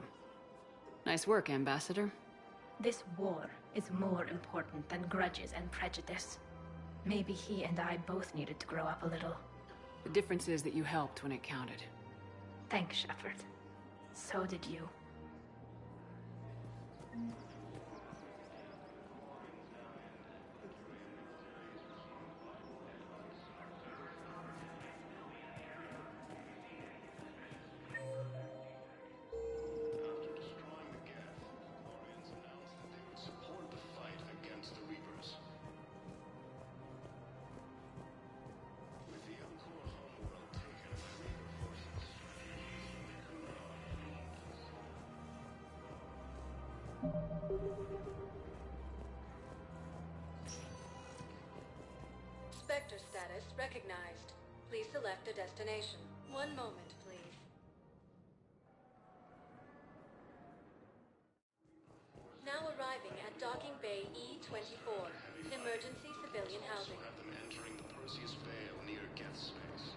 Nice work, Ambassador. This war is more important than grudges and prejudice. Maybe he and I both needed to grow up a little. The difference is that you helped when it counted. Thanks, Shepard. So did you. Spectre status recognized. Please select a destination. 1 moment, please. Now arriving arriving at Docking Bay E-24. Emergency civilian housing. Have them entering the Perseus Vale near Geth Space.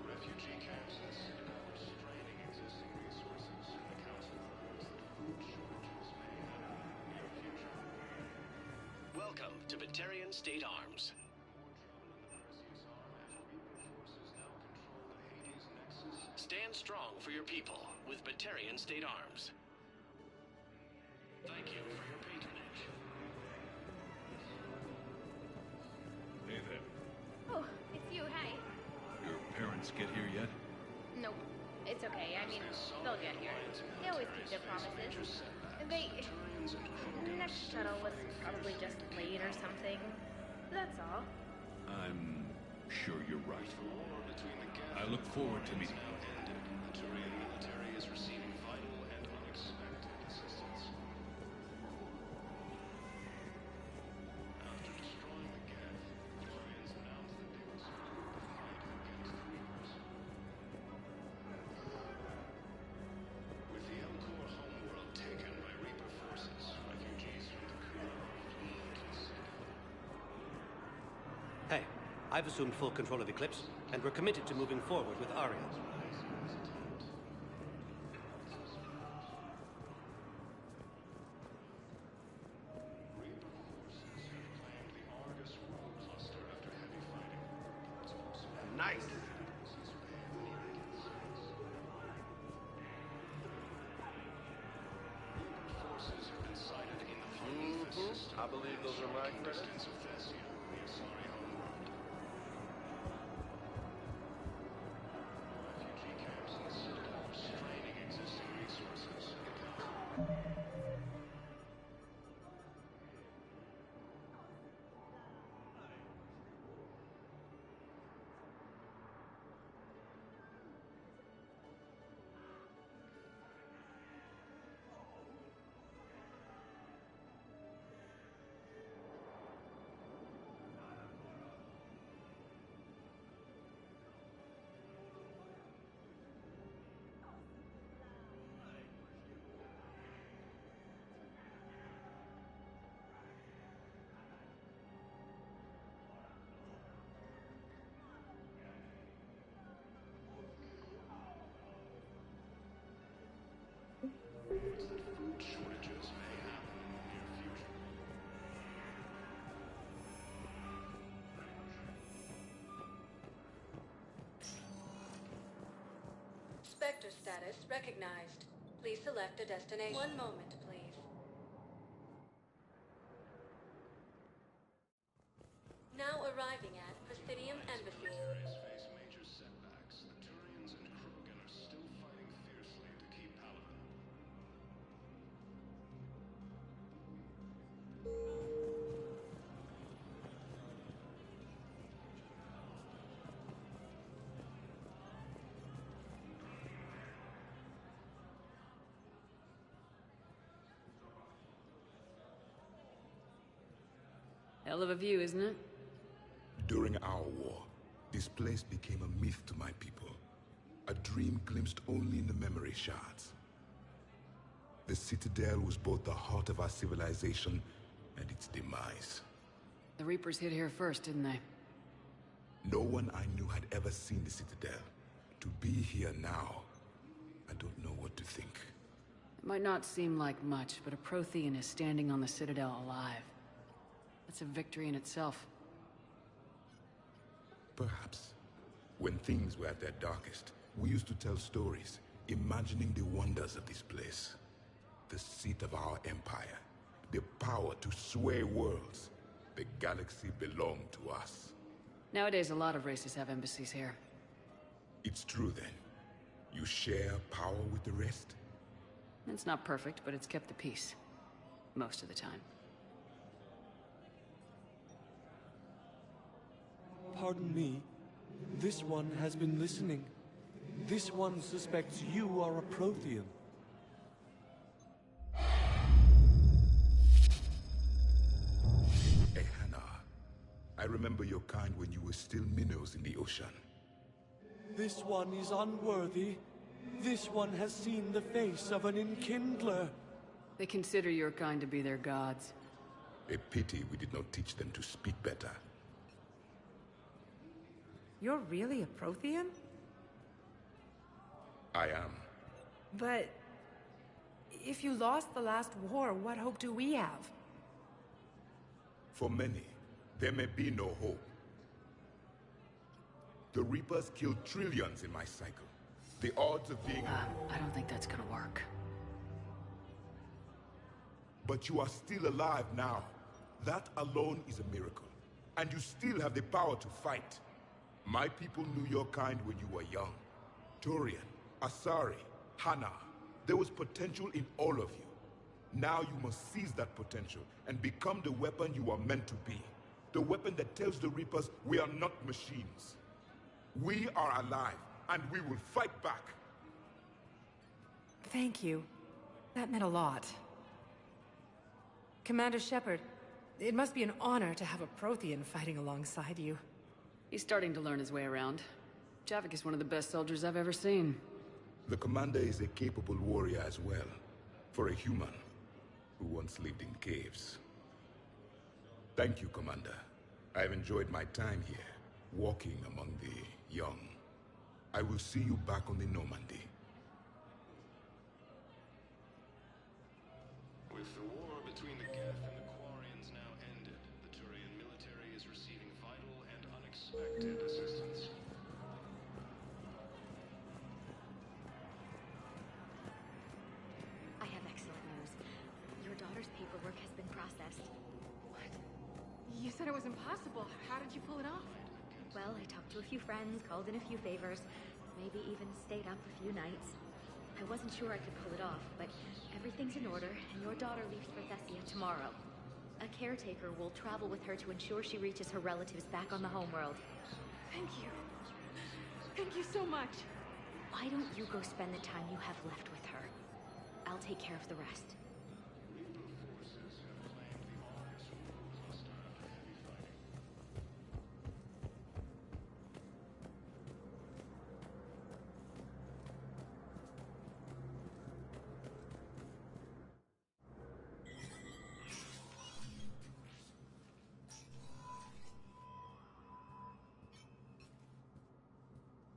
Refugee camps in the Citadel are straining existing resources, and the Council fears that food shortages may happen in the near future. Welcome to Batarian State Arms. Stand strong for your people with Batarian State Arms. Thank you for your patronage. Hey there. Oh, it's you, hey. Your parents get here yet? Nope. It's okay. I mean, they'll get here. They always keep their promises. The next shuttle was probably just late or something. That's all. I'm sure you're right. I look forward to meeting you. The Turian military is receiving vital and unexpected assistance. After destroying the Geth, the Turians announced that they would support the fight against the Reapers. With the Elcor homeworld taken by Reaper forces, refugees from the Kura are fleeing to the Citadel. Hey, I've assumed full control of Eclipse, and we're committed to moving forward with Aria. Nice! Forces have been sighted in the Prometheus system. I believe those are my credits. Distance of Thessia, the Asari homeworld. Refugee camps in the Citadel are straining existing resources. That food shortages may happen in the near future. Spectre status recognized. Please select a destination. One moment, please. Now arriving at Presidium Embassy. Face major setbacks. The Turians and Krogan are still fighting fiercely to keep Palaven. Hell of a view, isn't it? During our war, this place became a myth to my people. A dream glimpsed only in the memory shards. The Citadel was both the heart of our civilization and its demise. The Reapers hit here first, didn't they? No one I knew had ever seen the Citadel. To be here now, I don't know what to think. It might not seem like much, but a Prothean is standing on the Citadel alive. That's a victory in itself. Perhaps. When things were at their darkest, we used to tell stories, imagining the wonders of this place. The seat of our empire. The power to sway worlds. The galaxy belonged to us. Nowadays, a lot of races have embassies here. It's true then. You share power with the rest? It's not perfect, but it's kept the peace. Most of the time. Pardon me. This one has been listening. This one suspects you are a Prothean. I remember your kind when you were still minnows in the ocean. This one is unworthy. This one has seen the face of an enkindler. They consider your kind to be their gods. A pity we did not teach them to speak better. You're really a Prothean? I am. But if you lost the last war, what hope do we have? For many, there may be no hope. The Reapers killed trillions in my cycle. The odds of being... I don't think that's gonna work. But you are still alive now. That alone is a miracle. And you still have the power to fight. My people knew your kind when you were young. Turian, Asari, Hana. There was potential in all of you. Now you must seize that potential and become the weapon you are meant to be. The weapon that tells the Reapers we are not machines. We are alive, and we will fight back. Thank you. That meant a lot. Commander Shepard, it must be an honor to have a Prothean fighting alongside you. He's starting to learn his way around. Javik is one of the best soldiers I've ever seen. The commander is a capable warrior as well, for a human who once lived in caves. Thank you, Commander. I've enjoyed my time here, walking among the young. I will see you back on the Normandy. With the war between the Geth and the Quarians now ended, the Turian military is receiving vital and unexpected assistance. I have excellent news. Your daughter's paperwork has been processed. What? You said it was impossible. How did you pull it off? Well, I talked to a few friends, called in a few favors, maybe even stayed up a few nights. I wasn't sure I could pull it off, but everything's in order, and your daughter leaves for Thessia tomorrow. A caretaker will travel with her to ensure she reaches her relatives back on the homeworld. Thank you. Thank you so much. Why don't you go spend the time you have left with her? I'll take care of the rest.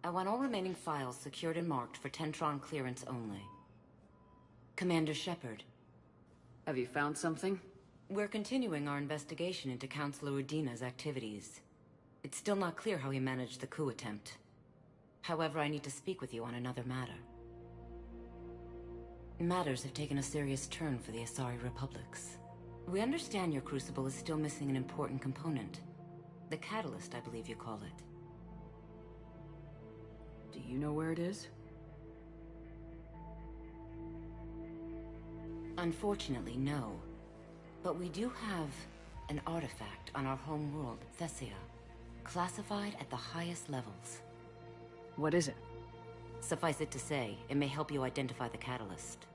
I want all remaining files secured and marked for Tentron clearance only. Commander Shepard. Have you found something? We're continuing our investigation into Councilor Udina's activities. It's still not clear how he managed the coup attempt. However, I need to speak with you on another matter. Matters have taken a serious turn for the Asari Republics. We understand your Crucible is still missing an important component. The catalyst, I believe you call it. Do you know where it is? Unfortunately, no. But we do have an artifact on our home world, Thessia, classified at the highest levels. What is it? Suffice it to say, it may help you identify the catalyst.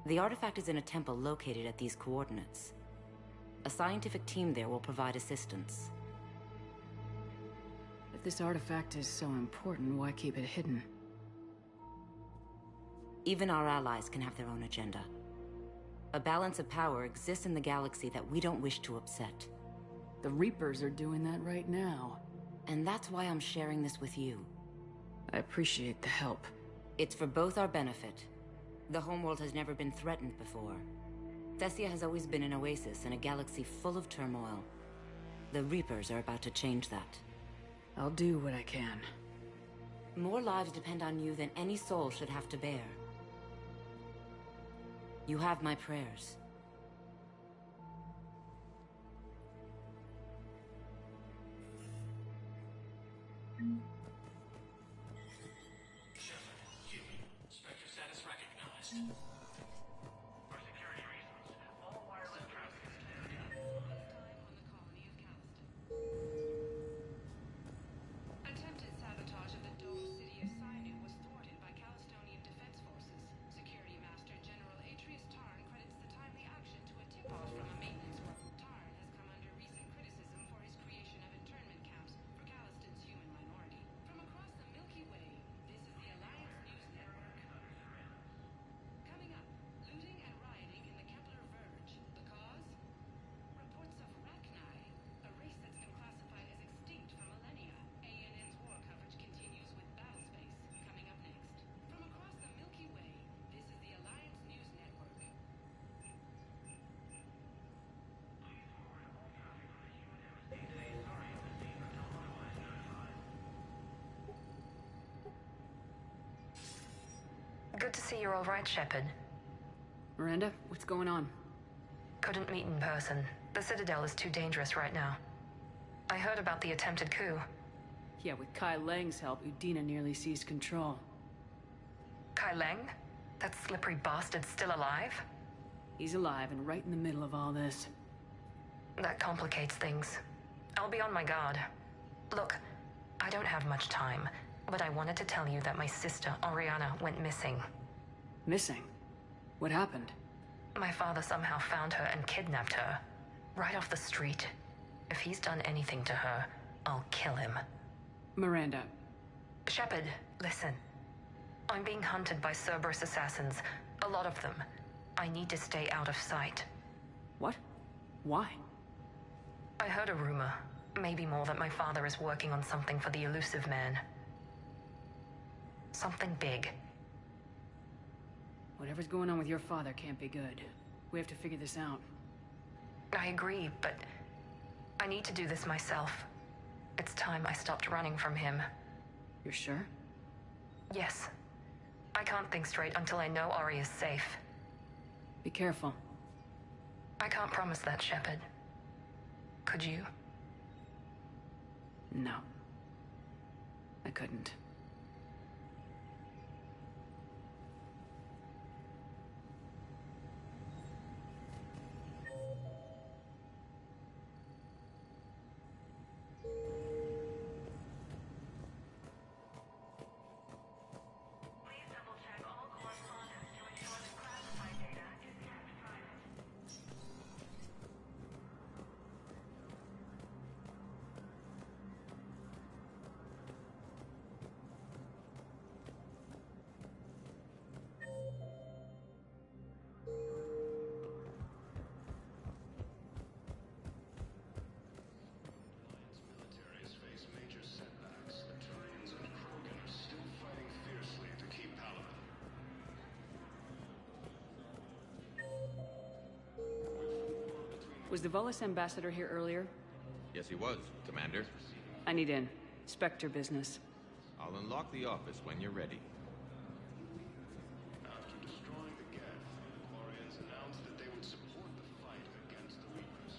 The artifact is in a temple located at these coordinates. A scientific team there will provide assistance. If this artifact is so important, why keep it hidden? Even our allies can have their own agenda. A balance of power exists in the galaxy that we don't wish to upset. The Reapers are doing that right now. And that's why I'm sharing this with you. I appreciate the help. It's for both our benefit. The homeworld has never been threatened before. Thessia has always been an oasis in a galaxy full of turmoil. The Reapers are about to change that. I'll do what I can. More lives depend on you than any soul should have to bear. You have my prayers. Spectre status recognized. For security reasons, all wireless traffic is cleared. Attempted sabotage of the domed city of Sinu was thwarted by Calistonian Defense Forces. Security Master General Atreus Tarn credits the timely action to a tip-off from a maintenance worker. Tarn has come under recent criticism Good to see you're all right, Shepard. Miranda, what's going on? Couldn't meet in person. The Citadel is too dangerous right now. I heard about the attempted coup. Yeah, with Kai Lang's help, Udina nearly seized control. Kai Lang? That slippery bastard's still alive? He's alive and right in the middle of all this. That complicates things. I'll be on my guard. Look, I don't have much time, but I wanted to tell you that my sister, Oriana, went missing. Missing? What happened? My father somehow found her and kidnapped her. Right off the street. If he's done anything to her, I'll kill him. Miranda. Shepard, listen. I'm being hunted by Cerberus assassins. A lot of them. I need to stay out of sight. What? Why? I heard a rumor. Maybe more, that my father is working on something for the Elusive Man. Something big. Whatever's going on with your father can't be good. We have to figure this out. I agree, but I need to do this myself. It's time I stopped running from him. You're sure? Yes. I can't think straight until I know Ori is safe. Be careful. I can't promise that, Shepard. Could you? No. I couldn't. Was the Volus ambassador here earlier? Yes, he was, Commander. I need in. Spectre business. I'll unlock the office when you're ready. After destroying the Geth, the Quarians announced that they would support the fight against the Reapers.